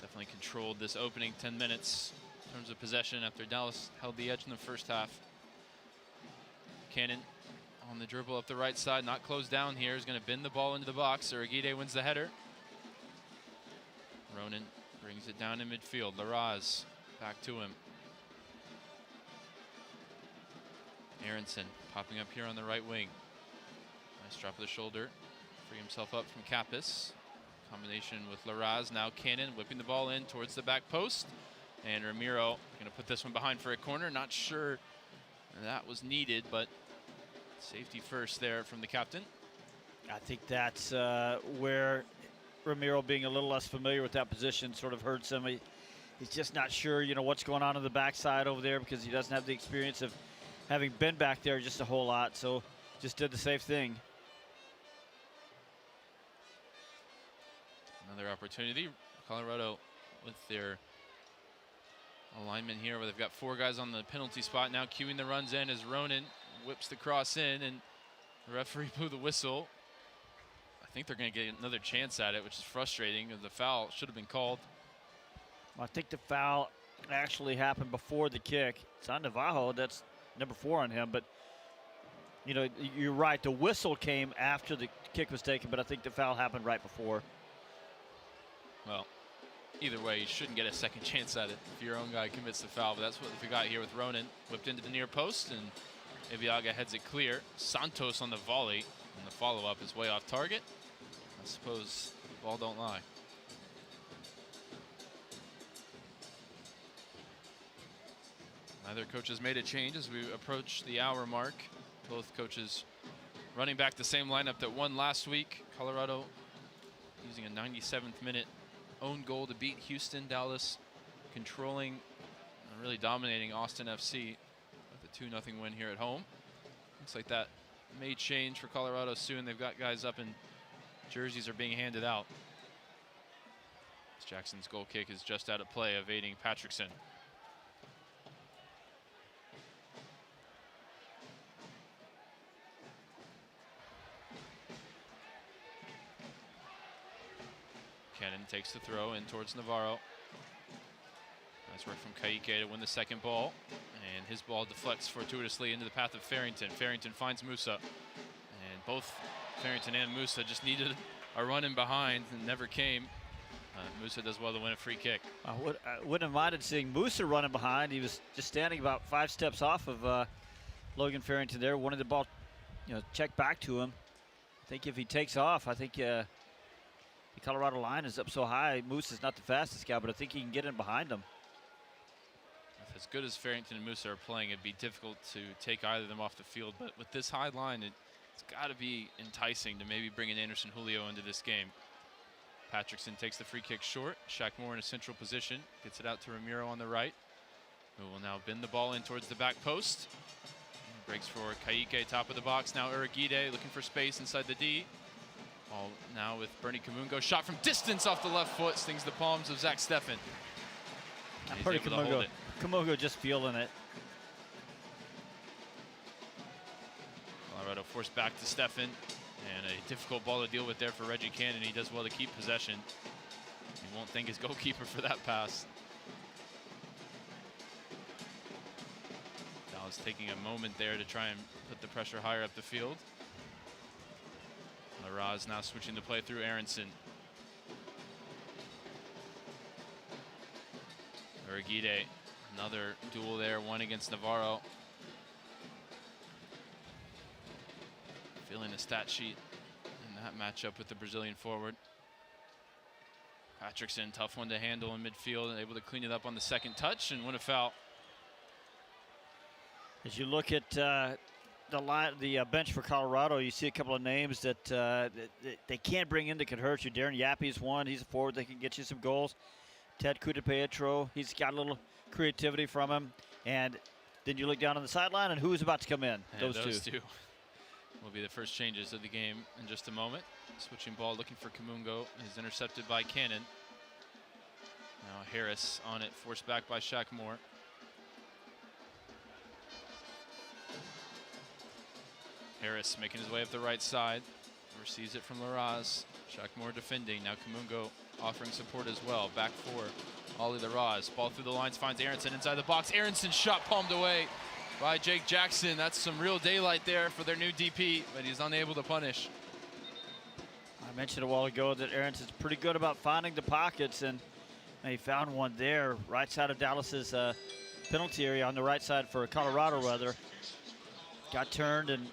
Definitely controlled this opening 10 minutes in terms of possession after Dallas held the edge in the first half. Cannon on the dribble up the right side, not closed down here. Is going to bend the ball into the box. Urguide wins the header. Ronan brings it down in midfield. Laraz back to him. Aronson popping up here on the right wing. Nice drop of the shoulder. Free himself up from Kappes. Combination with Laraz. Now Cannon whipping the ball in towards the back post. And Ramiro going to put this one behind for a corner. Not sure that was needed, but safety first there from the captain. I think that's where Ramiro, being a little less familiar with that position, sort of hurts him. He's just not sure, what's going on the backside over there, because he doesn't have the experience of having been back there just a whole lot. So just did the safe thing. Another opportunity. Colorado with their alignment here, where they've got 4 guys on the penalty spot now. Queuing the runs in as Ronan whips the cross in, and the referee blew the whistle. I think they're going to get another chance at it, which is frustrating. The foul should have been called. Well, I think the foul actually happened before the kick. It's on Navajo. That's number 4 on him. But, you're right. The whistle came after the kick was taken, but I think the foul happened right before. Well, either way, you shouldn't get a second chance at it if your own guy commits the foul. But that's what we got here with Ronan. Whipped into the near post, and Ibiaga heads it clear. Santos on the volley, and the follow-up is way off target. I suppose the ball don't lie. Neither coach has made a change as we approach the hour mark. Both coaches running back the same lineup that won last week. Colorado using a 97th minute own goal to beat Houston. Dallas controlling and really dominating Austin FC with a 2-0 win here at home. Looks like that may change for Colorado soon. They've got guys up and jerseys are being handed out. Jackson's goal kick is just out of play, evading Patrickson. Cannon takes the throw in towards Navarro. Nice work from Kaike to win the second ball. And his ball deflects fortuitously into the path of Farrington. Farrington finds Musa. And both Farrington and Musa just needed a run in behind and never came. Musa does well to win a free kick. I wouldn't have minded seeing Musa running behind. He was just standing about 5 steps off of Logan Farrington there. Wanted the ball, checked back to him. I think if he takes off, I think the Colorado line is up so high. Musa's not the fastest guy, but I think he can get in behind him. As good as Farrington and Musa are playing, it'd be difficult to take either of them off the field. But with this high line, it's got to be enticing to maybe bring in Anderson Julio into this game. Patrickson takes the free kick short. Shaq Moore in a central position. Gets it out to Ramiro on the right, who will now bend the ball in towards the back post. Breaks for Kaike, top of the box. Now Uragide looking for space inside the D. Ball now with Bernie Kamongo. Shot from distance off the left foot. Stings the palms of Zach Steffen. He's able to hold it. Kamongo just feeling it. Colorado forced back to Steffen. And a difficult ball to deal with there for Reggie Cannon. He does well to keep possession. He won't thank his goalkeeper for that pass. Dallas taking a moment there to try and put the pressure higher up the field. Larraz now switching the play through Aronson. Uragide, another duel there, one against Navarro. Feeling the stat sheet in that matchup with the Brazilian forward. Patrickson, tough one to handle in midfield, and able to clean it up on the second touch and win a foul. As you look at the bench for Colorado, you see a couple of names that they can't bring in that could hurt you. Darren Yappy's one. He's a forward that can get you some goals. Ted Kudapietro, he's got a little creativity from him. And then you look down on the sideline, and who's about to come in? And those two will be the first changes of the game in just a moment. Switching ball, looking for Kamungo, is intercepted by Cannon. Now Harris on it, forced back by Shaq Moore. Harris making his way up the right side, receives it from Larraz. Shaq Moore defending, now Kamungo offering support as well. Back for Ollie Larraz. Ball through the lines, finds Aronson inside the box. Aronson's shot palmed away by Jake Jackson. That's some real daylight there for their new DP, but he's unable to punish. I mentioned a while ago that Aronson's pretty good about finding the pockets, and he found one there, right side of Dallas's penalty area, on the right side for Colorado, rather. Got turned, and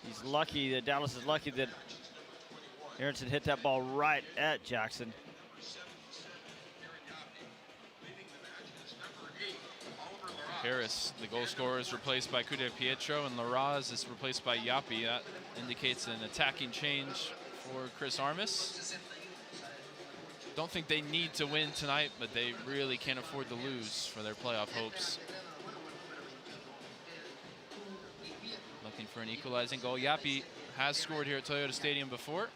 he's lucky that Dallas is lucky that Aronson hit that ball right at Jackson. Harris, the goal scorer, is replaced by Kude Pietro, and Laraz is replaced by Yapi. That indicates an attacking change for Chris Armas. Don't think they need to win tonight, but they really can't afford to lose for their playoff hopes. Looking for an equalizing goal. Yapi has scored here at Toyota Stadium before,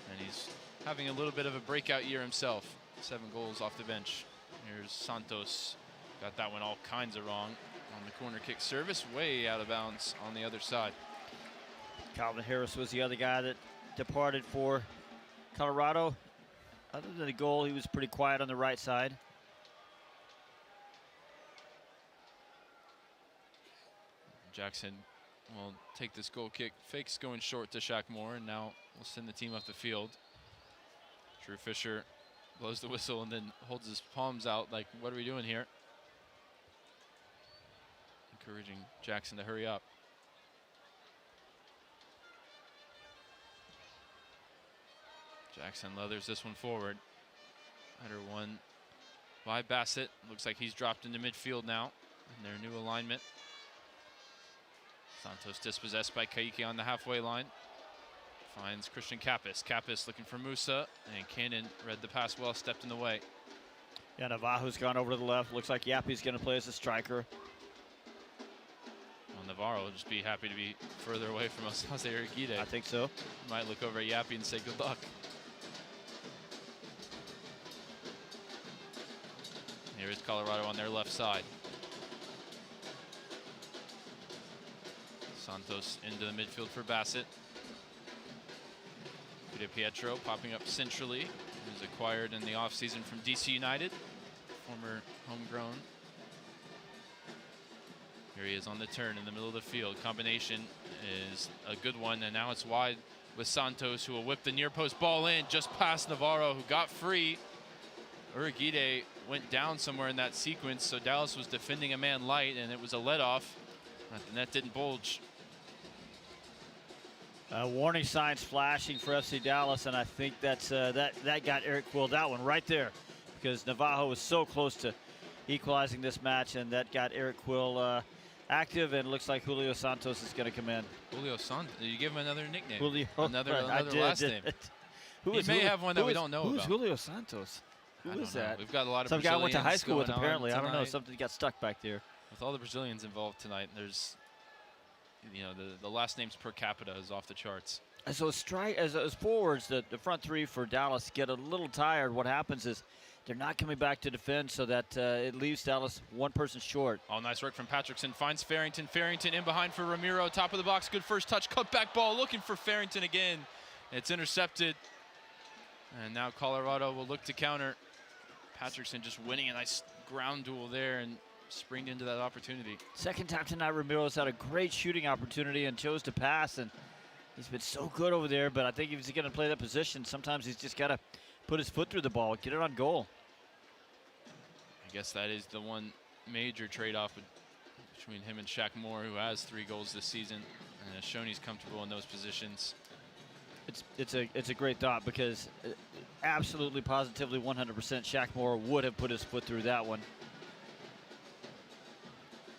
and he's having a little bit of a breakout year himself. 7 goals off the bench. Here's Santos. Got that one all kinds of wrong on the corner kick service, way out of bounds on the other side. Calvin Harris was the other guy that departed for Colorado. Other than the goal, he was pretty quiet on the right side. Jackson will take this goal kick. Fakes going short to Shaq Moore, and now we'll send the team up the field. Drew Fisher blows the whistle and then holds his palms out like, what are we doing here? Encouraging Jackson to hurry up. Jackson leathers this one forward. Header won by Bassett. Looks like he's dropped into midfield now in their new alignment. Santos dispossessed by Kaiki on the halfway line. Finds Christian Kappas. Kappas looking for Musa, and Cannon read the pass well, stepped in the way. Yeah, Navajo's gone over to the left. Looks like Yapi's going to play as a striker. Well, Navarro will just be happy to be further away from Jose Urquide. I think so. Might look over at Yapi and say good luck. Here is Colorado on their left side. Santos into the midfield for Bassett. Kude Pietro popping up centrally. He was acquired in the offseason from DC United, former homegrown. Here he is on the turn in the middle of the field. Combination is a good one, and now it's wide with Santos, who will whip the near post ball in just past Navarro, who got free. Urquide went down somewhere in that sequence, so Dallas was defending a man light, and it was a let-off. The net didn't bulge. Warning signs flashing for FC Dallas, and I think that's that got Eric Quill that one right there, because Navajo was so close to equalizing this match, and that got Eric Quill active, and it looks like Julio Santos is going to come in. Julio Santos, did you give him another nickname? Julio, another last name. Who he is may Julio, have one that we don't know about. Who's Julio Santos? Who is that? We've got a lot of some guy I went to high school with, going on apparently. I don't know, tonight. something got stuck back there. With all the Brazilians involved tonight, there's, you know, the last names per capita is off the charts. So as forwards, the front three for Dallas get a little tired. What happens is they're not coming back to defend, so that it leaves Dallas one person short. Oh, nice work from Patrickson. Finds Farrington. Farrington in behind for Ramiro. Top of the box. Good first touch. Cut back ball. Looking for Farrington again. It's intercepted. And now Colorado will look to counter. Patrickson just winning a nice ground duel there and springed into that opportunity. Second time tonight, Ramiro's had a great shooting opportunity and chose to pass, and he's been so good over there, but I think if he's going to play that position, sometimes he's just got to put his foot through the ball, get it on goal. I guess that is the one major trade-off between him and Shaq Moore, who has 3 goals this season and has shown he's comfortable in those positions. It's a great thought, because absolutely, positively, 100% Shaq Moore would have put his foot through that one.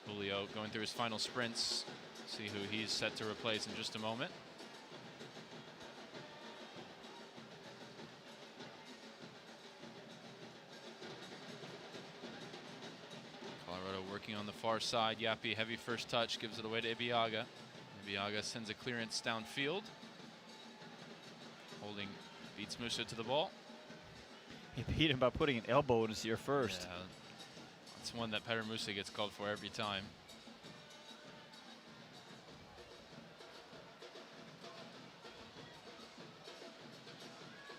Julio going through his final sprints. See who he's set to replace in just a moment. Colorado working on the far side. Yapi, heavy first touch, gives it away to Ibiaga. Ibiaga sends a clearance downfield. Holding beats Musa to the ball. He beat him by putting an elbow in his ear first. Yeah, that's one that Petter Musa gets called for every time.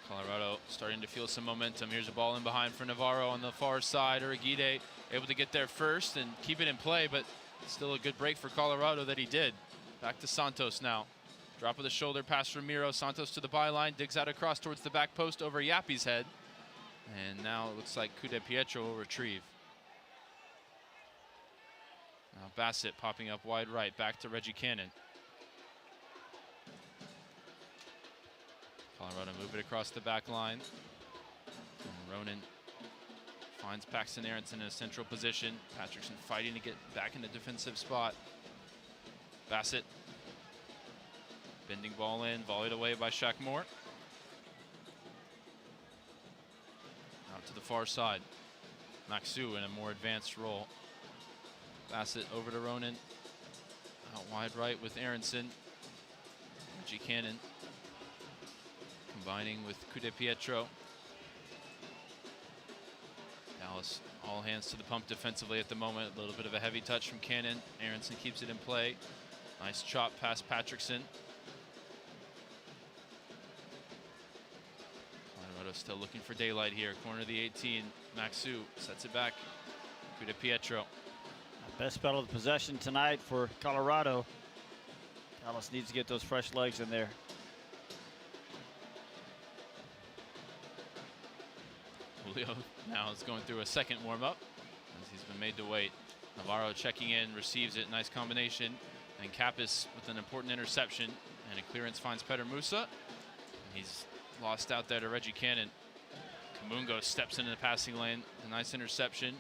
Colorado starting to feel some momentum. Here's a ball in behind for Navarro on the far side. Urquide able to get there first and keep it in play, but still a good break for Colorado that he did. Back to Santos now. Drop of the shoulder past Ramiro. Santos to the byline, digs out across towards the back post over Yapi's head. And now it looks like Kude Pietro will retrieve. Now Bassett popping up wide right, back to Reggie Cannon. Colorado move it across the back line. And Ronan Finds Paxton Aronson in a central position. Patrickson fighting to get back in the defensive spot. Bassett. Bending ball in, volleyed away by Shaq Moore. Out to the far side. Maxu in a more advanced role. Bassett over to Ronan. Out wide right with Aronson. Reggie Cannon combining with Kude Pietro. Dallas all hands to the pump defensively at the moment. A little bit of a heavy touch from Cannon. Aronson keeps it in play. Nice chop past Patrickson. Colorado still looking for daylight here. Corner of the 18. Maxu sets it back. Kude Pietro. Best spell of the possession tonight for Colorado. Dallas needs to get those fresh legs in there. Julio now is going through a second warm-up as he's been made to wait. Navarro checking in, receives it, nice combination. And Kappas with an important interception, and a clearance finds Petter Musa. He's lost out there to Reggie Cannon. Kamongo steps into the passing lane, a nice interception.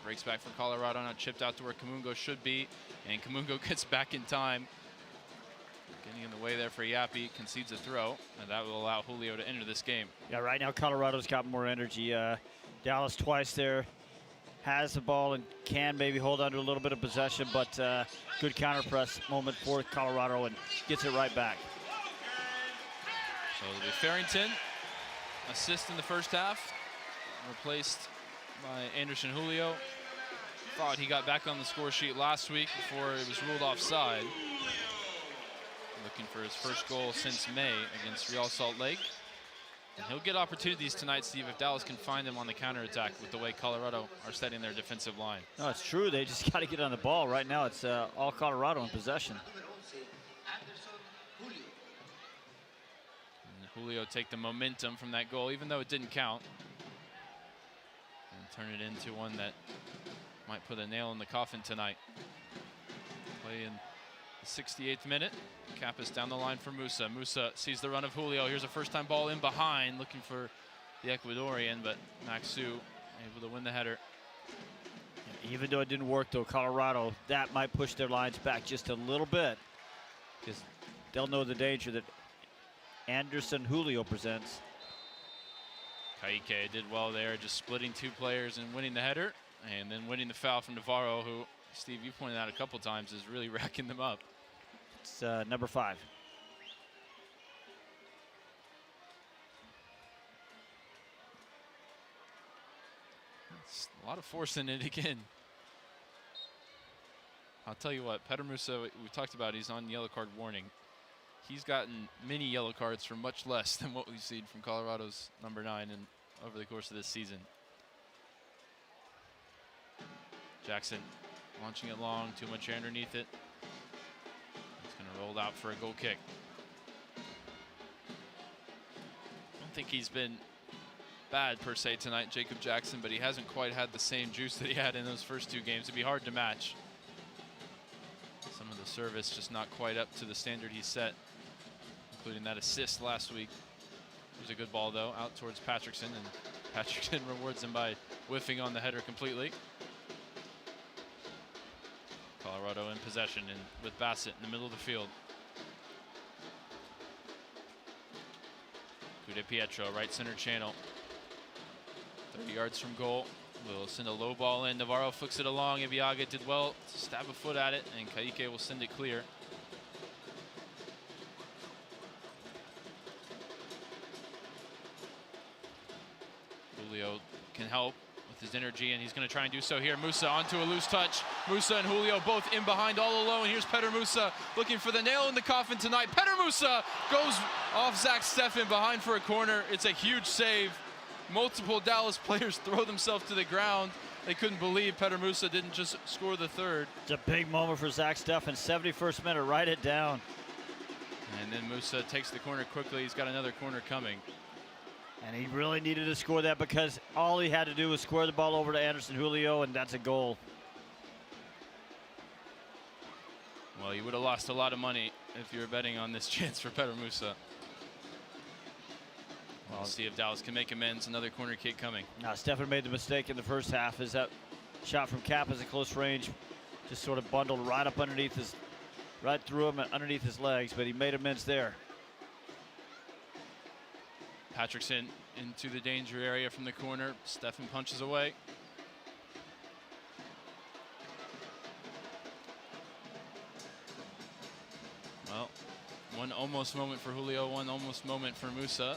Breaks back for Colorado, now chipped out to where Kamongo should be, and Kamongo gets back in time. Getting in the way there for Yappy, concedes a throw, and that will allow Julio to enter this game. Yeah, right now Colorado's got more energy. Dallas twice there has the ball and can maybe hold under a little bit of possession, but good counter press moment for Colorado and gets it right back. So it'll be Farrington, assist in the first half, replaced by Anderson Julio. Thought he got back on the score sheet last week before it was ruled offside. Looking for his first goal since May against Real Salt Lake. And he'll get opportunities tonight, Steve, if Dallas can find him on the counterattack with the way Colorado are setting their defensive line. No, it's true. They just got to get on the ball. Right now it's all Colorado in possession. And Julio take the momentum from that goal, even though it didn't count. And turn it into one that might put a nail in the coffin tonight. Play in the 68th minute. Kappas down the line for Musa. Musa sees the run of Julio. Here's a first-time ball in behind, looking for the Ecuadorian, but Maxu able to win the header. Even though it didn't work, though, Colorado, that might push their lines back just a little bit, because they'll know the danger that Anderson Julio presents. Kaike did well there, just splitting two players and winning the header, and then winning the foul from Navarro, who, Steve, you pointed out a couple times, is really racking them up. It's number 5. It's a lot of force in it again. I'll tell you what, Petter Musa, we talked about, he's on yellow card warning. He's gotten many yellow cards for much less than what we've seen from Colorado's number 9 over the course of this season. Jackson launching it long, too much air underneath it. It's going to roll out for a goal kick. I don't think he's been bad per se tonight, Jacob Jackson, but he hasn't quite had the same juice that he had in those first 2 games. It'd be hard to match. Some of the service just not quite up to the standard he set, including that assist last week. It was a good ball, though, out towards Patrickson, and Patrickson rewards him by whiffing on the header completely. Colorado in possession and with Bassett in the middle of the field. Kude Pietro, right center channel. 30 yards from goal. Will send a low ball in. Navarro flicks it along. Ibiaga did well to stab a foot at it, and Kaike will send it clear. Julio can help with his energy, and he's going to try and do so here. Musa onto a loose touch. Musa and Julio both in behind all alone. Here's Petter Musa looking for the nail in the coffin tonight. Petter Musa goes off Zach Steffen behind for a corner. It's a huge save. Multiple Dallas players throw themselves to the ground. They couldn't believe Petter Musa didn't just score the third. It's a big moment for Zach Steffen. 71st minute, write it down. And then Musa takes the corner quickly. He's got another corner coming. And he really needed to score that because all he had to do was square the ball over to Anderson Julio, and that's a goal. Well, you would have lost a lot of money if you were betting on this chance for Petter Musa. We'll see if Dallas can make amends. Another corner kick coming. Now, Stefan made the mistake in the first half as that shot from Kappas at close range just sort of bundled right up underneath his, right through him and underneath his legs, but he made amends there. Patrickson into the danger area from the corner. Stefan punches away. Well, one almost moment for Julio, one almost moment for Musa.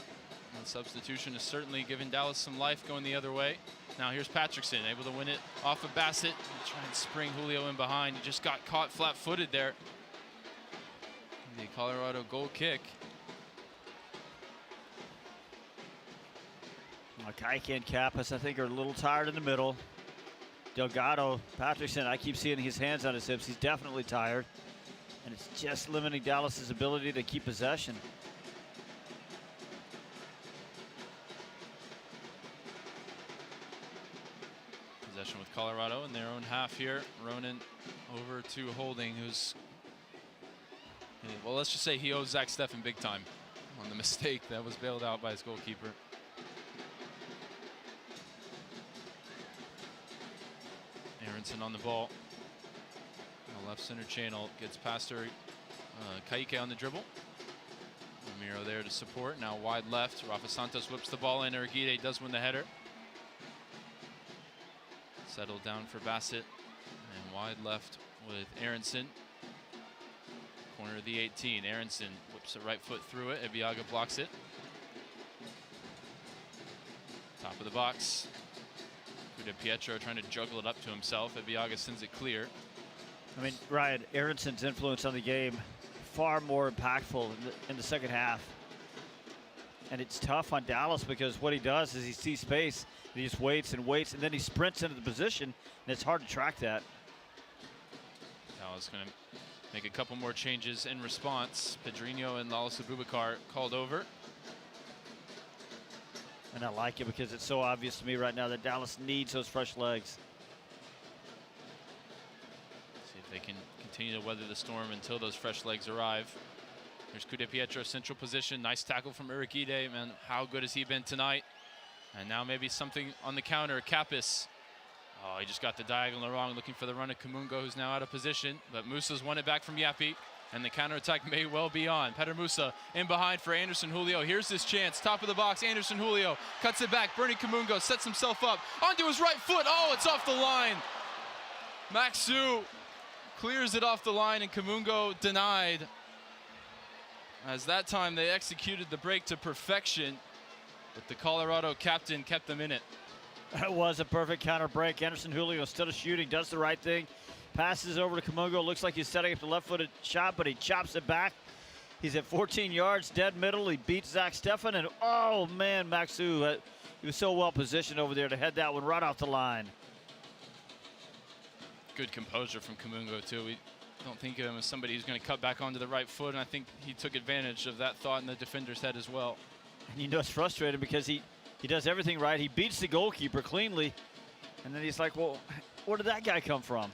And the substitution has certainly given Dallas some life going the other way. Now here's Patrickson, able to win it off of Bassett. Try and spring Julio in behind. He just got caught flat-footed there. The Colorado goal kick. Kaike and Kappas, I think, are a little tired in the middle. Delgado, Patrickson, I keep seeing his hands on his hips. He's definitely tired. And it's just limiting Dallas's ability to keep possession. Possession with Colorado in their own half here. Ronan over to Holding, who's, well, let's just say he owes Zach Steffen big time on the mistake that was bailed out by his goalkeeper. Aronson on the ball. On the left center channel, gets past her. Kaike on the dribble. Ramiro there to support. Now wide left. Rafa Santos whips the ball in. Urguide does win the header. Settled down for Bassett. And wide left with Aronson. Corner of the 18. Aronson whips the right foot through it. Ebiaga blocks it. Top of the box. De Pietro trying to juggle it up to himself. Ebiaga sends it clear. I mean, Ryan, Aronson's influence on the game far more impactful in the second half. And it's tough on Dallas because what he does is he sees space and he just waits and waits and then he sprints into the position and it's hard to track that. Dallas going to make a couple more changes in response. Pedrinho and Lawless Abubakar called over. And I like it because it's so obvious to me right now that Dallas needs those fresh legs. See if they can continue to weather the storm until those fresh legs arrive. Here's Cu de Pietro, central position. Nice tackle from Urguide. Man, how good has he been tonight? And now maybe something on the counter. Kappas. Oh, he just got the diagonal wrong, looking for the run of Kamongo, who's now out of position. But Musa's won it back from Yapi. And the counterattack may well be on. Petter Musa in behind for Anderson Julio. Here's this chance. Top of the box. Anderson Julio cuts it back. Bernie Kamongo sets himself up onto his right foot. Oh, it's off the line. Maxu clears it off the line, and Kamongo denied. As that time they executed the break to perfection, but the Colorado captain kept them in it. That was a perfect counter break. Anderson Julio, instead of shooting, does the right thing. Passes over to Kamongo. Looks like he's setting up the left-footed shot, but he chops it back. He's at 14 yards, dead middle. He beats Zach Steffen, and oh man, Maxu, he was so well positioned over there to head that one right off the line. Good composure from Kamongo too. We don't think of him as somebody who's going to cut back onto the right foot, and I think he took advantage of that thought in the defender's head as well. And you know it's frustrating because he does everything right. He beats the goalkeeper cleanly, and then he's like, well, where did that guy come from?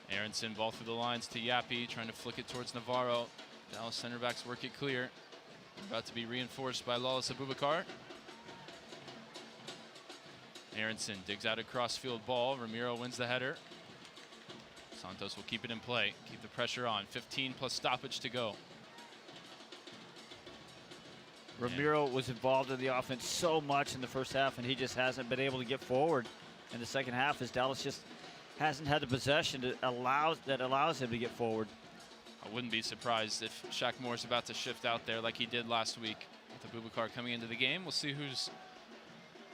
Aronson, ball through the lines to Yapi, trying to flick it towards Navarro. Dallas center backs work it clear. About to be reinforced by Lawless Abubakar. Aronson digs out a crossfield ball. Ramiro wins the header. Santos will keep it in play, keep the pressure on. 15 plus stoppage to go. Ramiro was involved in the offense so much in the first half, and he just hasn't been able to get forward in the second half as Dallas just hasn't had the possession that allows him to get forward. I wouldn't be surprised if Shaq Moore's about to shift out there like he did last week with Abubakar coming into the game. We'll see who's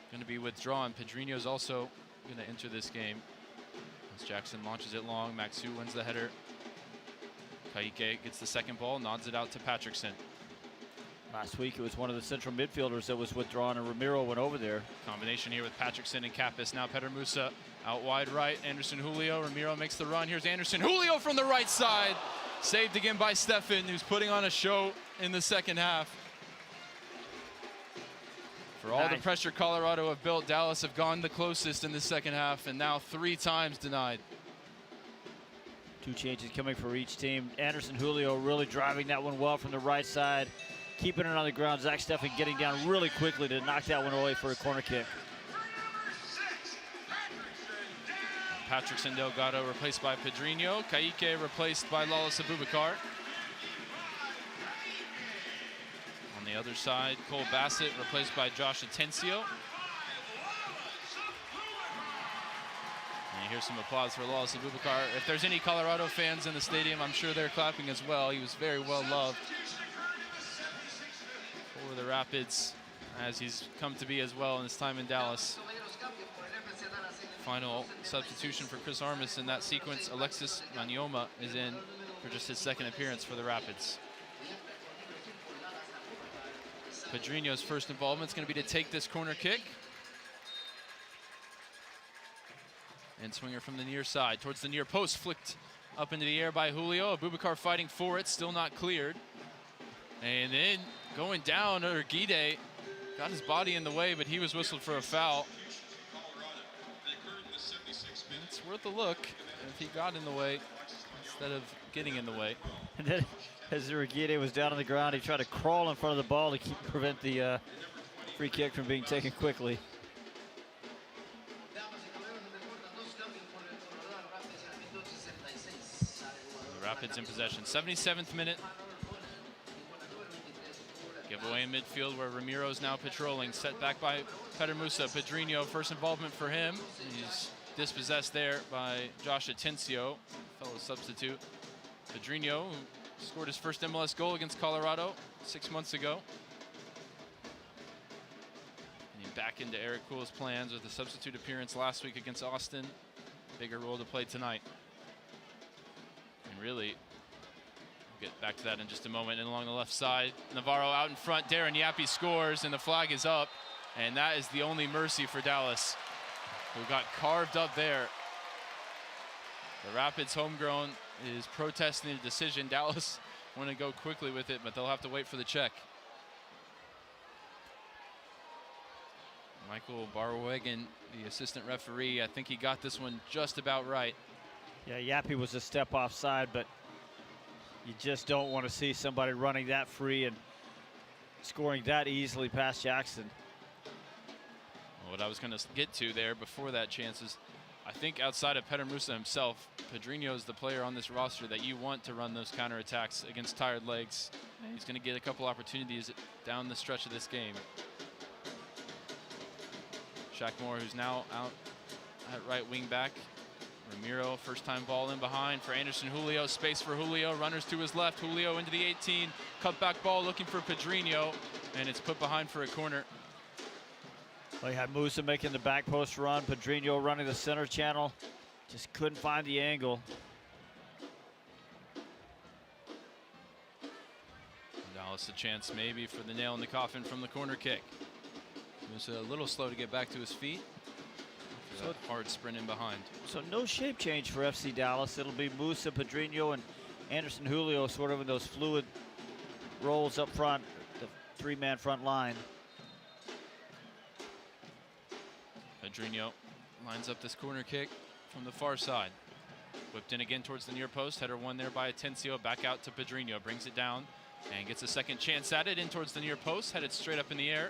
going to be withdrawn. Pedrinho's also going to enter this game. As Jackson launches it long, Maxu wins the header. Kaike gets the second ball, nods it out to Patrickson. Last week it was one of the central midfielders that was withdrawn, and Ramiro went over there. Combination here with Patrickson and Kappas. Now Petter Musa out wide right. Anderson Julio. Ramiro makes the run. Here's Anderson Julio from the right side. Saved again by Steffen, who's putting on a show in the second half. For all the pressure Colorado have built, Dallas have gone the closest in the second half, and now 3 times denied. 2 changes coming for each team. Anderson Julio really driving that one well from the right side. keeping it on the ground. Zach Steffen getting down really quickly to knock that one away for a corner kick. Patrickson Delgado replaced by Pedrinho. Kaique replaced by Lawless Abubakar. On the other side, Cole Bassett replaced by Josh Atencio. And you hear some applause for Lawless Abubakar. If there's any Colorado fans in the stadium, I'm sure they're clapping as well. He was very well loved for the Rapids, as he's come to be as well in his time in Dallas. Final substitution for Chris Armas in that sequence. Alexis Manioma is in for just his second appearance for the Rapids. Pedrinho's first involvement is going to be to take this corner kick. And swinger from the near side towards the near post, flicked up into the air by Julio. Abubakar fighting for it, still not cleared. And then going down, Urguide got his body in the way, but he was whistled for a foul. It's worth a look if he got in the way instead of getting in the way. And then as Urguide was down on the ground, he tried to crawl in front of the ball to prevent the free kick from being taken quickly. The Rapids in possession. 77th minute. Giveaway in midfield where Ramiro's now patrolling. Set back by Peter Musa. Pedrinho, first involvement for him. He's dispossessed there by Josh Atencio, fellow substitute. Pedrinho, who scored his first MLS goal against Colorado 6 months ago. And back into Eric Kuhl's plans with a substitute appearance last week against Austin. Bigger role to play tonight. And really, we'll get back to that in just a moment. And along the left side, Navarro out in front. Darren Yappy scores, and the flag is up. And that is the only mercy for Dallas, who got carved up there. The Rapids homegrown is protesting the decision. Dallas want to go quickly with it, but they'll have to wait for the check. Michael Barwagen, the assistant referee, I think he got this one just about right. Yeah, Yappy was a step offside, but you just don't want to see somebody running that free and scoring that easily past Jackson. What I was going to get to there before that chance is, I think outside of Peter Musa himself, Pedrinho is the player on this roster that you want to run those counterattacks against tired legs. He's going to get a couple opportunities down the stretch of this game. Shaq Moore, who's now out at right wing back. Ramiro, first time ball in behind for Anderson Julio. Space for Julio, runners to his left. Julio into the 18, cut back ball looking for Pedrinho, and it's put behind for a corner. Well, you had Musa making the back post run, Pedrinho running the center channel. Just couldn't find the angle. Dallas a chance maybe for the nail in the coffin from the corner kick. Musa a little slow to get back to his feet. So that hard sprint in behind. So no shape change for FC Dallas. It'll be Musa, Pedrinho, and Anderson Julio sort of in those fluid roles up front, the three-man front line. Pedrinho lines up this corner kick from the far side. Whipped in again towards the near post. Header won there by Atencio. Back out to Pedrinho. Brings it down and gets a second chance at it. In towards the near post. Headed straight up in the air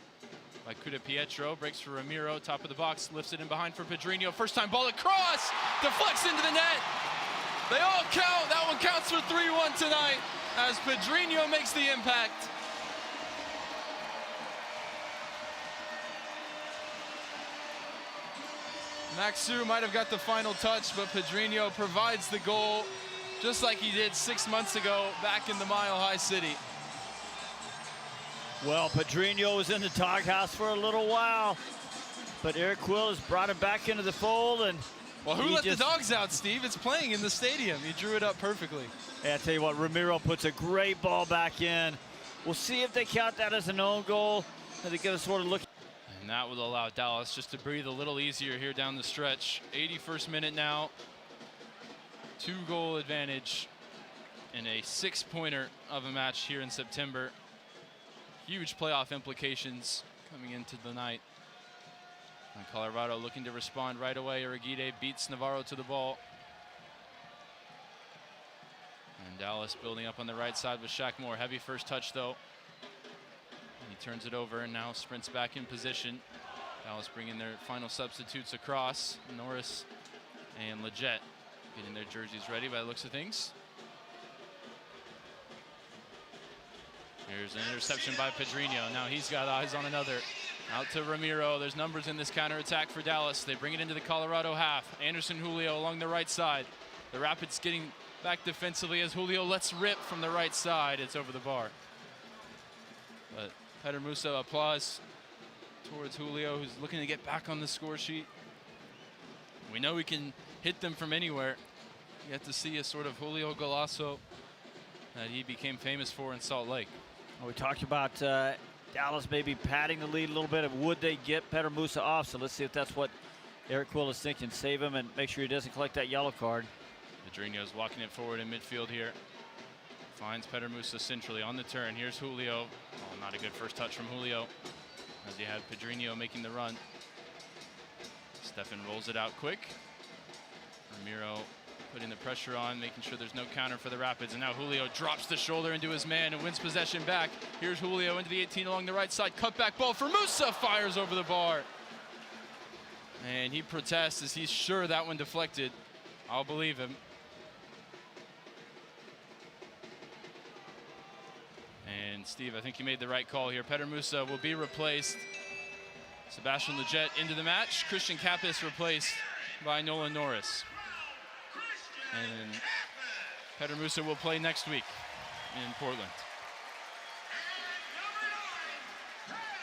by Cuda Pietro. Breaks for Ramiro. Top of the box. Lifts it in behind for Pedrinho. First time ball across. Deflects into the net. They all count. That one counts for 3-1 tonight as Pedrinho makes the impact. Maxu might have got the final touch, but Pedrinho provides the goal just like he did 6 months ago back in the Mile High City. Well, Pedrinho was in the doghouse for a little while, but Eric Quill has brought him back into the fold. And well, who let the dogs out, Steve? It's playing in the stadium. He drew it up perfectly. Hey, I tell you what, Ramiro puts a great ball back in. We'll see if they count that as an own goal. They're going to sort of look. And that will allow Dallas just to breathe a little easier here down the stretch. 81st minute now. 2-goal advantage in a 6-pointer of a match here in September. Huge playoff implications coming into the night. And Colorado looking to respond right away. Urguide beats Navarro to the ball. And Dallas building up on the right side with Shaq Moore. Heavy first touch though turns it over and now sprints back in position. Dallas bringing their final substitutes across. Norris and Leggett getting their jerseys ready by the looks of things. Here's an interception by Pedrinho. Now he's got eyes on another. Out to Ramiro. There's numbers in this counterattack for Dallas. They bring it into the Colorado half. Anderson Julio along the right side. The Rapids getting back defensively as Julio lets rip from the right side. It's over the bar. But Peter Musa, applause towards Julio, who's looking to get back on the score sheet. We know he can hit them from anywhere. You have to see a sort of Julio Golazo that he became famous for in Salt Lake. Well, we talked about Dallas maybe padding the lead a little bit. Would they get Peter Musa off? So let's see if that's what Eric Quill is thinking. Save him and make sure he doesn't collect that yellow card. Pedrinho's walking it forward in midfield here. Finds Peter Musa centrally on the turn. Here's Julio. Oh, not a good first touch from Julio, as he had Pedrinho making the run. Stefan rolls it out quick. Ramiro putting the pressure on, making sure there's no counter for the Rapids. And now Julio drops the shoulder into his man and wins possession back. Here's Julio into the 18 along the right side. Cutback ball for Musa. Fires over the bar. And he protests as he's sure that one deflected. I'll believe him. And Steve, I think you made the right call here. Peter Musa will be replaced. Sebastian Leggett into the match. Christian Kappas replaced by Nolan Norris. And Peter Musa will play next week in Portland.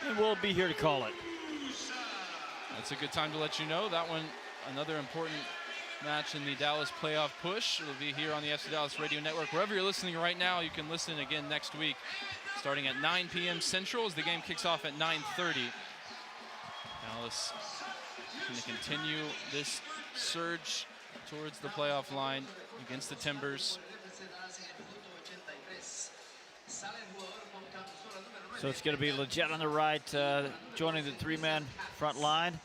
And we'll be here to call it. That's a good time to let you know. That one, another important match in the Dallas playoff push. It'll be here on the FC Dallas Radio Network. Wherever you're listening right now, you can listen again next week, starting at 9 p.m. Central as the game kicks off at 9:30. Dallas going to continue this surge towards the playoff line against the Timbers. So it's going to be Leggett on the right, joining the three-man front line.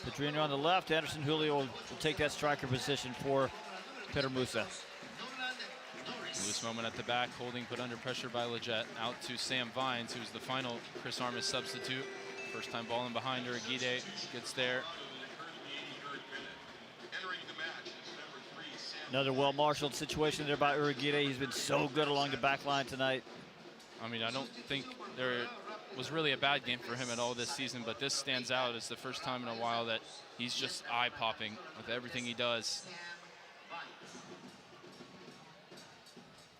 Pedrinho on the left. Anderson Julio will take that striker position for Peter Musa. Loose moment at the back, holding put under pressure by Leggett. Out to Sam Vines, who's the final Chris Armas substitute. First time ball in behind her. Aguirre gets there. Another well-marshaled situation there by Uriguide. He's been so good along the back line tonight. I mean, I don't think there was really a bad game for him at all this season, but this stands out. It's the first time in a while that he's just eye-popping with everything he does.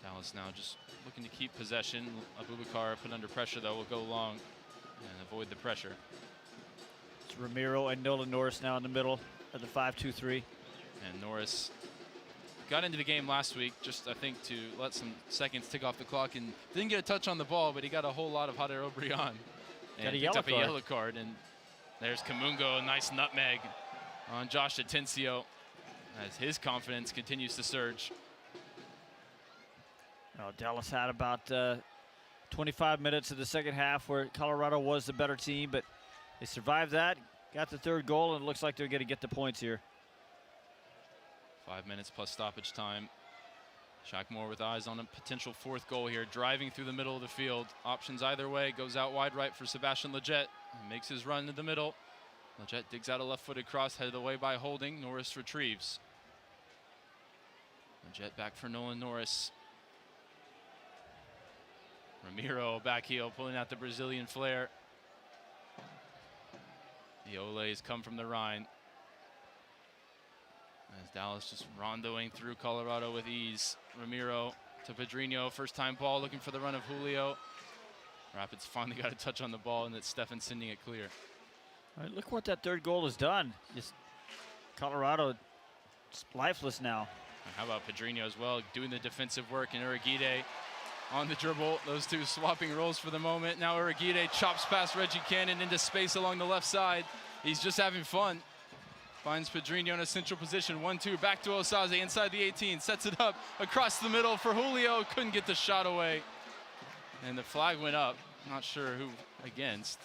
Dallas now just looking to keep possession. Abubakar put under pressure, though, will go long and avoid the pressure. It's Ramiro and Nolan Norris now in the middle of the 5-2-3. And Norris got into the game last week, just I think to let some seconds tick off the clock, and didn't get a touch on the ball, but he got a whole lot of hot air over on. And picked up a yellow card. And there's Kamongo, a nice nutmeg on Josh Atencio as his confidence continues to surge. Well, Dallas had about 25 minutes of the second half where Colorado was the better team, but they survived that, got the third goal, and it looks like they're going to get the points here. 5 minutes plus stoppage time. Shaq Moore with eyes on a potential fourth goal here, driving through the middle of the field. Options either way, goes out wide right for Sebastian Leggett. He makes his run to the middle. Leggett digs out a left-footed cross, headed away by Holding. Norris retrieves. Leggett back for Nolan Norris. Ramiro back heel, pulling out the Brazilian flair. The Ole's come from the Rhine. As Dallas just rondoing through Colorado with ease. Ramiro to Pedrinho, first time ball, looking for the run of Julio. Rapids finally got a touch on the ball, and it's Stefan sending it clear. All right, look what that third goal has done. Just Colorado just lifeless now. And how about Pedrinho as well, doing the defensive work, and Uriguide on the dribble. Those two swapping roles for the moment. Now Uriguide chops past Reggie Cannon into space along the left side. He's just having fun. Finds Pedrinho in a central position. 1-2, back to Osaze inside the 18. Sets it up across the middle for Julio. Couldn't get the shot away. And the flag went up. Not sure who against.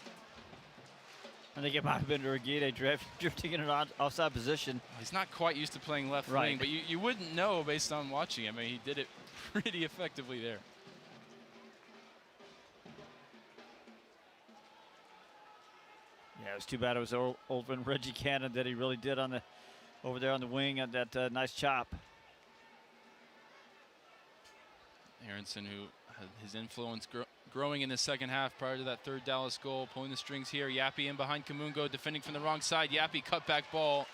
I think it might have been Uriguide drifting in an offside position. He's not quite used to playing left wing, but you wouldn't know based on watching him. I mean, he did it pretty effectively there. Yeah, it was too bad it was old friend Reggie Cannon that he really did on the over there on the wing on that nice chop. Aronson, who had his influence growing in the second half prior to that third Dallas goal, pulling the strings here. Yappy in behind Kamongo, defending from the wrong side. Yappy cutback ball.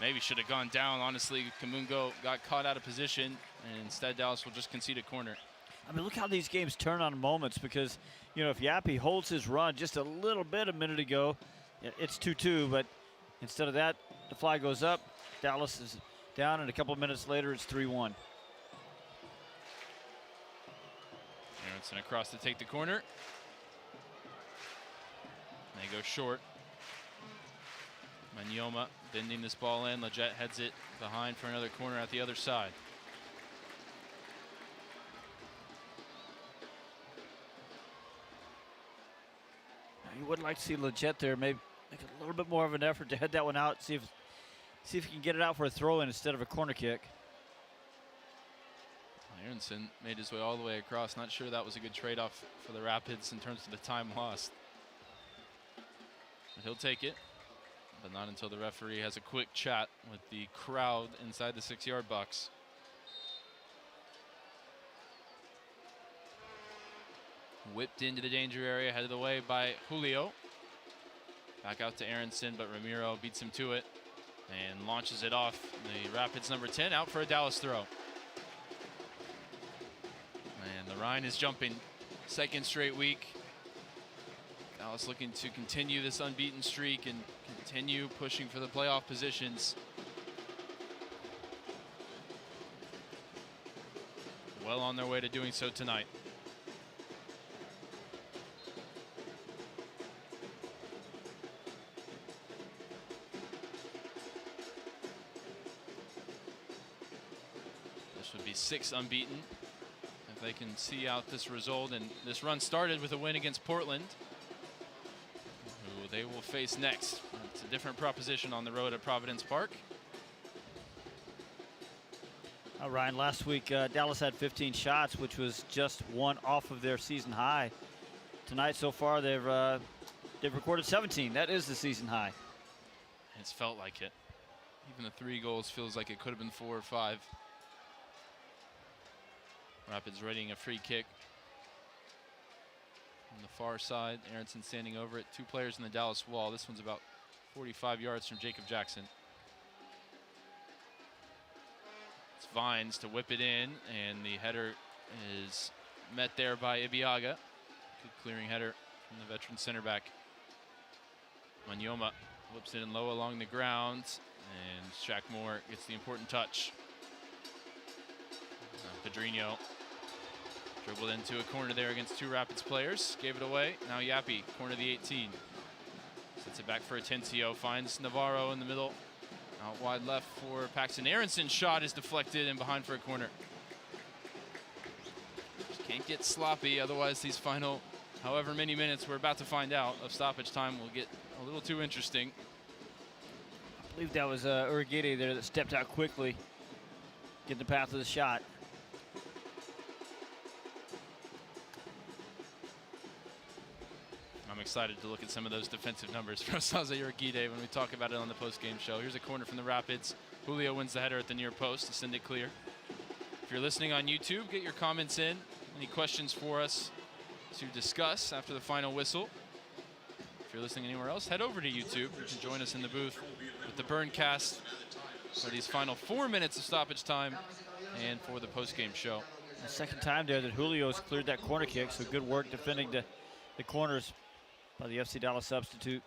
Maybe should have gone down. Honestly, Kamongo got caught out of position, and instead Dallas will just concede a corner. I mean, look how these games turn on moments because, you know, if Yappy holds his run just a little bit a minute ago, it's 2-2, but instead of that, the flag goes up, Dallas is down, and a couple of minutes later, it's 3-1. Aronson across to take the corner. They go short. Manyoma bending this ball in. Leggett heads it behind for another corner at the other side. You would like to see Leggett there, maybe make a little bit more of an effort to head that one out, see if he can get it out for a throw-in instead of a corner kick. Aronson made his way all the way across. Not sure that was a good trade-off for the Rapids in terms of the time lost. But he'll take it, but not until the referee has a quick chat with the crowd inside the 6-yard box. Whipped into the danger area, headed away by Julio. Back out to Aronson, but Ramiro beats him to it and launches it off. The Rapids number 10 out for a Dallas throw. And the Rhine is jumping. Second straight week. Dallas looking to continue this unbeaten streak and continue pushing for the playoff positions. Well on their way to doing so tonight. This would be 6 unbeaten if they can see out this result. And this run started with a win against Portland, who they will face next. It's a different proposition on the road at Providence Park. Ryan, last week Dallas had 15 shots, which was just one off of their season high. Tonight so far they've recorded 17. That is the season high. It's felt like it. Even the 3 goals feels like it could have been 4 or 5. Rapids readying a free kick. On the far side, Aronson standing over it. 2 players in the Dallas wall. This one's about 45 yards from Jacob Jackson. It's Vines to whip it in, and the header is met there by Ibiaga. Good clearing header from the veteran center back. Manyoma whips it in low along the ground, and Shaq Moore gets the important touch. Pedrinho dribbled into a corner there against 2 Rapids players. Gave it away. Now Yappy, corner of the 18. Sets it back for Atencio. Finds Navarro in the middle. Out wide left for Paxton. Aronson's shot is deflected and behind for a corner. Just can't get sloppy, otherwise these final however many minutes we're about to find out of stoppage time will get a little too interesting. I believe that was Urigede there that stepped out quickly, get the path of the shot. I'm excited to look at some of those defensive numbers from Saza Urigede when we talk about it on the post-game show. Here's a corner from the Rapids. Julio wins the header at the near post to send it clear. If you're listening on YouTube, get your comments in. Any questions for us to discuss after the final whistle? If you're listening anywhere else, head over to YouTube. You can join us in the booth with the Burncast for these final 4 minutes of stoppage time and for the post-game show. The second time there that Julio's cleared that corner kick, so good work defending the corners by the FC Dallas substitute.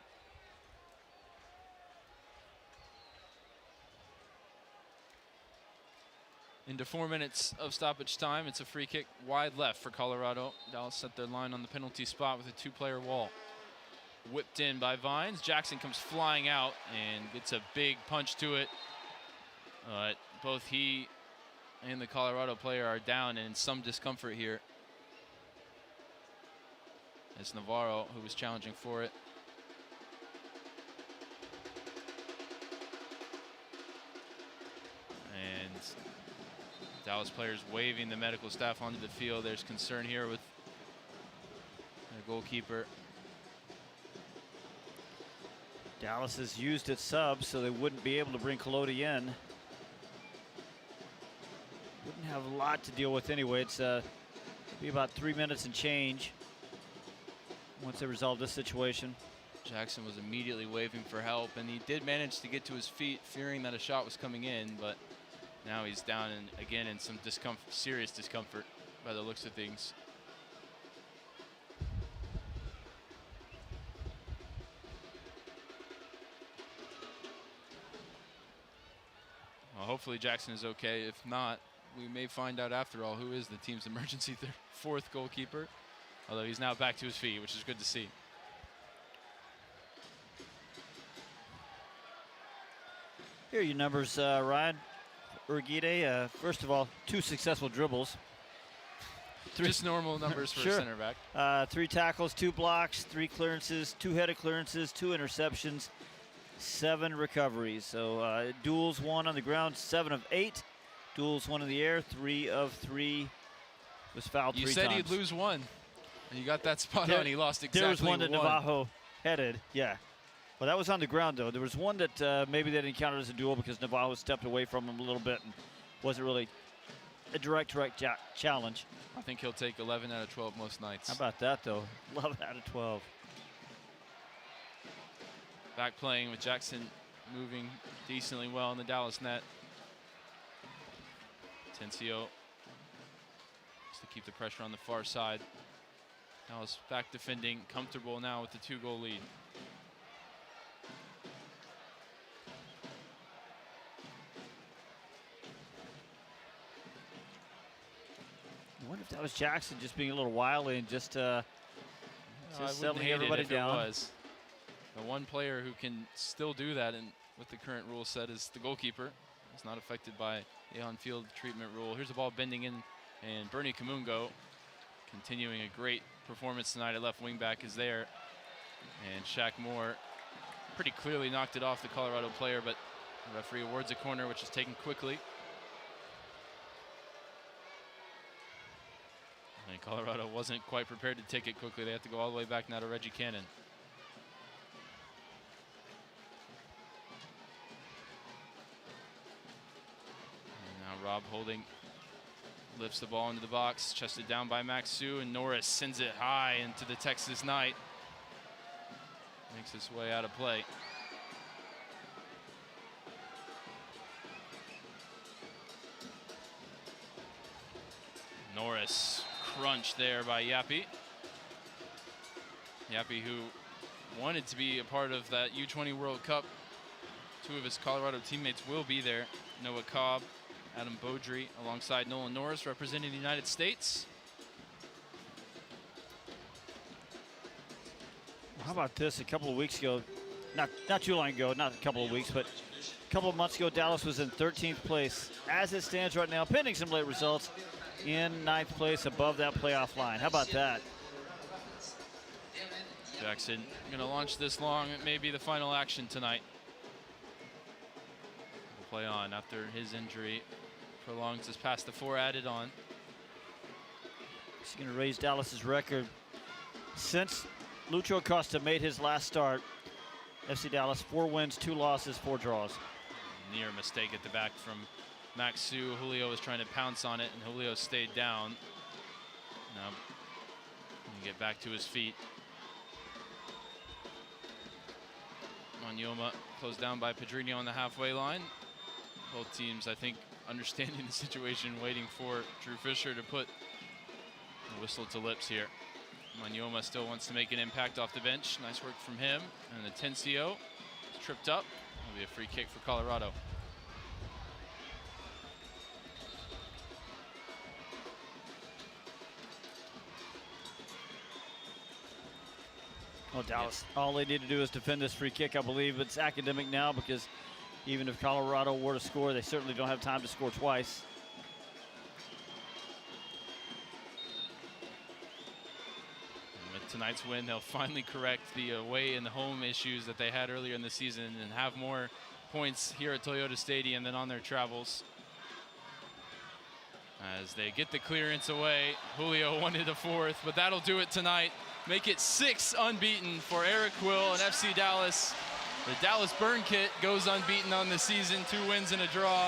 Into 4 minutes of stoppage time. It's a free kick wide left for Colorado. Dallas set their line on the penalty spot with a 2-player wall. Whipped in by Vines. Jackson comes flying out and gets a big punch to it. Both he and the Colorado player are down and in some discomfort here. It's Navarro who was challenging for it. And Dallas players waving the medical staff onto the field. There's concern here with their goalkeeper. Dallas has used its subs, so they wouldn't be able to bring Colodi in. Wouldn't have a lot to deal with anyway. It's be about 3 minutes and change once they resolve this situation. Jackson was immediately waving for help, and he did manage to get to his feet, fearing that a shot was coming in, but now he's down again in some serious discomfort by the looks of things. Well, hopefully Jackson is okay. If not, we may find out after all who is the team's emergency fourth goalkeeper, although he's now back to his feet, which is good to see. Here are your numbers, Ryan. Urgide, first of all, 2 successful dribbles. Just normal numbers for a center back. 3 tackles, 2 blocks, 3 clearances, 2 headed clearances, 2 interceptions, 7 recoveries. So duels 1 on the ground, 7 of 8. Duels 1 in the air, 3 of 3. Was fouled 3 times. You said he'd lose 1, and you got that spot on. He lost exactly 1. There was one that Navajo headed, yeah. Well, that was on the ground, though. There was one that maybe they didn't count it as a duel because Navajo stepped away from him a little bit and wasn't really a direct challenge. I think he'll take 11 out of 12 most nights. How about that, though? 11 out of 12. Back playing with Jackson moving decently well in the Dallas net. Tencio just to keep the pressure on the far side. Dallas back defending, comfortable now with the 2-goal lead. I wonder if that was Jackson just being a little wily and just settling everybody down. It was. The one player who can still do that, and with the current rule set, is the goalkeeper. It's not affected by the on-field treatment rule. Here's the ball bending in, and Bernie Kamongo continuing a great performance tonight at left wing back is there. And Shaq Moore pretty clearly knocked it off the Colorado player, but the referee awards a corner, which is taken quickly. And Colorado wasn't quite prepared to take it quickly. They have to go all the way back now to Reggie Cannon. And now Rob Holding lifts the ball into the box, chested down by Max Sue, and Norris sends it high into the Texas night. Makes his way out of play. Norris crunched there by Yappy. Yappy, who wanted to be a part of that U20 World Cup. 2 of his Colorado teammates will be there. Noah Cobb, Adam Beaudry, alongside Nolan Norris, representing the United States. How about this? A couple of weeks ago, not too long ago, not a couple of weeks, but a couple of months ago, Dallas was in 13th place. As it stands right now, pending some late results, in 9th place above that playoff line. How about that? Jackson going to launch this long. It may be the final action tonight. We'll play on after his injury prolongs this past the 4 added on. He's going to raise Dallas's record. Since Lucho Acosta made his last start, FC Dallas 4 wins, 2 losses, 4 draws. Near mistake at the back from Max Sue. Julio was trying to pounce on it, and Julio stayed down. Now, he get back to his feet. Manyoma closed down by Pedrinho on the halfway line. Both teams, I think, understanding the situation, waiting for Drew Fisher to put the whistle to lips here. Manyoma still wants to make an impact off the bench. Nice work from him. And Atencio is tripped up. That'll be a free kick for Colorado. Well, Dallas, all they need to do is defend this free kick. I believe it's academic now because even if Colorado were to score, they certainly don't have time to score twice. And with tonight's win, they'll finally correct the away and the home issues that they had earlier in the season and have more points here at Toyota Stadium than on their travels. As they get the clearance away, Julio wanted a 4th, but that'll do it tonight. Make it 6 unbeaten for Eric Quill and FC Dallas The Dallas Burn Kit goes unbeaten on the season, 2 wins and a draw.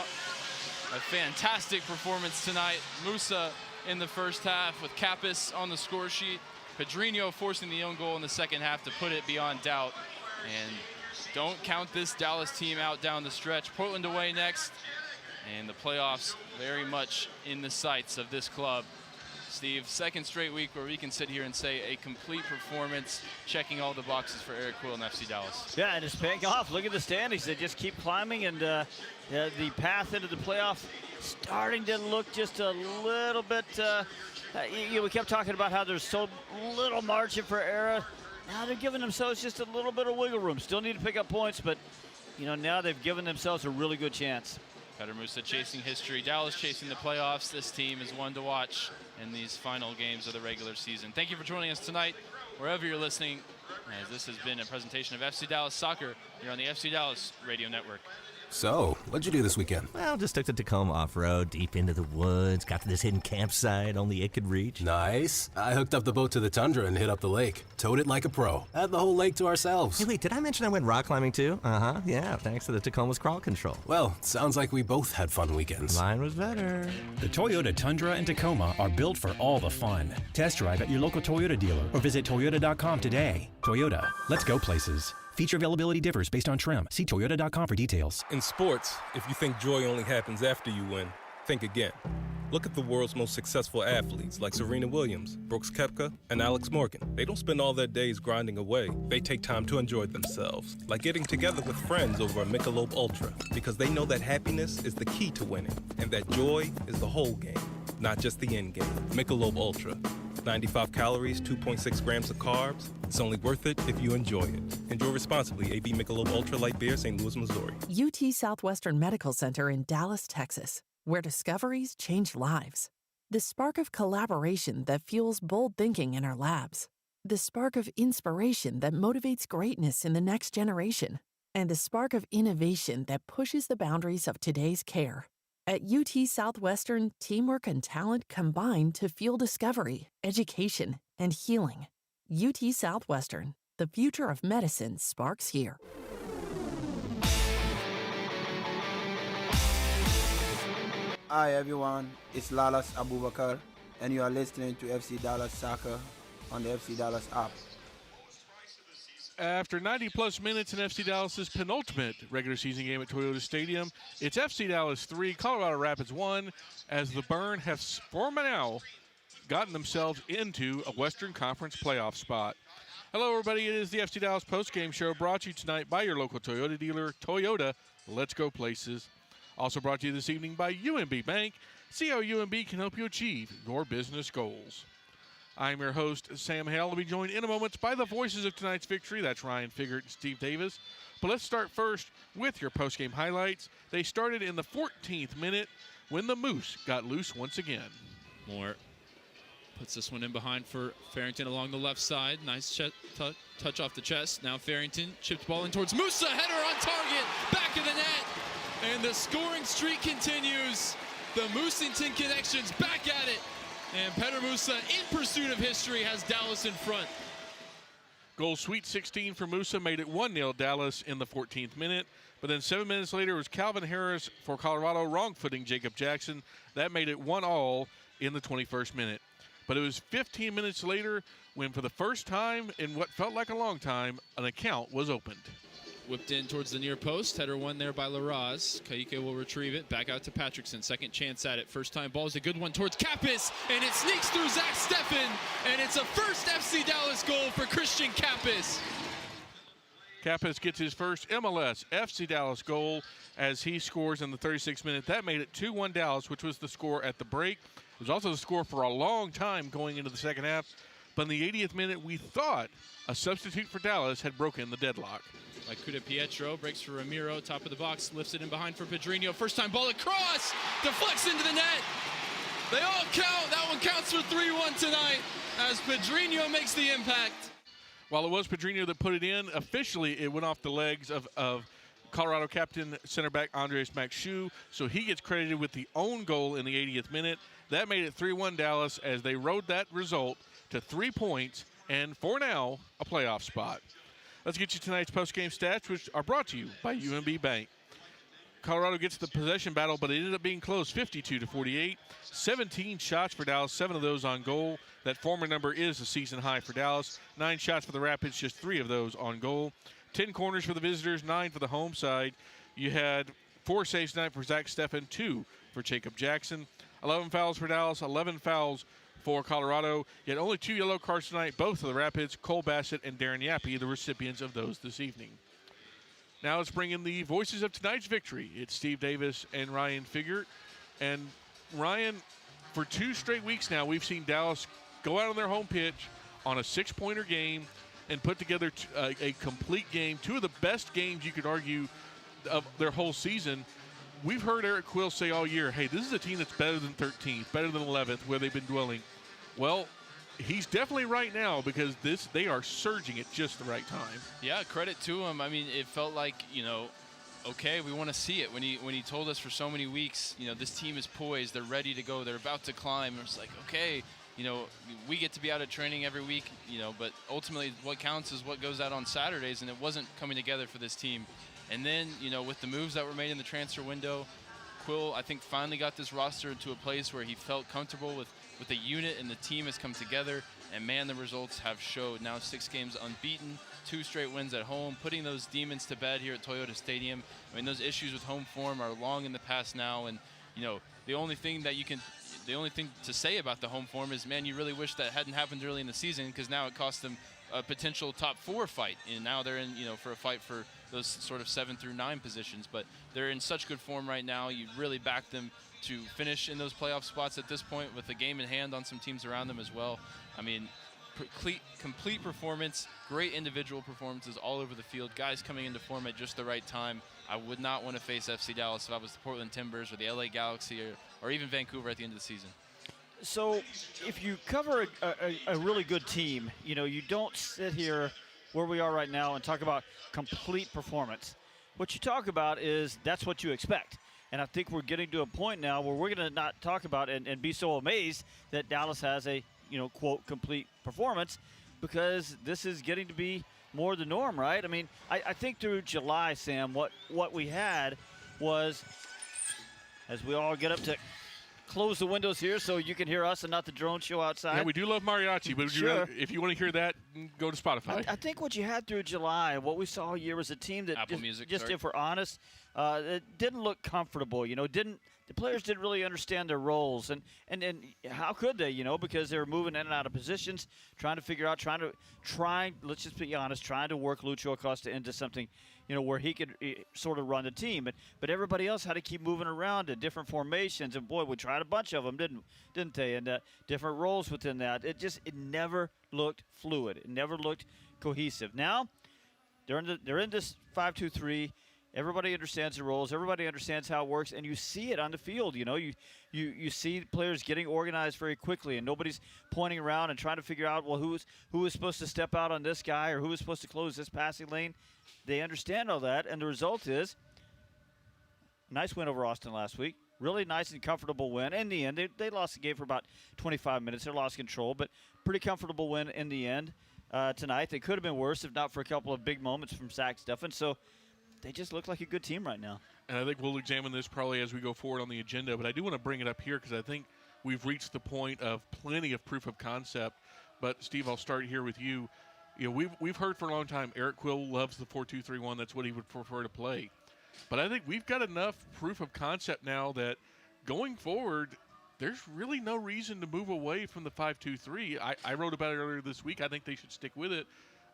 A fantastic performance tonight. Musa in the first half with Kappas on the score sheet. Pedrinho forcing the own goal in the second half to put it beyond doubt. And don't count this Dallas team out down the stretch. Portland away next. And the playoffs very much in the sights of this club. Steve, second straight week where we can sit here and say a complete performance, checking all the boxes for Eric Quill and FC Dallas. Yeah, and it's paying off. Look at the standings. They just keep climbing, and the path into the playoff starting to look just a little bit, we kept talking about how there's so little margin for error. Now they're giving themselves just a little bit of wiggle room. Still need to pick up points, but now they've given themselves a really good chance. Peter Musa chasing history. Dallas chasing the playoffs. This team is one to watch in these final games of the regular season. Thank you for joining us tonight, wherever you're listening, as this has been a presentation of FC Dallas Soccer here on the FC Dallas Radio Network. So, what'd you do this weekend? Well, just took the Tacoma off-road, deep into the woods, got to this hidden campsite only it could reach. Nice. I hooked up the boat to the Tundra and hit up the lake. Towed it like a pro. Had the whole lake to ourselves. Hey, wait, did I mention I went rock climbing too? Uh-huh, yeah, thanks to the Tacoma's crawl control. Well, sounds like we both had fun weekends. Mine was better. The Toyota Tundra and Tacoma are built for all the fun. Test drive at your local Toyota dealer or visit Toyota.com today. Toyota, let's go places. Feature availability differs based on trim. See Toyota.com for details. In sports, if you think joy only happens after you win, think again. Look at the world's most successful athletes like Serena Williams, Brooks Koepka, and Alex Morgan. They don't spend all their days grinding away. They take time to enjoy themselves, like getting together with friends over a Michelob Ultra, because they know that happiness is the key to winning, and that joy is the whole game, not just the end game. Michelob Ultra. 95 calories, 2.6 grams of carbs. It's only worth it if you enjoy it. Enjoy responsibly. AB Michelob Ultra Light Beer, St. Louis, Missouri. UT Southwestern Medical Center in Dallas, Texas, where discoveries change lives. The spark of collaboration that fuels bold thinking in our labs. The spark of inspiration that motivates greatness in the next generation. And the spark of innovation that pushes the boundaries of today's care. At UT Southwestern, teamwork and talent combine to fuel discovery, education, and healing. UT Southwestern, the future of medicine sparks here. Hi everyone, it's Lalas Abubakar, and you are listening to FC Dallas Soccer on the FC Dallas app. After 90-plus minutes in FC Dallas's penultimate regular season game at Toyota Stadium, it's FC Dallas 3, Colorado Rapids 1, as the Burn have for now gotten themselves into a Western Conference playoff spot. Hello, everybody. It is the FC Dallas postgame show brought to you tonight by your local Toyota dealer, Toyota. Let's go places. Also brought to you this evening by UMB Bank. See how UMB can help you achieve your business goals. I'm your host, Sam Hale. I'll be joined in a moment by the voices of tonight's victory. That's Ryan Figert and Steve Davis. But let's start first with your postgame highlights. They started in the 14th minute when the Moose got loose once again. Moore puts this one in behind for Farrington along the left side. Nice touch off the chest. Now Farrington chipped ball in towards Musa. Header on target. Back of the net. And the scoring streak continues. The Moosington Connections back at it. And Peter Musa, in pursuit of history, has Dallas in front. Goal Sweet 16 for Musa made it 1-0 Dallas in the 14th minute. But then 7 minutes later, it was Calvin Harris for Colorado wrong-footing Jacob Jackson. That made it 1-1 in the 21st minute. But it was 15 minutes later when, for the first time in what felt like a long time, an account was opened. Whipped in towards the near post. Header won there by Larraz. Kaike will retrieve it. Back out to Patrickson. Second chance at it. First time ball is a good one towards Kappas. And it sneaks through Zach Steffen. And it's a first FC Dallas goal for Christian Kappas. Kappas gets his first MLS FC Dallas goal as he scores in the 36th minute. That made it 2-1 Dallas, which was the score at the break. It was also the score for a long time going into the second half. But in the 80th minute, we thought a substitute for Dallas had broken the deadlock. Like Kuda Pietro, breaks for Ramiro, top of the box, lifts it in behind for Pedrinho. First time ball across, deflects into the net. They all count. That one counts for 3-1 tonight as Pedrinho makes the impact. While it was Pedrinho that put it in, officially it went off the legs of Colorado captain center back Andres Maxshu, so he gets credited with the own goal in the 80th minute. That made it 3-1 Dallas as they rode that result to 3 points and, for now, a playoff spot. Let's get you tonight's post-game stats, which are brought to you by UMB Bank. Colorado gets the possession battle, but it ended up being close, 52-48. 17 shots for Dallas, 7 of those on goal. That former number is a season high for Dallas. 9 shots for the Rapids, just 3 of those on goal. 10 corners for the visitors, 9 for the home side. You had 4 saves tonight for Zach Steffen, 2 for Jacob Jackson. 11 fouls for Dallas, 11 fouls for Colorado. Yet only 2 yellow cards tonight, both for the Rapids. Cole Bassett and Darren Yappy, the recipients of those this evening. Now let's bring in the voices of tonight's victory. It's Steve Davis and Ryan Figert. And Ryan, for 2 straight weeks now, we've seen Dallas go out on their home pitch on a 6-pointer game and put together a complete game. 2 of the best games you could argue of their whole season. We've heard Eric Quill say all year, hey, this is a team that's better than 13th, better than 11th, where they've been dwelling. Well, he's definitely right now because they are surging at just the right time. Yeah, credit to him. I mean, it felt like, okay, we want to see it. When he told us for so many weeks, this team is poised, they're ready to go, they're about to climb. It's like, okay, we get to be out at training every week, but ultimately what counts is what goes out on Saturdays, and it wasn't coming together for this team. And then, with the moves that were made in the transfer window, Quill, I think, finally got this roster into a place where he felt comfortable with the unit, and the team has come together. And, man, the results have showed. Now 6 games unbeaten, 2 straight wins at home, putting those demons to bed here at Toyota Stadium. I mean, those issues with home form are long in the past now. And, the only thing to say about the home form is, man, you really wish that hadn't happened early in the season, because now it cost them a potential top 4 fight. And now they're in, for a fight for those sort of 7 through 9 positions. But they're in such good form right now. You really back them to finish in those playoff spots at this point with a game in hand on some teams around them as well. I mean, complete performance, great individual performances all over the field, guys coming into form at just the right time. I would not want to face FC Dallas if I was the Portland Timbers or the LA Galaxy or even Vancouver at the end of the season. So if you cover a really good team, you don't sit here where we are right now and talk about complete performance. What you talk about is that's what you expect. And I think we're getting to a point now where we're going to not talk about and be so amazed that Dallas has a, quote, complete performance, because this is getting to be more the norm, right? I mean, I think through July, Sam, what we had was, as we all get up to close the windows here so you can hear us and not the drone show outside. Yeah, we do love mariachi, but sure. If you want to hear that, go to Spotify. I think what you had through July, what we saw all year, was a team that if we're honest, it didn't look comfortable. The players didn't really understand their roles, and how could they? Because they were moving in and out of positions, trying to figure out, let's just be honest, trying to work Lucho Acosta into something, where he could sort of run the team. But everybody else had to keep moving around in different formations, and boy, we tried a bunch of them, didn't they? And different roles within that. It never looked fluid. It never looked cohesive. Now they're in this 5-2-3. Everybody understands the roles. Everybody understands how it works, and you see it on the field. You see players getting organized very quickly, and nobody's pointing around and trying to figure out, well, who is supposed to step out on this guy or who is supposed to close this passing lane. They understand all that, and the result is a nice win over Austin last week. Really nice and comfortable win. In the end, they lost the game for about 25 minutes. They lost control, but pretty comfortable win in the end tonight. They could have been worse if not for a couple of big moments from Zach Steffen. So they just look like a good team right now. And I think we'll examine this probably as we go forward on the agenda, but I do want to bring it up here because I think we've reached the point of plenty of proof of concept. But, Steve, I'll start here with you. We've heard for a long time Eric Quill loves the 4-2-3-1. That's what he would prefer to play. But I think we've got enough proof of concept now that going forward, there's really no reason to move away from the 5-2-3. I wrote about it earlier this week. I think they should stick with it.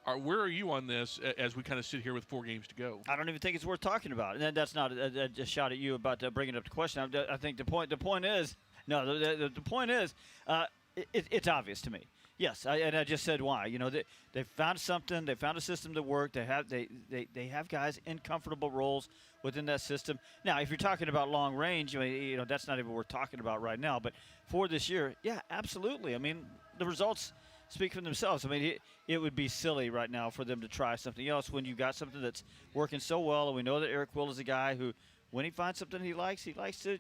Where are you on this as we kind of sit here with 4 games to go? I don't even think it's worth talking about. And that's not a shot at you about bringing up the question. I think the point is, it's obvious to me. Yes, and I just said why. They found something. They found a system that worked. They have guys in comfortable roles within that system. Now, if you're talking about long range, that's not even what we're talking about right now. But for this year, yeah, absolutely. I mean, the results speak for themselves. I mean, it would be silly right now for them to try something else when you got something that's working so well. And we know that Eric Quill is a guy who, when he finds something he likes to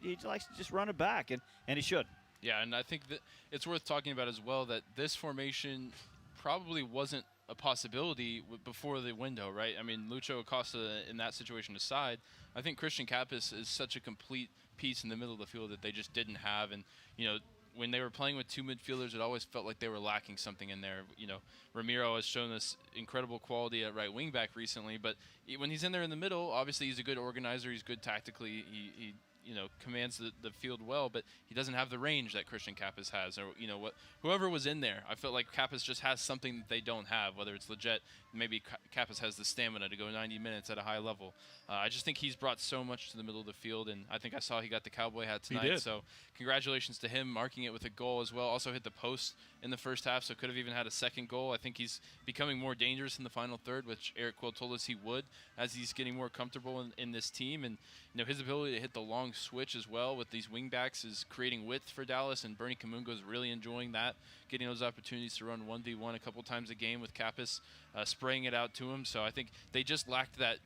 just run it back, and he should. Yeah, and I think that it's worth talking about as well that this formation probably wasn't a possibility before the window, right? I mean, Lucho Acosta in that situation aside, I think Christian Kappas is such a complete piece in the middle of the field that they just didn't have. And, when they were playing with two midfielders, it always felt like they were lacking something in there. Ramiro has shown us incredible quality at right wing back recently, but when he's in there in the middle, obviously he's a good organizer. He's good tactically. He commands the field well, but he doesn't have the range that Christian Kappas has, or whoever was in there. I felt like Kappas just has something that they don't have, whether it's legit. Maybe Kappas has the stamina to go 90 minutes at a high level. I just think he's brought so much to the middle of the field, and I think I saw he got the cowboy hat tonight. He did. So congratulations to him, marking it with a goal as well. Also hit the post in the first half, so could have even had a second goal. I think he's becoming more dangerous in the final third, which Eric Quill told us he would as he's getting more comfortable in this team. And his ability to hit the long switch as well with these wing backs is creating width for Dallas, and Bernie Kamongo is really enjoying that, getting those opportunities to run 1v1 a couple times a game with Kappas, spraying it out to him. So I think they just lacked that,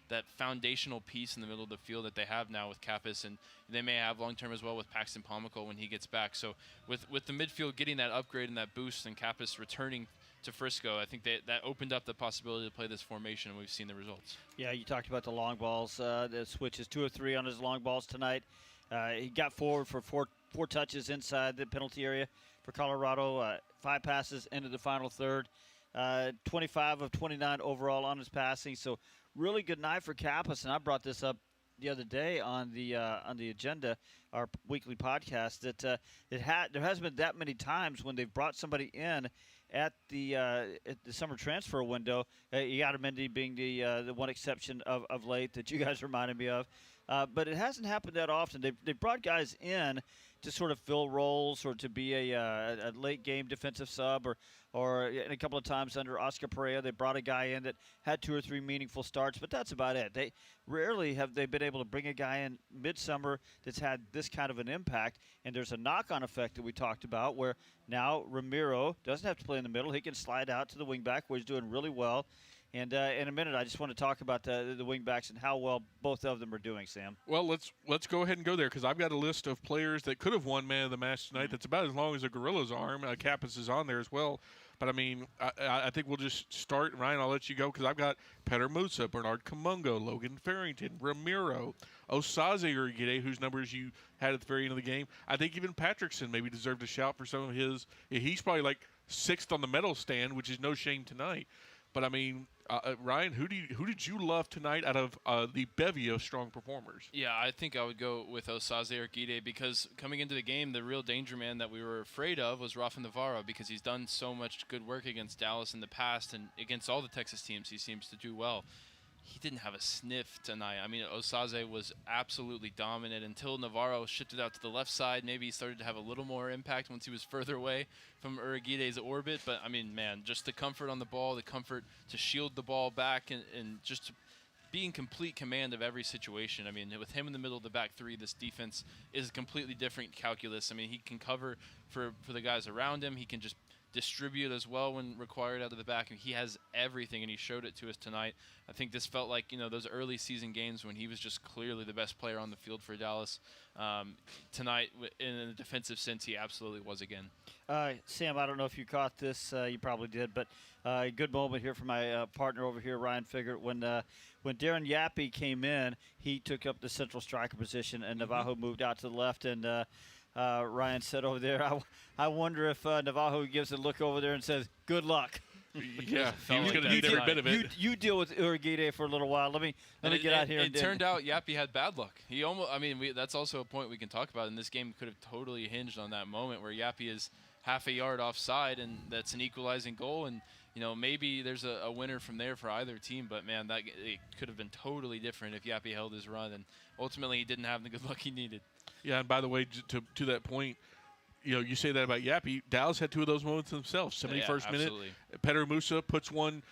that foundational piece in the middle of the field that they have now with Kappas, and they may have long-term as well with Paxton Pomykal when he gets back. So with the midfield getting that upgrade and that boost, and Kappas returning to Frisco, I think that opened up the possibility to play this formation, and we've seen the results. Yeah, you talked about the long balls. The switch is 2 of 3 on his long balls tonight. He got forward for four touches inside the penalty area for Colorado, 5 passes into the final third, 25 of 29 overall on his passing. So really good night for Kappas, and I brought this up the other day on the agenda, our weekly podcast, that there hasn't been that many times when they've brought somebody in at the summer transfer window. Yadamendi being the one exception of late that you guys reminded me of. But it hasn't happened that often. They brought guys in to sort of fill roles or to be a late game defensive sub, or a couple of times under Oscar Pereira, they brought a guy in that had 2 or 3 meaningful starts, but that's about it. They rarely have they been able to bring a guy in midsummer that's had this kind of an impact. And there's a knock-on effect that we talked about where now Ramiro doesn't have to play in the middle. He can slide out to the wingback where he's doing really well. And in a minute, I just want to talk about the wingbacks and how well both of them are doing, Sam. Well, let's go ahead and go there, because I've got a list of players that could have won Man of the Match tonight. That's about as long as a Gorilla's arm. Kappas is on there as well. But, I mean, I think we'll just start. Ryan, I'll let you go, because I've got Peter Musa, Bernard Kamongo, Logan Farrington, Ramiro, Osaze Urigide, whose numbers you had at the very end of the game. I think even Patrickson maybe deserved a shout for some of his. He's probably like 6th on the medal stand, which is no shame tonight. But, I mean, Ryan, who did you love tonight out of the bevy of strong performers? Yeah, I think I would go with Osaze Urigide, because coming into the game, the real danger man that we were afraid of was Rafa Navarro, because he's done so much good work against Dallas in the past, and against all the Texas teams he seems to do well. He didn't have a sniff tonight. I mean, Osaze was absolutely dominant until Navarro shifted out to the left side. Maybe he started to have a little more impact once he was further away from Urigide's orbit. But, I mean, man, just the comfort on the ball, the comfort to shield the ball back, and just to be in complete command of every situation. I mean, with him in the middle of the back three, this defense is a completely different calculus. I mean, he can cover for the guys around him. He can just distribute as well when required out of the back, and he has everything, and he showed it to us tonight. I think this felt like, those early season games when he was just clearly the best player on the field for Dallas. Tonight, in a defensive sense, he absolutely was again. Sam, I don't know if you caught this. You probably did, but a good moment here for my partner over here, Ryan Figert. When Darren Yappy came in, he took up the central striker position, and Navajo moved out to the left, and Ryan said over there, I wonder if Navajo gives a look over there and says, good luck. Yeah, he was going to need every bit of it. You deal with Urigide for a little while. Let me get out here. It turned out Yappy had bad luck. He almost. I mean, that's also a point we can talk about. And this game could have totally hinged on that moment where Yappy is half a yard offside, and that's an equalizing goal. And maybe there's a winner from there for either team. But man, it could have been totally different if Yappy held his run. And ultimately, he didn't have the good luck he needed. Yeah, and by the way, to that point, you say that about Yappy. Dallas had 2 of those moments themselves. 71st minute, Peter Musa puts one,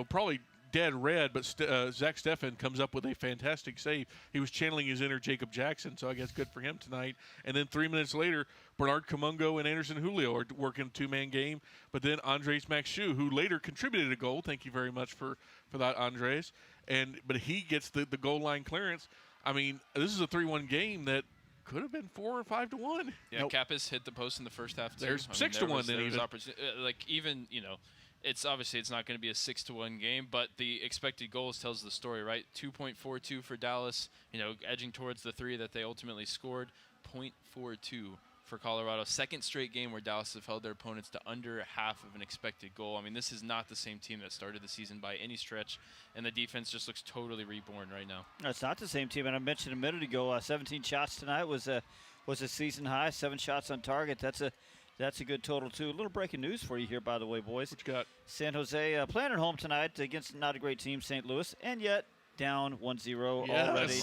probably dead red, but Zach Steffen comes up with a fantastic save. He was channeling his inner Jacob Jackson, so I guess good for him tonight. And then 3 minutes later, Bernard Kamongo and Anderson Julio are working a 2-man game. But then Andres Maxu, who later contributed a goal, thank you very much for that, Andres. But he gets the goal line clearance. I mean, this is a 3-1 game that could have been 4 or 5-1. Yeah, Kappas hit the post in the first half too. There's 6-1 then. it's obviously it's not going to be a 6-1 game, but the expected goals tells the story, right? 2.42 for Dallas, edging towards the 3 that they ultimately scored. 0.42 for Colorado. Second straight game where Dallas have held their opponents to under half of an expected goal. I mean, this is not the same team that started the season by any stretch, and the defense just looks totally reborn right now. No, it's not the same team, and I mentioned a minute ago, 17 shots tonight was a season high. 7 shots on target. That's a good total, too. A little breaking news for you here, by the way, boys. What you got? San Jose playing at home tonight against not a great team, St. Louis, and yet down 1-0 already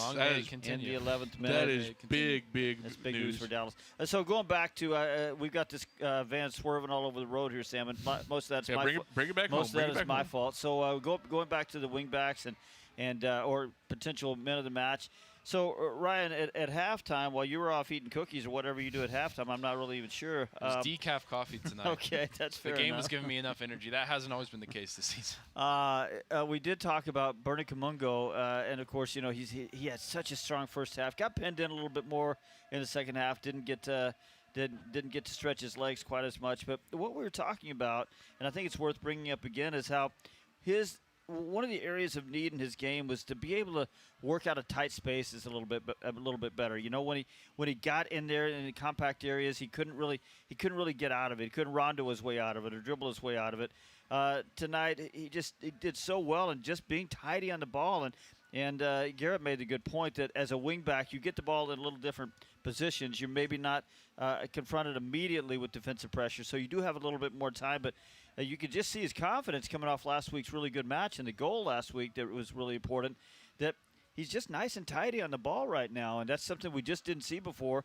in the 11th minute. That is big That's big news for Dallas. So going back to, we've got this van swerving all over the road here, Sam, and most of that's my fault. Bring it back Most home. of that is my fault. So going back to the wingbacks and or potential men of the match. So, Ryan, at halftime, while you were off eating cookies or whatever you do at halftime, I'm not really even sure. It was decaf coffee tonight. Okay, that's fair The game enough. was giving me enough energy. That hasn't always been the case this season. We did talk about Bernie Kamongo, and, of course, he had such a strong first half. Got pinned in a little bit more in the second half. Didn't get to stretch his legs quite as much. But what we were talking about, and I think it's worth bringing up again, is how one of the areas of need in his game was to be able to work out of tight spaces a little bit better. When he got in there in the compact areas, he couldn't really get out of it. He couldn't rondo his way out of it or dribble his way out of it. Tonight he did so well and just being tidy on the ball. And Garrett made the good point that as a wingback, you get the ball in a little different positions. You're maybe not confronted immediately with defensive pressure, so you do have a little bit more time. But you could just see his confidence coming off last week's really good match and the goal last week that was really important, that he's just nice and tidy on the ball right now, and that's something we just didn't see before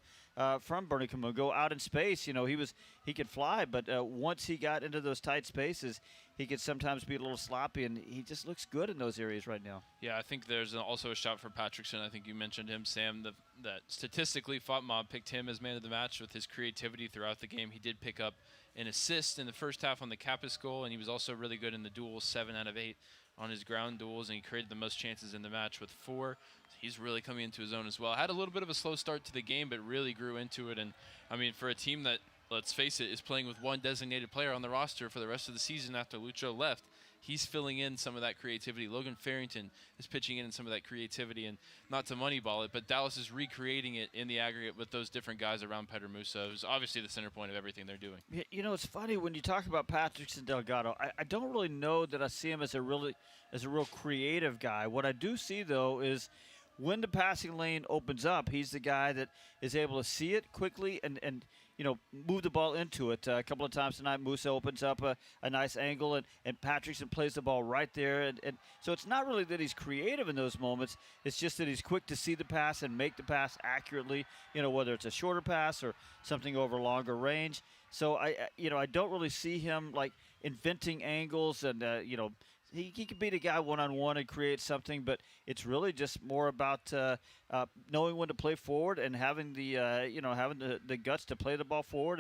from Bernie Kamongo out in space. He could fly, but once he got into those tight spaces, he could sometimes be a little sloppy, and he just looks good in those areas right now. Yeah, I think there's also a shout for Patrickson. I think you mentioned him, Sam, that statistically FOTMOB picked him as man of the match with his creativity throughout the game. He did pick up an assist in the first half on the Kappas goal, and he was also really good in the duels, 7 out of 8 on his ground duels, and he created the most chances in the match with 4. He's really coming into his own as well. Had a little bit of a slow start to the game, but really grew into it. And, I mean, for a team that, let's face it, is playing with one designated player on the roster for the rest of the season after Lucho left, he's filling in some of that creativity. Logan Farrington is pitching in some of that creativity, and not to moneyball it, but Dallas is recreating it in the aggregate with those different guys around Pedro Musa, who's obviously the center point of everything they're doing. It's funny when you talk about Patrickson Delgado. I don't really know that I see him as a real creative guy. What I do see, though, is when the passing lane opens up, he's the guy that is able to see it quickly and move the ball into it. A couple of times tonight, Musa opens up a nice angle, and Patrickson plays the ball right there. And so it's not really that he's creative in those moments. It's just that he's quick to see the pass and make the pass accurately, whether it's a shorter pass or something over longer range. So, I don't really see him, like, inventing angles and, he could be the guy one-on-one and create something, but it's really just more about knowing when to play forward and having the guts to play the ball forward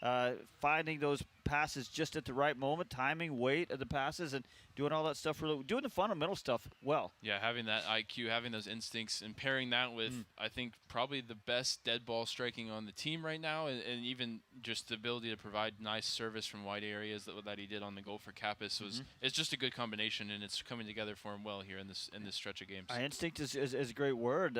and finding those passes just at the right moment, timing, weight of the passes, and doing all that stuff, really doing the fundamental stuff well. Yeah, having that IQ, having those instincts, and pairing that with, I think, probably the best dead ball striking on the team right now, and even just the ability to provide nice service from wide areas that he did on the goal for Kappas it's just a good combination, and it's coming together for him well here in this stretch of games. Instinct is a great word.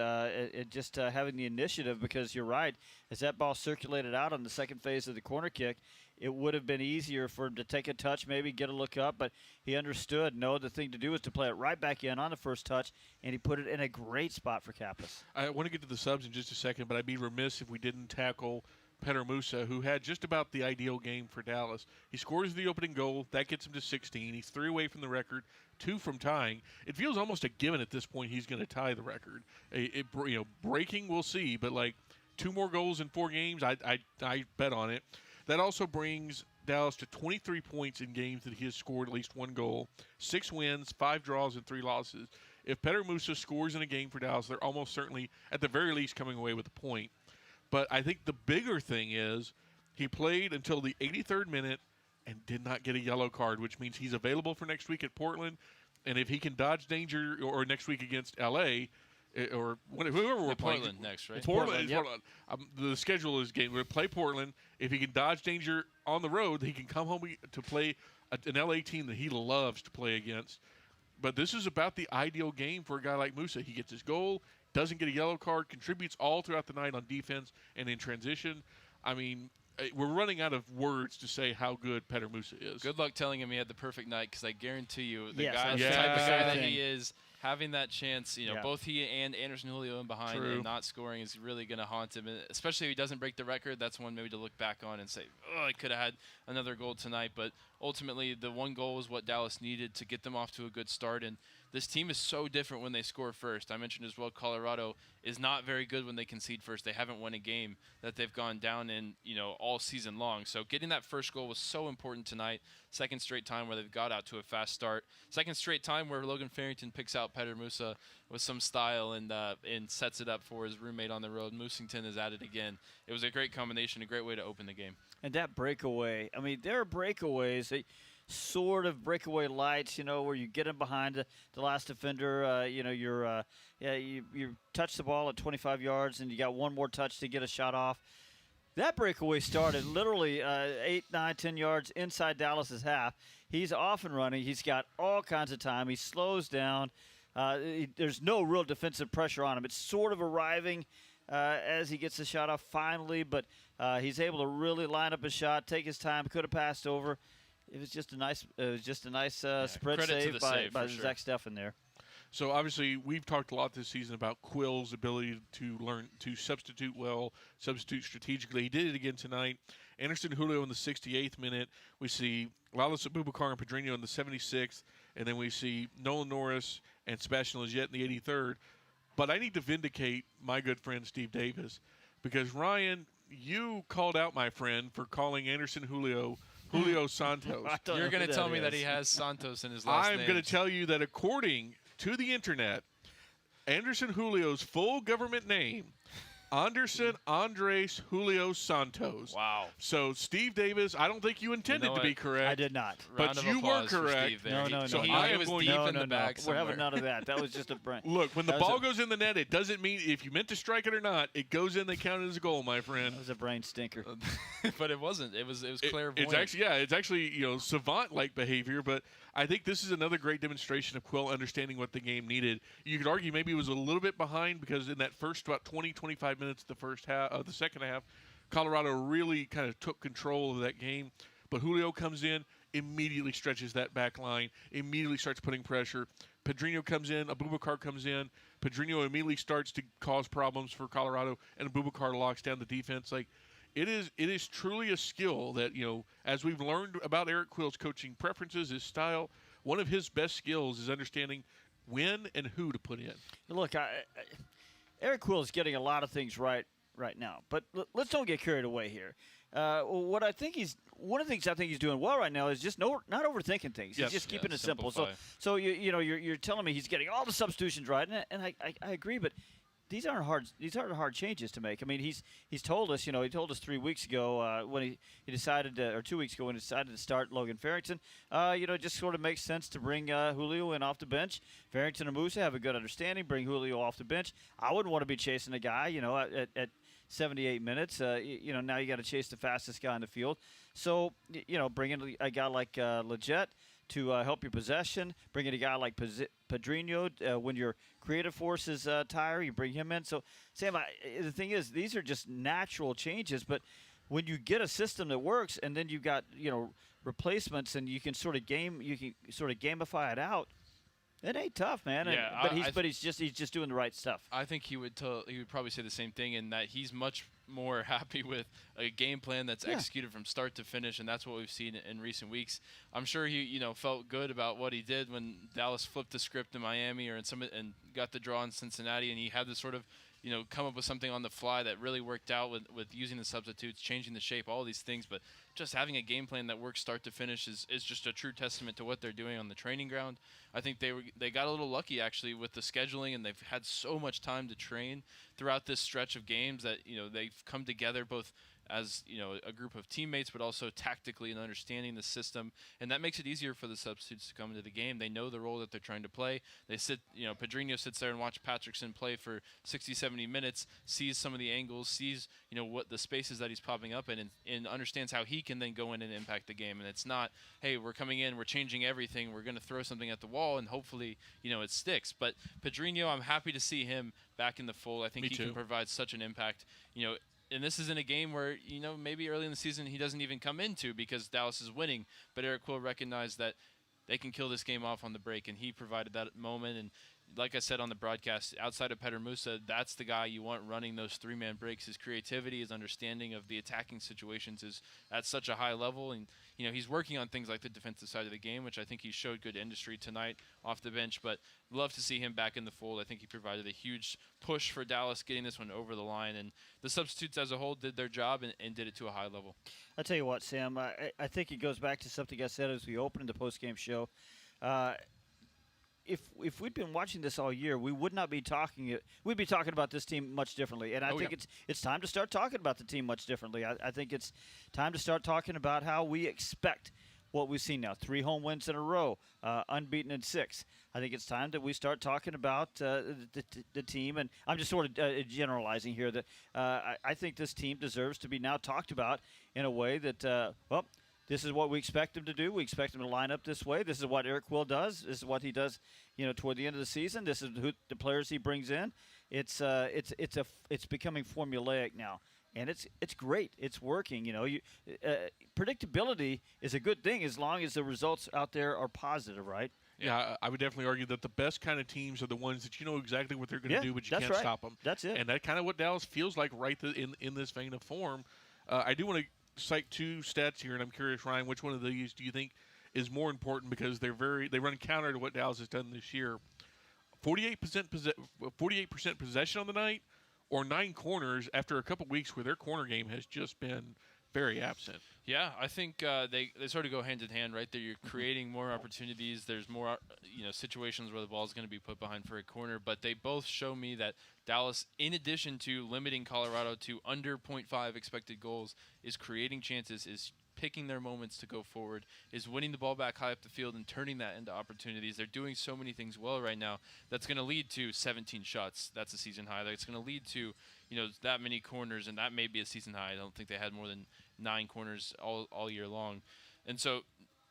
Just having the initiative, because you're right, as that ball circulated out on the second phase of the corner kick, it would have been easier for him to take a touch, maybe get a look up, but he understood, the thing to do is to play it right back in on the first touch, and he put it in a great spot for Kappas. I want to get to the subs in just a second, but I'd be remiss if we didn't tackle Pedro Musa, who had just about the ideal game for Dallas. He scores the opening goal. That gets him to 16. He's 3 away from the record, 2 from tying. It feels almost a given at this point he's going to tie the record. Breaking, we'll see, but, 2 more goals in 4 games, I bet on it. That also brings Dallas to 23 points in games that he has scored at least 1 goal, 6 wins, 5 draws, and 3 losses. If Pedro Musa scores in a game for Dallas, they're almost certainly, at the very least, coming away with a point. But I think the bigger thing is he played until the 83rd minute and did not get a yellow card, which means he's available for next week at Portland. And if he can dodge danger or next week against L.A., or whoever we're playing. Portland next, right? Portland. The schedule is game. We're going to play Portland. If he can dodge danger on the road, he can come home to play an LA team that he loves to play against. But this is about the ideal game for a guy like Musa. He gets his goal, doesn't get a yellow card, contributes all throughout the night on defense and in transition. I mean, we're running out of words to say how good Petar Musa is. Good luck telling him he had the perfect night, because I guarantee you the Yes, guy, that's the the type of guy that thing. he is, having that chance, both he and Anderson Julio in behind True. and not scoring is really going to haunt him. And especially if he doesn't break the record, that's one maybe to look back on and say, oh, I could have had another goal tonight. But ultimately, the one goal was what Dallas needed to get them off to a good start. And this team is so different when they score first. I mentioned as well, Colorado is not very good when they concede first. They haven't won a game that they've gone down in, all season long. So getting that first goal was so important tonight. Second straight time where they've got out to a fast start. Second straight time where Logan Farrington picks out Petar Musa with some style and sets it up for his roommate on the road. Musington is at it again. It was a great combination, a great way to open the game. And that breakaway, I mean, there are breakaways, sort of breakaway lights, where you get in behind the last defender. You touch the ball at 25 yards and you got one more touch to get a shot off. That breakaway started literally 8, 9, 10 yards inside Dallas's half. He's off and running. He's got all kinds of time. He slows down. There's no real defensive pressure on him. It's sort of arriving as he gets the shot off finally, but he's able to really line up his shot, take his time. Could have passed over. It was just a nice spread save by Zach Steffen there. So obviously we've talked a lot this season about Quill's ability to learn to substitute well, substitute strategically. He did it again tonight. Anderson Julio in the 68th minute. We see Lalas Abubakar and Pedrinho in the 76th, and then we see Nolan Norris and Sebastian Lletget in the 83rd. But I need to vindicate my good friend Steve Davis, because Ryan, you called out my friend for calling Anderson Julio Santos. You're going to tell me that he has Santos in his last name. I'm going to tell you that according to the internet, Anderson Julio's full government name, Anderson Andres Julio Santos. Wow. So, Steve Davis, I don't think you intended to be correct. I did not. But you were correct. No. So He I am was going deep to in the back. We're having none of that. That was just a brain. Look, when the ball goes in the net, it doesn't mean if you meant to strike it or not. It goes in, they count it as a goal, my friend. That was a brain stinker. But it wasn't. It was clairvoyant. It's actually savant-like behavior, but I think this is another great demonstration of Quill understanding what the game needed. You could argue maybe it was a little bit behind, because in that first about 20, 25 minutes of the first half, of the second half, Colorado really kind of took control of that game. But Julio comes in, immediately stretches that back line, immediately starts putting pressure. Pedrinho comes in, Abubakar comes in. Pedrinho immediately starts to cause problems for Colorado, and Abubakar locks down the defense. Like, it is truly a skill that, as we've learned about Eric Quill's coaching preferences, his style, one of his best skills is understanding when and who to put in. Look, Eric Quill is getting a lot of things right now, but let's don't get carried away here. One of the things I think he's doing well right now is just not overthinking things. He's just keeping it simple. So you're telling me he's getting all the substitutions right, and I agree, but these aren't hard changes to make. I mean, he's told us, he told us 3 weeks ago when he decided or 2 weeks ago when he decided to start Logan Farrington. It just sort of makes sense to bring Julio in off the bench. Farrington and Musa have a good understanding. Bring Julio off the bench. I wouldn't want to be chasing a guy, at 78 minutes. Now you got to chase the fastest guy in the field. So, bring in a guy like Lletget to help your possession. Bring in a guy like Pedrinho when your creative force is tired, you bring him in. So, Sam, the thing is, these are just natural changes. But when you get a system that works, and then you've got replacements, and you can sort of gamify it out. It ain't tough, man. Yeah, but he's just doing the right stuff. I think he would probably say the same thing, in that he's much more happy with a game plan that's executed from start to finish, and that's what we've seen in recent weeks. I'm sure he felt good about what he did when Dallas flipped the script in Miami and got the draw in Cincinnati, and he had this sort of come up with something on the fly that really worked out with using the substitutes, changing the shape, all these things. But just having a game plan that works start to finish is just a true testament to what they're doing on the training ground. I think they got a little lucky, actually, with the scheduling, and they've had so much time to train throughout this stretch of games that, they've come together both as, a group of teammates, but also tactically and understanding the system. And that makes it easier for the substitutes to come into the game. They know the role that they're trying to play. They sit, Pedrinho sits there and watches Patrickson play for 60, 70 minutes, sees some of the angles, sees, what the spaces that he's popping up in, and understands how he can then go in and impact the game. And it's not, hey, we're coming in, we're changing everything, we're going to throw something at the wall, and hopefully, it sticks. But Pedrinho, I'm happy to see him back in the fold. I think he can provide such an impact, and this is in a game where, maybe early in the season he doesn't even come into because Dallas is winning. But Eric Quill recognized that they can kill this game off on the break, and he provided that moment. And like I said on the broadcast, outside of Peter Musa, that's the guy you want running those three-man breaks. His creativity, his understanding of the attacking situations is at such a high level. And, he's working on things like the defensive side of the game, which I think he showed good industry tonight off the bench. But love to see him back in the fold. I think he provided a huge push for Dallas getting this one over the line. And the substitutes as a whole did their job and did it to a high level. I'll tell you what, Sam, I think it goes back to something I said as we opened the postgame show. If we'd been watching this all year, we would not be talking it. We'd be talking about this team much differently, and I think it's time to start talking about the team much differently. I think it's time to start talking about how we expect what we've seen now: 3 home wins in a row, unbeaten in 6. I think it's time that we start talking about the team, and I'm just sort of generalizing here. That I think this team deserves to be now talked about in a way that this is what we expect him to do. We expect him to line up this way. This is what Eric Quill does. This is what he does, toward the end of the season. This is the players he brings in. It's becoming formulaic now, and it's great. It's working. Predictability is a good thing as long as the results out there are positive, right? Yeah, I would definitely argue that the best kind of teams are the ones that you know exactly what they're going to do, but you can't stop them. That's it. And that's kind of what Dallas feels like in this vein of form. I do want to cite 2 stats here, and I'm curious, Ryan, which one of these do you think is more important, because they run counter to what Dallas has done this year? 48% possession on the night, or 9 corners after a couple weeks where their corner game has just been very absent. Yeah, I think they sort of go hand in hand, right? That you're creating more opportunities. There's more situations where the ball is going to be put behind for a corner, but they both show me that Dallas, in addition to limiting Colorado to under 0.5 expected goals, is creating chances, is picking their moments to go forward, is winning the ball back high up the field and turning that into opportunities. They're doing so many things well right now that's going to lead to 17 shots. That's a season high. That's going to lead to that many corners, and that may be a season high. I don't think they had more than 9 corners all year long. And so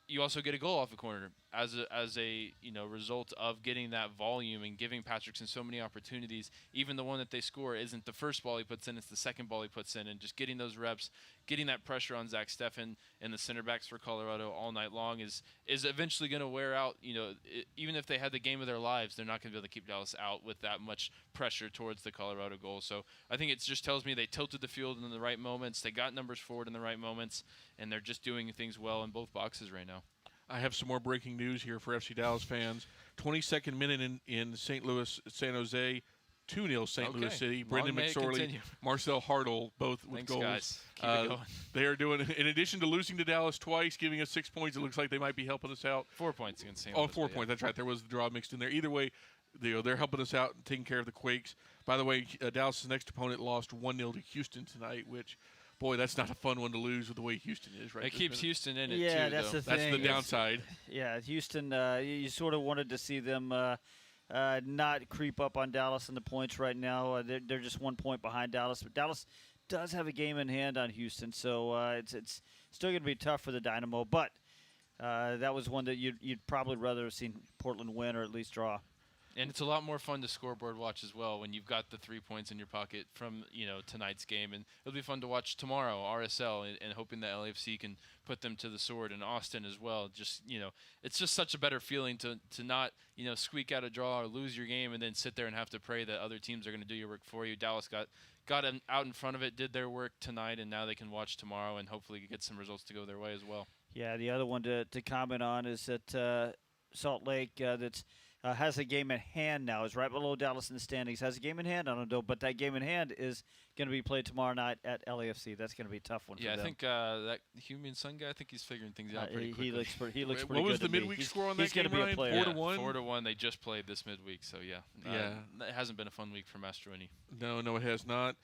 you also get a goal off a corner as a result of getting that volume and giving Patrickson so many opportunities. Even the one that they score isn't the first ball he puts in, it's the second ball he puts in, and just getting those reps, getting that pressure on Zach Steffen and the center backs for Colorado all night long is eventually going to wear out. Even if they had the game of their lives, they're not going to be able to keep Dallas out with that much pressure towards the Colorado goal. So I think it just tells me they tilted the field in the right moments, they got numbers forward in the right moments, and they're just doing things well in both boxes right now. I have some more breaking news here for FC Dallas fans. 22nd minute in St. Jose, 2-0 St. Louis City. Brendan McSorley, Marcel Hartl, both with Thanks, goals. Guys. Keep it going. They are doing, in addition to losing to Dallas twice, giving us 6 points, it looks like they might be helping us out. 4 points against St. Louis. Oh, 4 points. That's right. There was the draw mixed in there. Either way, they're helping us out and taking care of the Quakes. By the way, Dallas' next opponent lost 1-0 to Houston tonight, which, boy, that's not a fun one to lose with the way Houston is, right? It keeps Houston in it, yeah, too, that's though. the thing. That's the downside. Yeah, Houston, you sort of wanted to see them not creep up on Dallas in the points right now. They're just 1 point behind Dallas. But Dallas does have a game in hand on Houston, so it's still going to be tough for the Dynamo. But that was one that you'd probably rather have seen Portland win or at least draw. And it's a lot more fun to scoreboard watch as well when you've got the 3 points in your pocket from tonight's game. And it'll be fun to watch tomorrow, RSL, and hoping that LAFC can put them to the sword, and Austin as well. Just it's just such a better feeling to not squeak out a draw or lose your game and then sit there and have to pray that other teams are going to do your work for you. Dallas got out in front of it, did their work tonight, and now they can watch tomorrow and hopefully get some results to go their way as well. Yeah, the other one to comment on is that Salt Lake that's has a game in hand now. Is right below Dallas in the standings. Has a game in hand. I don't know, but that game in hand is going to be played tomorrow night at LAFC. That's going to be a tough one. Yeah, for them. I think that Human Sun guy. I think he's figuring things out pretty quickly. He looks pretty What good. was the to me. midweek score on that He's going game, to be a player. 4-1? 4-1. They just played this midweek, so yeah. It hasn't been a fun week for Mastroeni. No, it has not.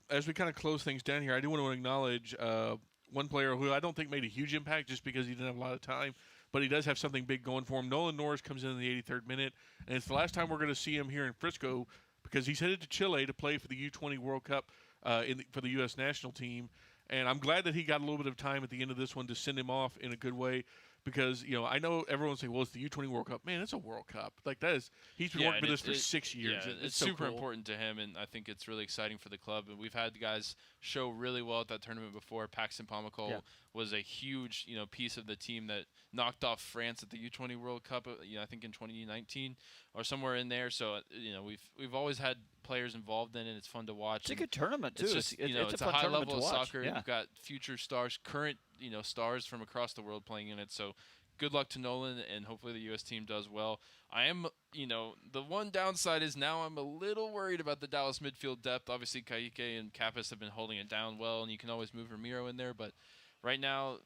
As we kind of close things down here, I do want to acknowledge one player who I don't think made a huge impact just because he didn't have a lot of time, but he does have something big going for him. Nolan Norris comes in the 83rd minute, and it's the last time we're going to see him here in Frisco because he's headed to Chile to play for the U20 World Cup for the U.S. national team. And I'm glad that he got a little bit of time at the end of this one to send him off in a good way because, I know everyone's saying, well, it's the U20 World Cup. Man, it's a World Cup. Like, he's been working with this for 6 years. Yeah, it's so super cool. important to him, and I think it's really exciting for the club. And we've had guys show really well at that tournament before. Paxton Pomacole was a huge, piece of the team that knocked off France at the U20 World Cup, I think in 2019 or somewhere in there. So, we've always had players involved in it. It's fun to watch. It's a good tournament, too. It's just, it's a high level of soccer. Yeah. You've got future stars, current, stars from across the world playing in it. So good luck to Nolan, and hopefully the U.S. team does well. I am, the one downside is now I'm a little worried about the Dallas midfield depth. Obviously, Kaique and Kappas have been holding it down well, and you can always move Ramiro in there. But right now,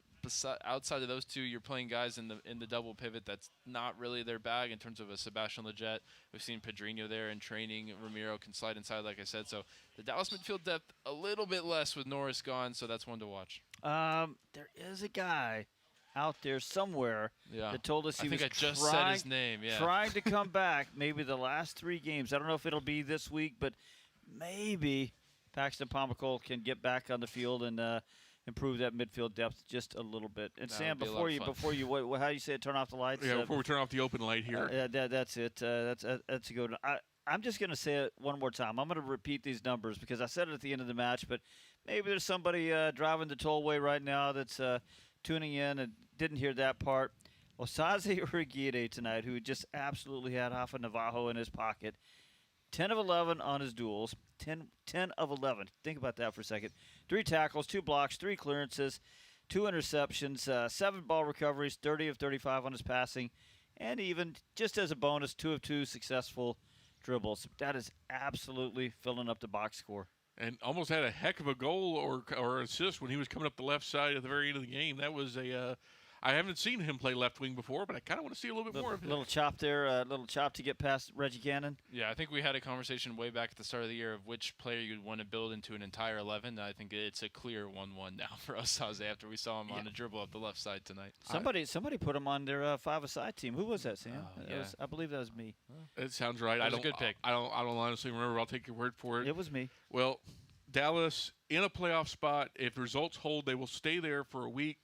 outside of those two, you're playing guys in the double pivot that's not really their bag in terms of a Sebastian Lletget. We've seen Pedrinho there in training. Ramiro can slide inside, like I said. So the Dallas midfield depth a little bit less with Norris gone, so that's one to watch. There is a guy out there somewhere that told us he was said his name. Yeah. Trying to come back maybe the last 3 games. I don't know if it'll be this week, but maybe Paxton Pomacole can get back on the field and improve that midfield depth just a little bit. And Sam, before you, how you say it, turn off the lights? Yeah, before we turn off the open light here. That's it. That's a good one. I'm just going to say it one more time. I'm going to repeat these numbers because I said it at the end of the match, but maybe there's somebody driving the tollway right now that's tuning in and didn't hear that part. Osaze Uriguide tonight, who just absolutely had half a Navajo in his pocket. 10 of 11 on his duels. 10 of 11. Think about that for a second. 3 tackles, 2 blocks, 3 clearances, 2 interceptions, 7 ball recoveries, 30 of 35 on his passing, and even, just as a bonus, 2 of 2 successful dribbles. That is absolutely filling up the box score. And almost had a heck of a goal or assist when he was coming up the left side at the very end of the game. That was I haven't seen him play left wing before, but I kind of want to see a little bit more of him. Little chop there, little chop to get past Reggie Cannon. Yeah, I think we had a conversation way back at the start of the year of which player you'd want to build into an entire 11. I think it's a clear 1-1 now for us, Jose, after we saw him on a dribble up the left side tonight. Somebody put him on their 5-a-side team. Who was that, Sam? I believe that was me. It sounds right. That was a good pick. I don't honestly remember. I'll take your word for it. It was me. Well, Dallas in a playoff spot. If results hold, they will stay there for a week.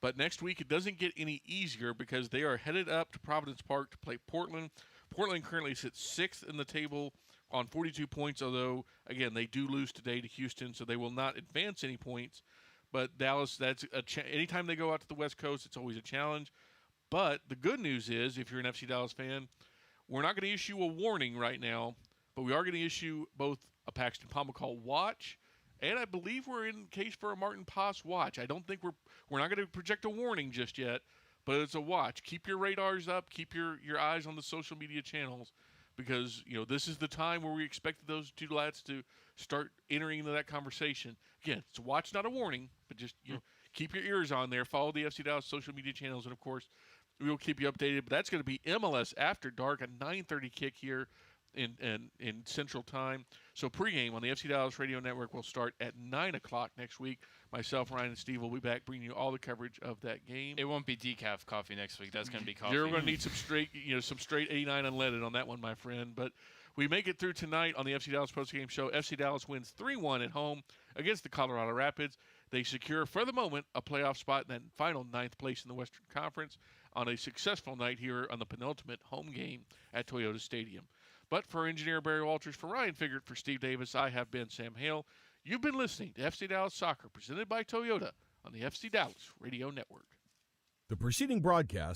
But next week, it doesn't get any easier because they are headed up to Providence Park to play Portland. Portland currently sits 6th in the table on 42 points, although, again, they do lose today to Houston, so they will not advance any points. But Dallas, that's anytime they go out to the West Coast, it's always a challenge. But the good news is, if you're an FC Dallas fan, we're not going to issue a warning right now, but we are going to issue both a Paxton Pomacole watch, and I believe we're in case for a Martin Paz watch. I don't think we're not going to project a warning just yet, but it's a watch. Keep your radars up. Keep your eyes on the social media channels because, this is the time where we expect those two lads to start entering into that conversation. Again, it's a watch, not a warning, but just, keep your ears on there. Follow the FC Dallas social media channels, and, of course, we will keep you updated. But that's going to be MLS After Dark, a 9:30 kick here in Central Time. So pregame on the FC Dallas Radio Network will start at 9 o'clock next week. Myself, Ryan, and Steve will be back bringing you all the coverage of that game. It won't be decaf coffee next week. That's going to be coffee. You're going to need some straight 89 unleaded on that one, my friend. But we make it through tonight on the FC Dallas postgame show. FC Dallas wins 3-1 at home against the Colorado Rapids. They secure, for the moment, a playoff spot in that final 9th place in the Western Conference on a successful night here on the penultimate home game at Toyota Stadium. But for engineer Barry Walters, for Ryan Figert, for Steve Davis, I have been Sam Hale. You've been listening to FC Dallas Soccer, presented by Toyota on the FC Dallas Radio Network. The preceding broadcast